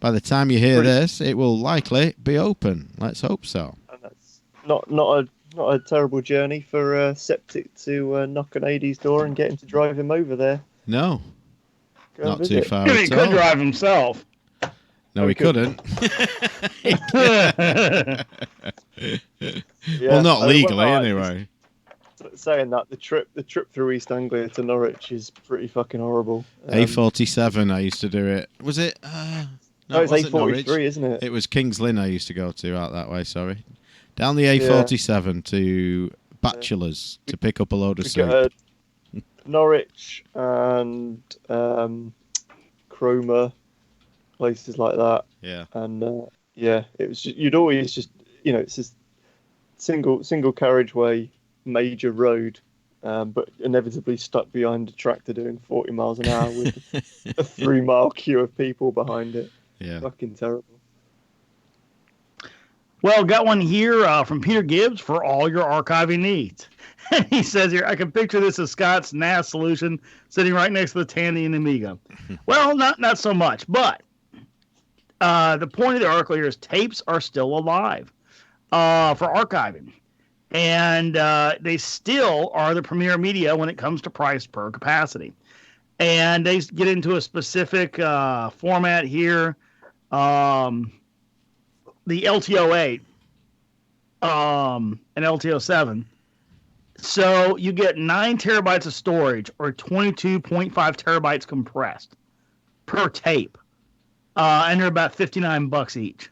by the time you hear this, it will likely be open. Let's hope so. And that's not a terrible journey for Septic to knock on AD's door and get him to drive him over there. No, not too far He at could all. drive himself. No, he couldn't. Yeah, well, not legally, well, anyway. Saying that, the trip through East Anglia to Norwich is pretty fucking horrible. A47, I used to do it. Was it? No, it's it wasn't A43, Norwich. isn't it? It was Kings Lynn I used to go to out that way, sorry. Down the A47 to Bachelors to pick up a load of soup. Norwich and Cromer, places like that. Yeah. And it was you'd always just it's this single carriageway major road, but inevitably stuck behind a tractor doing 40 miles an hour with a 3-mile queue of people behind it. Yeah. Fucking terrible. Well, got one here from Peter Gibbs for all your archiving needs. And he says here, I can picture this as Scott's NAS solution sitting right next to the Tandy and Amiga. Well, not so much, but the point of the article here is tapes are still alive for archiving. And they still are the premier media when it comes to price per capacity. And they get into a specific format here. The LTO8 and LTO7. So you get 9 terabytes of storage or 22.5 terabytes compressed per tape. And they're about $59 each.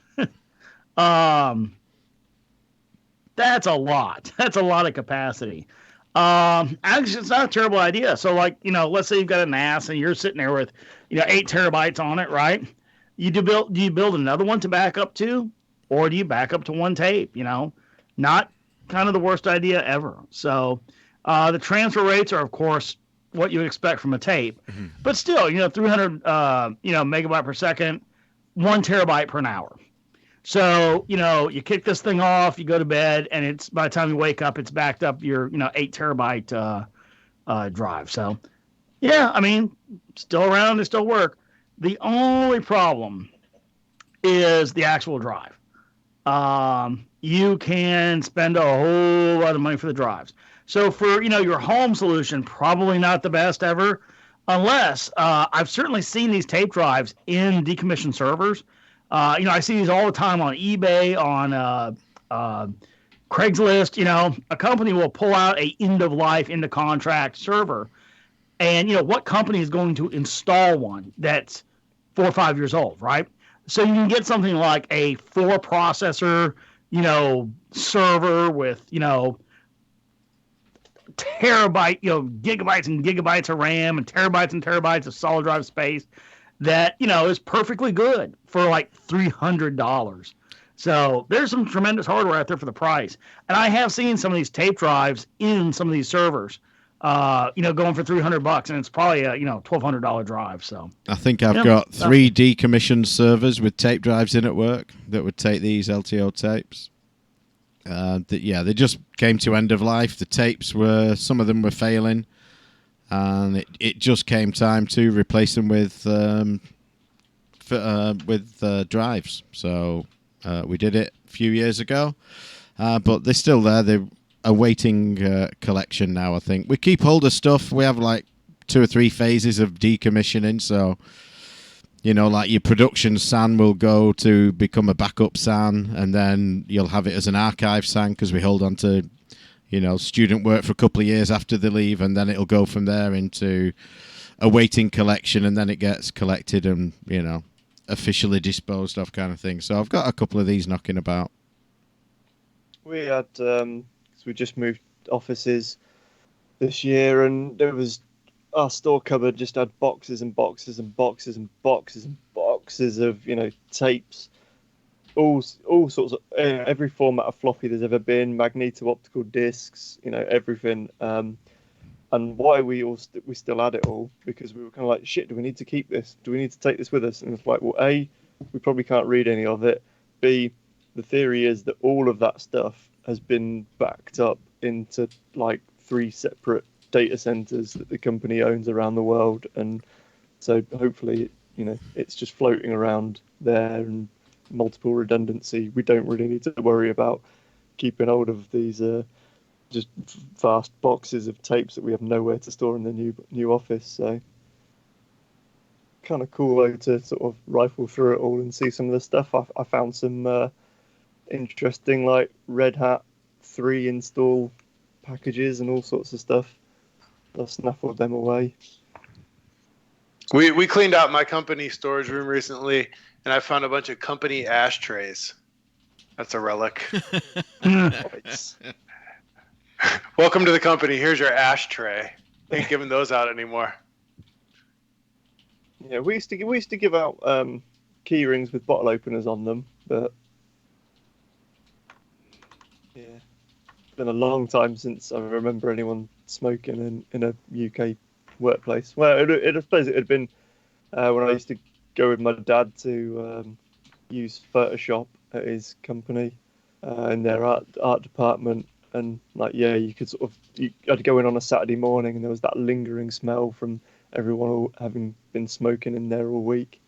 That's a lot. That's a lot of capacity. Actually, it's not a terrible idea. So, let's say you've got a NAS and you're sitting there with, 8 terabytes on it, right? Do you build another one to back up to, or do you back up to one tape? Not kind of the worst idea ever. So, the transfer rates are, of course, what you expect from a tape, but still, 300 megabyte per second, 1 terabyte per hour. So, you kick this thing off, you go to bed, and it's by the time you wake up, it's backed up your, 8 terabyte drive. So, yeah, I mean, still around, they still work. The only problem is the actual drive. You can spend a whole lot of money for the drives. So for, your home solution, probably not the best ever, unless I've certainly seen these tape drives in decommissioned servers. I see these all the time on eBay, on Craigslist. A company will pull out a end of life, end of contract server, and what company is going to install one that's 4 or 5 years old, right? So you can get something like a 4 processor, server with, terabyte, gigabytes and gigabytes of RAM and terabytes of solid drive space that, is perfectly good for like $300. So there's some tremendous hardware out there for the price. And I have seen some of these tape drives in some of these servers, going for $300, and it's probably a, $1,200 drive. So I think I've got 3 decommissioned servers with tape drives in at work that would take these LTO tapes. They just came to end of life. The tapes some of them were failing, and it just came time to replace them with drives. So we did it a few years ago, but they're still there. They're awaiting collection now. I think we keep hold of stuff. We have like 2 or 3 phases of decommissioning. So, like your production SAN will go to become a backup SAN, and then you'll have it as an archive SAN because we hold on to, student work for a couple of years after they leave, and then it'll go from there into awaiting collection, and then it gets collected and, officially disposed of kind of thing. So I've got a couple of these knocking about. We had, we just moved offices this year, and our store cupboard just had boxes and boxes and boxes and boxes and boxes of tapes, all sorts of every format of floppy there's ever been, magneto-optical discs, everything. And why we still had it all, because we were kind of like, shit, do we need to keep this? Do we need to take this with us? And it's like, well, A, we probably can't read any of it. B, the theory is that all of that stuff has been backed up into like 3 separate data centers that the company owns around the world, and so hopefully it's just floating around there, and multiple redundancy. We don't really need to worry about keeping hold of these just vast boxes of tapes that we have nowhere to store in the new office. So kind of cool though to sort of rifle through it all and see some of the stuff. I found some interesting like Red Hat 3 install packages and all sorts of stuff. I snaffled them away. We cleaned out my company storage room recently, and I found a bunch of company ashtrays. That's a relic. Nice. Welcome to the company. Here's your ashtray. They ain't giving those out anymore. Yeah, we used to give out key rings with bottle openers on them, but yeah, it's been a long time since I remember anyone smoking in a UK workplace. Well, I suppose it had been when I used to go with my dad to use Photoshop at his company in their art department, and like you could I'd go in on a Saturday morning and there was that lingering smell from everyone all having been smoking in there all week.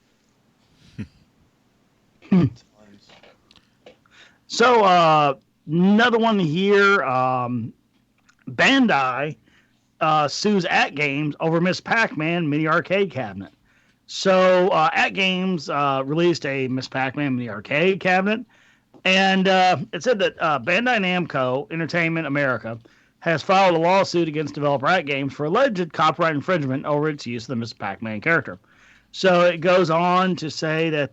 So another one here. Bandai sues At Games over Miss Pac-Man mini arcade cabinet. So At Games released a Miss Pac-Man mini arcade cabinet, and it said that Bandai Namco Entertainment America has filed a lawsuit against developer At Games for alleged copyright infringement over its use of the Miss Pac-Man character. So it goes on to say that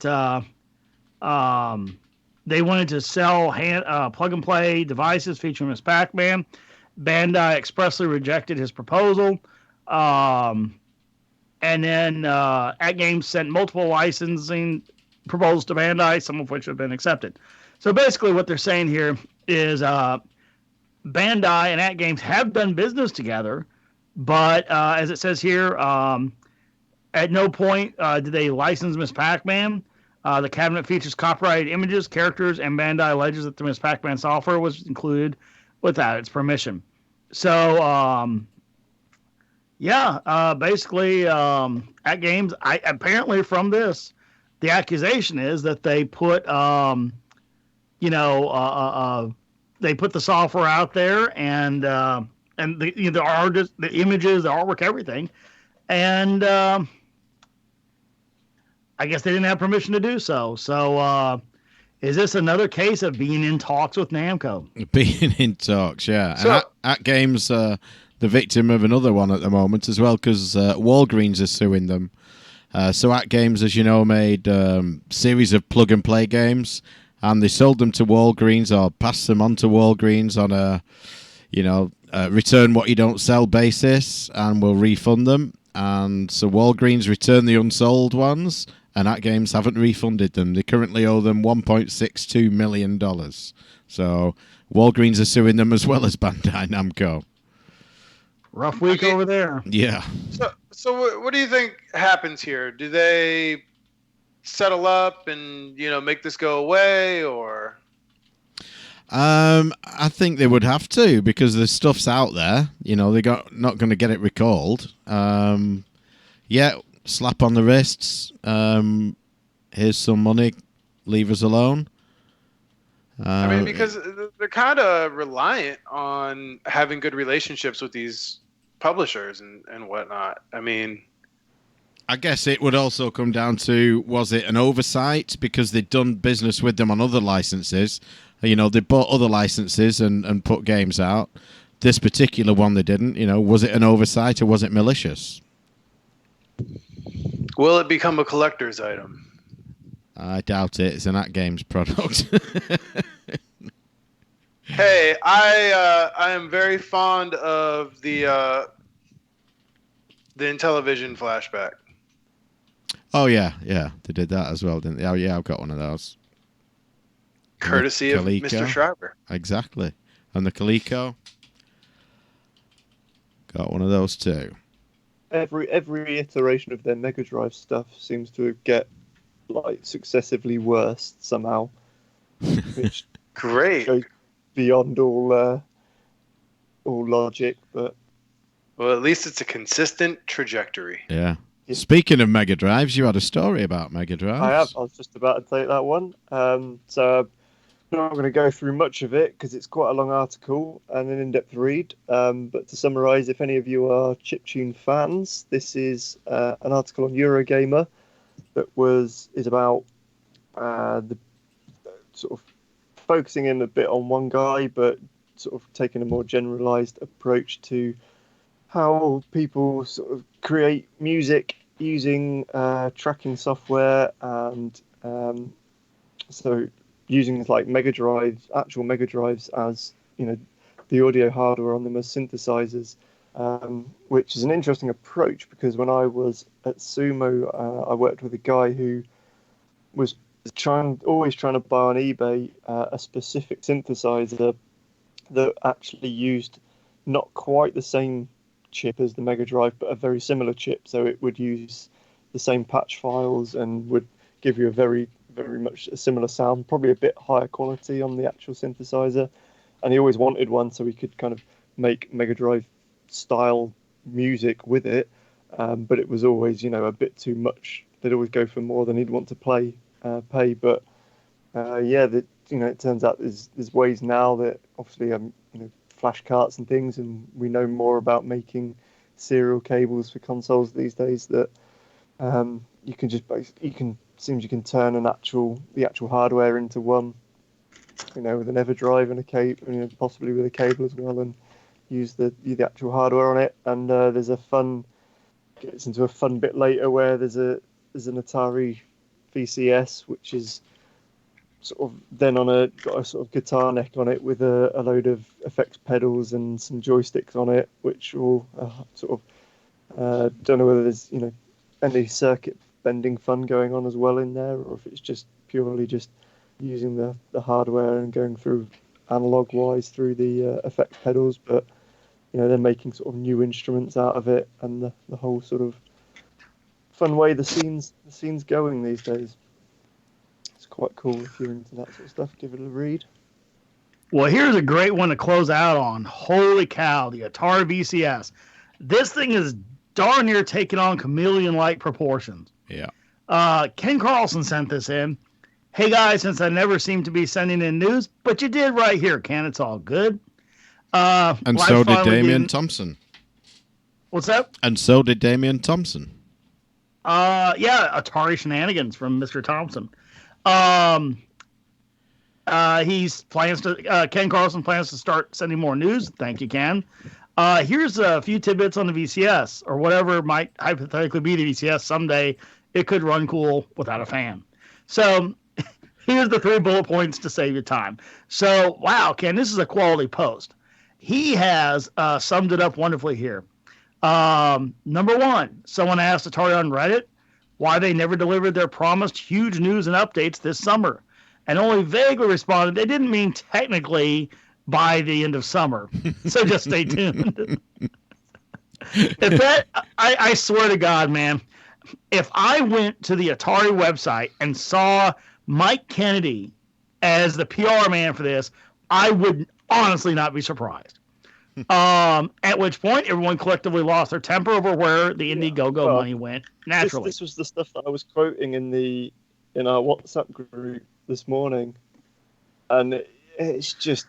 they wanted to sell plug-and-play devices featuring Miss Pac-Man. Bandai expressly rejected his proposal. And then At Games sent multiple licensing proposals to Bandai, some of which have been accepted. So basically what they're saying here is Bandai and At Games have done business together, but as it says here, at no point did they license Miss Pac-Man. The cabinet features copyrighted images, characters, and Bandai alleges that the Miss Pac-Man software was included without its permission. So, basically, At Games, apparently from this, the accusation is that they put, they put the software out there and the artist, the images, the artwork, everything, and I guess they didn't have permission to do so. So, is this another case of being in talks with Namco? Being in talks, yeah. So, and At Games, the victim of another one at the moment as well, because Walgreens is suing them SWAT Games, as you know, made series of plug-and-play games, and they sold them to Walgreens or passed them on to Walgreens on a, return what you don't sell basis, and will refund them. And so Walgreens returned the unsold ones, and At Games haven't refunded them. They currently owe them $1.62 million. So Walgreens are suing them as well as Bandai Namco. Rough week over there. Yeah. So what do you think happens here? Do they settle up and make this go away, or? I think they would have to, because the stuff's out there. They're not going to get it recalled. Yeah, slap on the wrists. Here's some money. Leave us alone. I mean, because they're kind of reliant on having good relationships with these publishers and whatnot. I mean, I guess it would also come down to, was it an oversight because they'd done business with them on other licenses? They bought other licenses and put games out. This particular one they didn't. Was it an oversight or was it malicious? Will it become a collector's item? I doubt it. It's an At Games product. Hey, I am very fond of the Intellivision flashback. Oh yeah, they did that as well, didn't they? Oh yeah, I've got one of those. Courtesy of Coleco. Mr. Shriver. Exactly, and the Coleco. Got one of those too. Every iteration of their Mega Drive stuff seems to get successively worse somehow, which Great. goes beyond all logic. But Well, at least it's a consistent trajectory. Yeah. Yeah. Speaking of Mega Drives, you had a story about Mega Drives. I have. I was just about to take that one. So I'm not going to go through much of it because it's quite a long article and an in-depth read. But to summarise, if any of you are chiptune fans, this is an article on Eurogamer that is about the sort of focusing in a bit on one guy, but sort of taking a more generalised approach to how people sort of create music using tracking software and so using Mega Drives, actual Mega Drives as the audio hardware on them as synthesizers, which is an interesting approach because when I was at Sumo, I worked with a guy who was always trying to buy on eBay a specific synthesizer that actually used not quite the same chip as the Mega Drive, but a very similar chip. So it would use the same patch files and would give you a very, very much a similar sound, probably a bit higher quality on the actual synthesizer. And he always wanted one so he could kind of make Mega Drive style music with it. But it was always, a bit too much. They'd always go for more than he'd want to pay. But it turns out there's ways now that obviously flash carts and things, and we know more about making serial cables for consoles these days that you can turn the actual hardware into one, with an EverDrive and a cable, possibly with a cable as well, and use the actual hardware on it. And gets into a fun bit later where there's an Atari VCS which is sort of then got a sort of guitar neck on it with a load of effects pedals and some joysticks on it, which all sort of don't know whether there's any circuit bending fun going on as well in there, or if it's just purely just using the hardware and going through analog wise through the effects pedals. But they're making sort of new instruments out of it, and the whole sort of fun way the scene's going these days. Quite cool if you're into that sort of stuff. Give it a read. Well, here's a great one to close out on. Holy cow, the Atari VCS. This thing is darn near taking on chameleon-like proportions. Yeah. Ken Carlson sent this in. Hey guys, since I never seem to be sending in news, but you did right here, Ken. It's all good. And so did Damian Thompson. What's that? And so did Damian Thompson. Yeah, Atari shenanigans from Mr. Thompson. Ken Carlson plans to start sending more news. Thank you, Ken. Here's a few tidbits on the VCS, or whatever might hypothetically be the VCS someday it could run cool without a fan. So here's the 3 bullet points to save your time. So, wow, Ken, this is a quality post. He has summed it up wonderfully here. Number 1, someone asked Atari on Reddit why they never delivered their promised huge news and updates this summer, and only vaguely responded they didn't mean technically by the end of summer. So just stay tuned. If that, I swear to God, man, if I went to the Atari website and saw Mike Kennedy as the PR man for this, I would honestly not be surprised. At which point, everyone collectively lost their temper over where the Indiegogo money went. Naturally, this was the stuff that I was quoting in our WhatsApp group this morning, and it's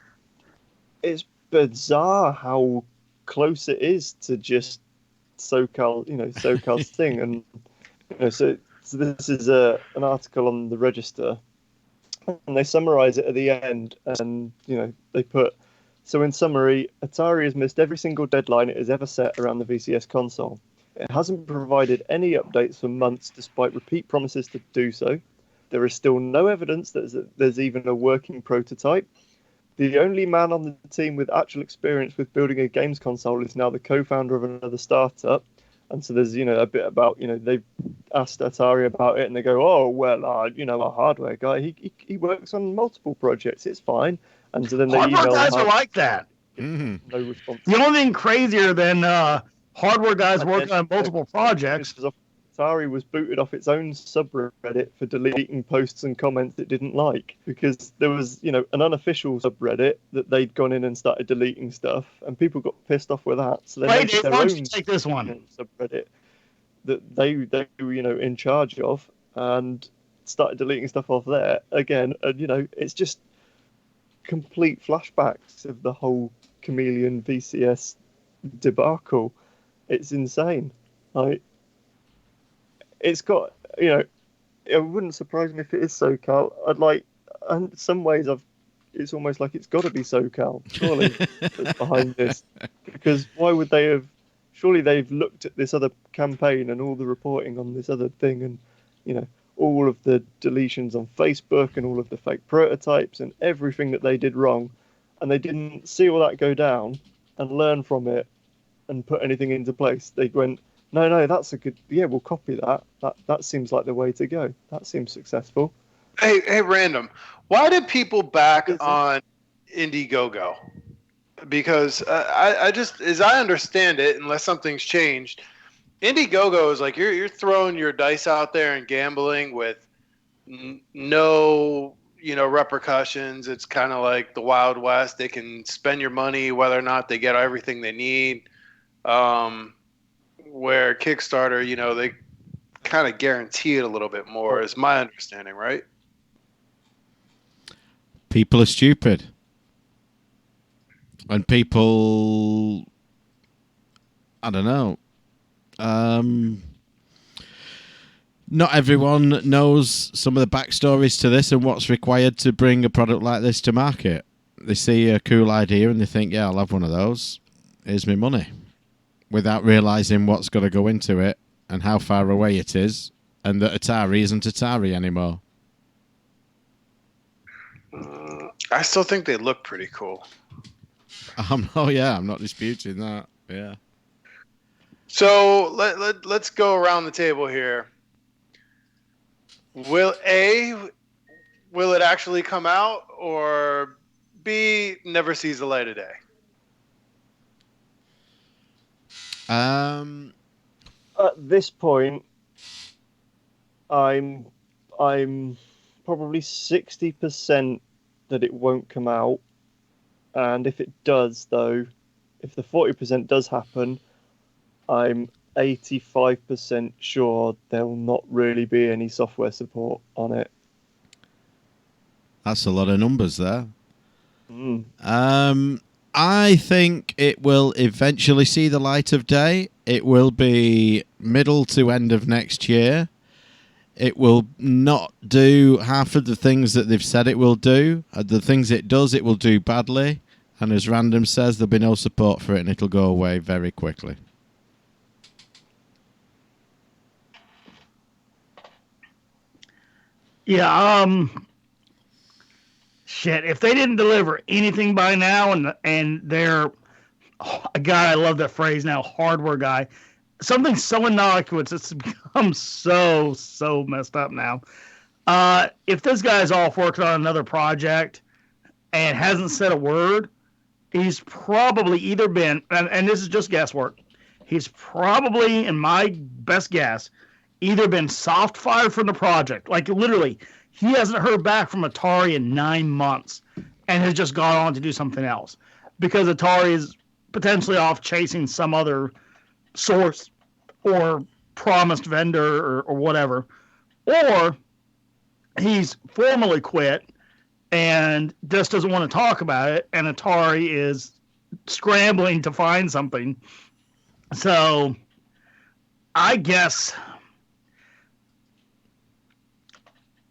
bizarre how close it is to just SoCal's thing, and so this is an article on the Register, and they summarize it at the end, and they put. So in summary, Atari has missed every single deadline it has ever set around the VCS console. It hasn't provided any updates for months despite repeat promises to do so. There is still no evidence that there's even a working prototype. The only man on the team with actual experience with building a games console is now the co-founder of another startup. And so there's, a bit about, they've asked Atari about it and they go, oh, well, our hardware guy, he works on multiple projects. It's fine. And so then they hardware guys are like that. No response. The only thing crazier than hardware guys working on multiple projects. Atari was booted off its own subreddit for deleting posts and comments it didn't like, because there was, an unofficial subreddit that they'd gone in and started deleting stuff, and people got pissed off with that. So they made their own take this one subreddit that they were, in charge of, and started deleting stuff off there again. And it's just complete flashbacks of the whole Chameleon VCS debacle. It's insane. It's got, it wouldn't surprise me if it is SoCal. And in some ways, it's almost like it's got to be SoCal, surely, that's behind this. Because why would they have? Surely they've looked at this other campaign and all the reporting on this other thing, and all of the deletions on Facebook and all of the fake prototypes and everything that they did wrong, and they didn't see all that go down and learn from it and put anything into place. They went, no, that's a good. Yeah, we'll copy that. That seems like the way to go. That seems successful. Hey, random. Why did people back on Indiegogo? Because I just, as I understand it, unless something's changed, Indiegogo is like you're throwing your dice out there and gambling with no repercussions. It's kind of like the Wild West. They can spend your money whether or not they get everything they need. Where Kickstarter, they kind of guarantee it a little bit more, is my understanding, right? People are stupid. And people, I don't know. Not everyone knows some of the backstories to this and what's required to bring a product like this to market. They see a cool idea and they think, yeah, I'll have one of those. Here's my money. Without realising what's got to go into it and how far away it is, and that Atari isn't Atari anymore. I still think they look pretty cool. I'm not disputing that. Yeah. So let's go around the table here. Will it actually come out, or B, never sees the light of day? At this point, I'm probably 60% that it won't come out, and if it does, though, if the 40% does happen, I'm 85% sure there'll not really be any software support on it. That's a lot of numbers there. I think it will eventually see the light of day. It will be middle to end of next year. It will not do half of the things that they've said it will do. The things it does, it will do badly. And as Random says, there'll be no support for it and it'll go away very quickly. Yeah. Shit. If they didn't deliver anything by now, and they're, God, I love that phrase now, hardware guy. Something so innocuous, it's become so messed up now. If this guy's off working on another project and hasn't said a word, he's probably either been, and this is just guesswork, he's probably, in my best guess, either been soft fired from the project. Like literally, he hasn't heard back from Atari in 9 months and has just gone on to do something else because Atari is potentially off chasing some other source or promised vendor or whatever. Or he's formally quit and just doesn't want to talk about it, and Atari is scrambling to find something. So I guess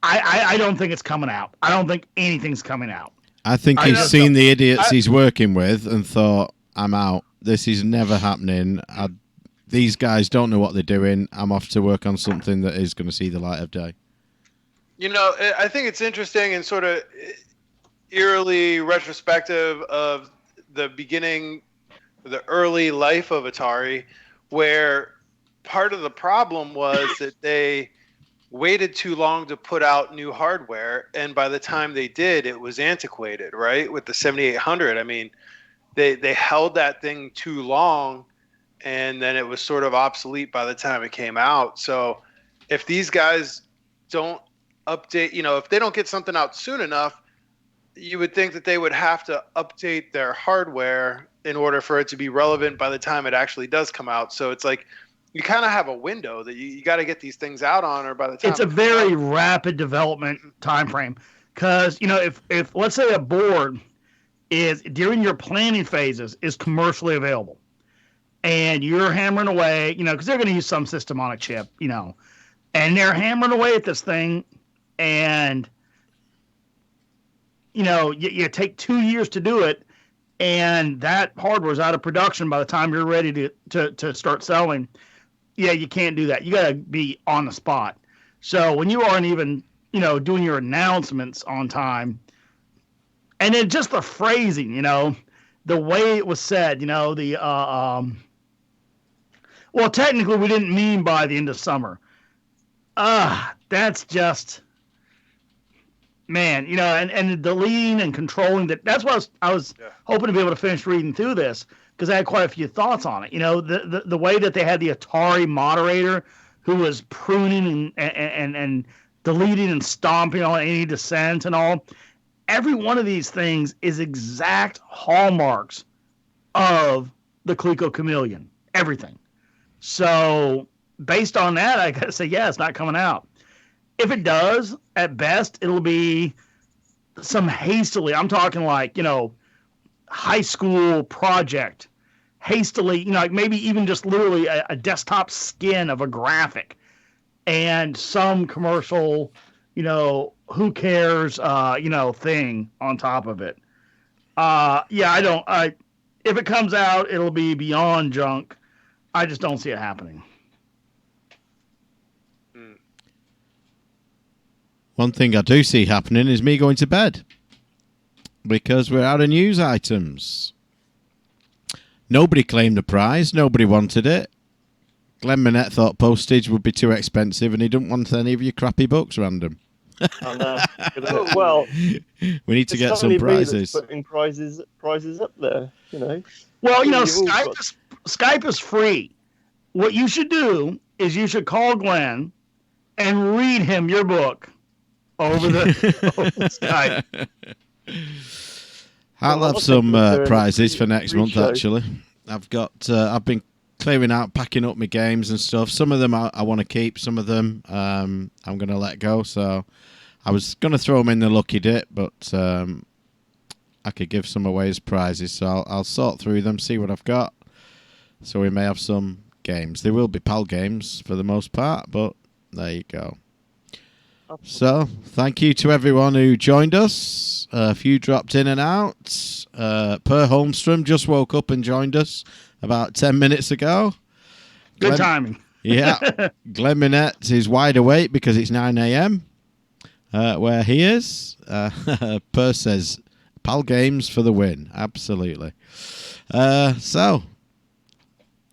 I don't think it's coming out. I don't think anything's coming out. I think he's seen the idiots he's working with and thought, I'm out. This is never happening. These guys don't know what they're doing. I'm off to work on something that is going to see the light of day. You know, I think it's interesting and sort of eerily retrospective of the beginning, the early life of Atari, where part of the problem was that they waited too long to put out new hardware, and by the time they did, it was antiquated, right? With the 7800, I mean, they held that thing too long, and then it was sort of obsolete by the time it came out. So if these guys don't update, you know, if they don't get something out soon enough, you would think that they would have to update their hardware in order for it to be relevant by the time it actually does come out. So it's like you kind of have a window that you got to get these things out on, or by the time it's a very rapid development time frame. Because, you know, if let's say a board is during your planning phases is commercially available and you're hammering away, you know, because they're going to use some system on a chip, you know, and they're hammering away at this thing, and you know, you take 2 years to do it, and that hardware's out of production by the time you're ready to start selling. Yeah, you can't do that. You got to be on the spot. So when you aren't even, you know, doing your announcements on time, and then just the phrasing, you know, the way it was said, you know, well, technically we didn't mean by the end of summer. That's just, man, you know, and the deleting and controlling that. That's what I was hoping to be able to finish reading through this, because I had quite a few thoughts on it. You know, the way that they had the Atari moderator who was pruning and deleting and stomping on any dissent and all. Every one of these things is exact hallmarks of the Coleco Chameleon. Everything. So based on that, I gotta say, yeah, it's not coming out. If it does, at best, it'll be some hastily, I'm talking like, you know, high school project, hastily, you know, like maybe even just literally a desktop skin of a graphic and some commercial, you know, who cares, you know, thing on top of it. If it comes out, it'll be beyond junk. I just don't see it happening. One thing I do see happening is me going to bed, because we're out of news items. Nobody claimed the prize. Nobody wanted it. Glenn Minette thought postage would be too expensive, and he didn't want any of your crappy books, Random. Well, we need to get some prizes. Putting prizes up there, you know. Well, you know, Skype is free. What you should do is you should call Glenn and read him your book over the Skype. I'll have some prizes for next month. Actually, I've been clearing out, packing up my games and stuff. Some of them I want to keep. Some of them I'm going to let go. So I was going to throw them in the lucky dip, but I could give some away as prizes. So I'll sort through them, see what I've got. So we may have some games. They will be PAL games for the most part, but there you go. So, thank you to everyone who joined us. A few dropped in and out. Per Holmstrom just woke up and joined us about 10 minutes ago. Good timing. Yeah. Glenn Minette is wide awake because it's 9 a.m. where he is. Purse says, "Pal Games for the win." Absolutely. So,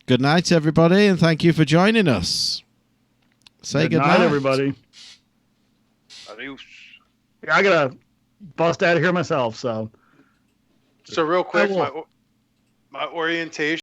good night, everybody, and thank you for joining us. Say good night, everybody. Adios. I gotta bust out of here myself. So So real quick, I will. my orientation.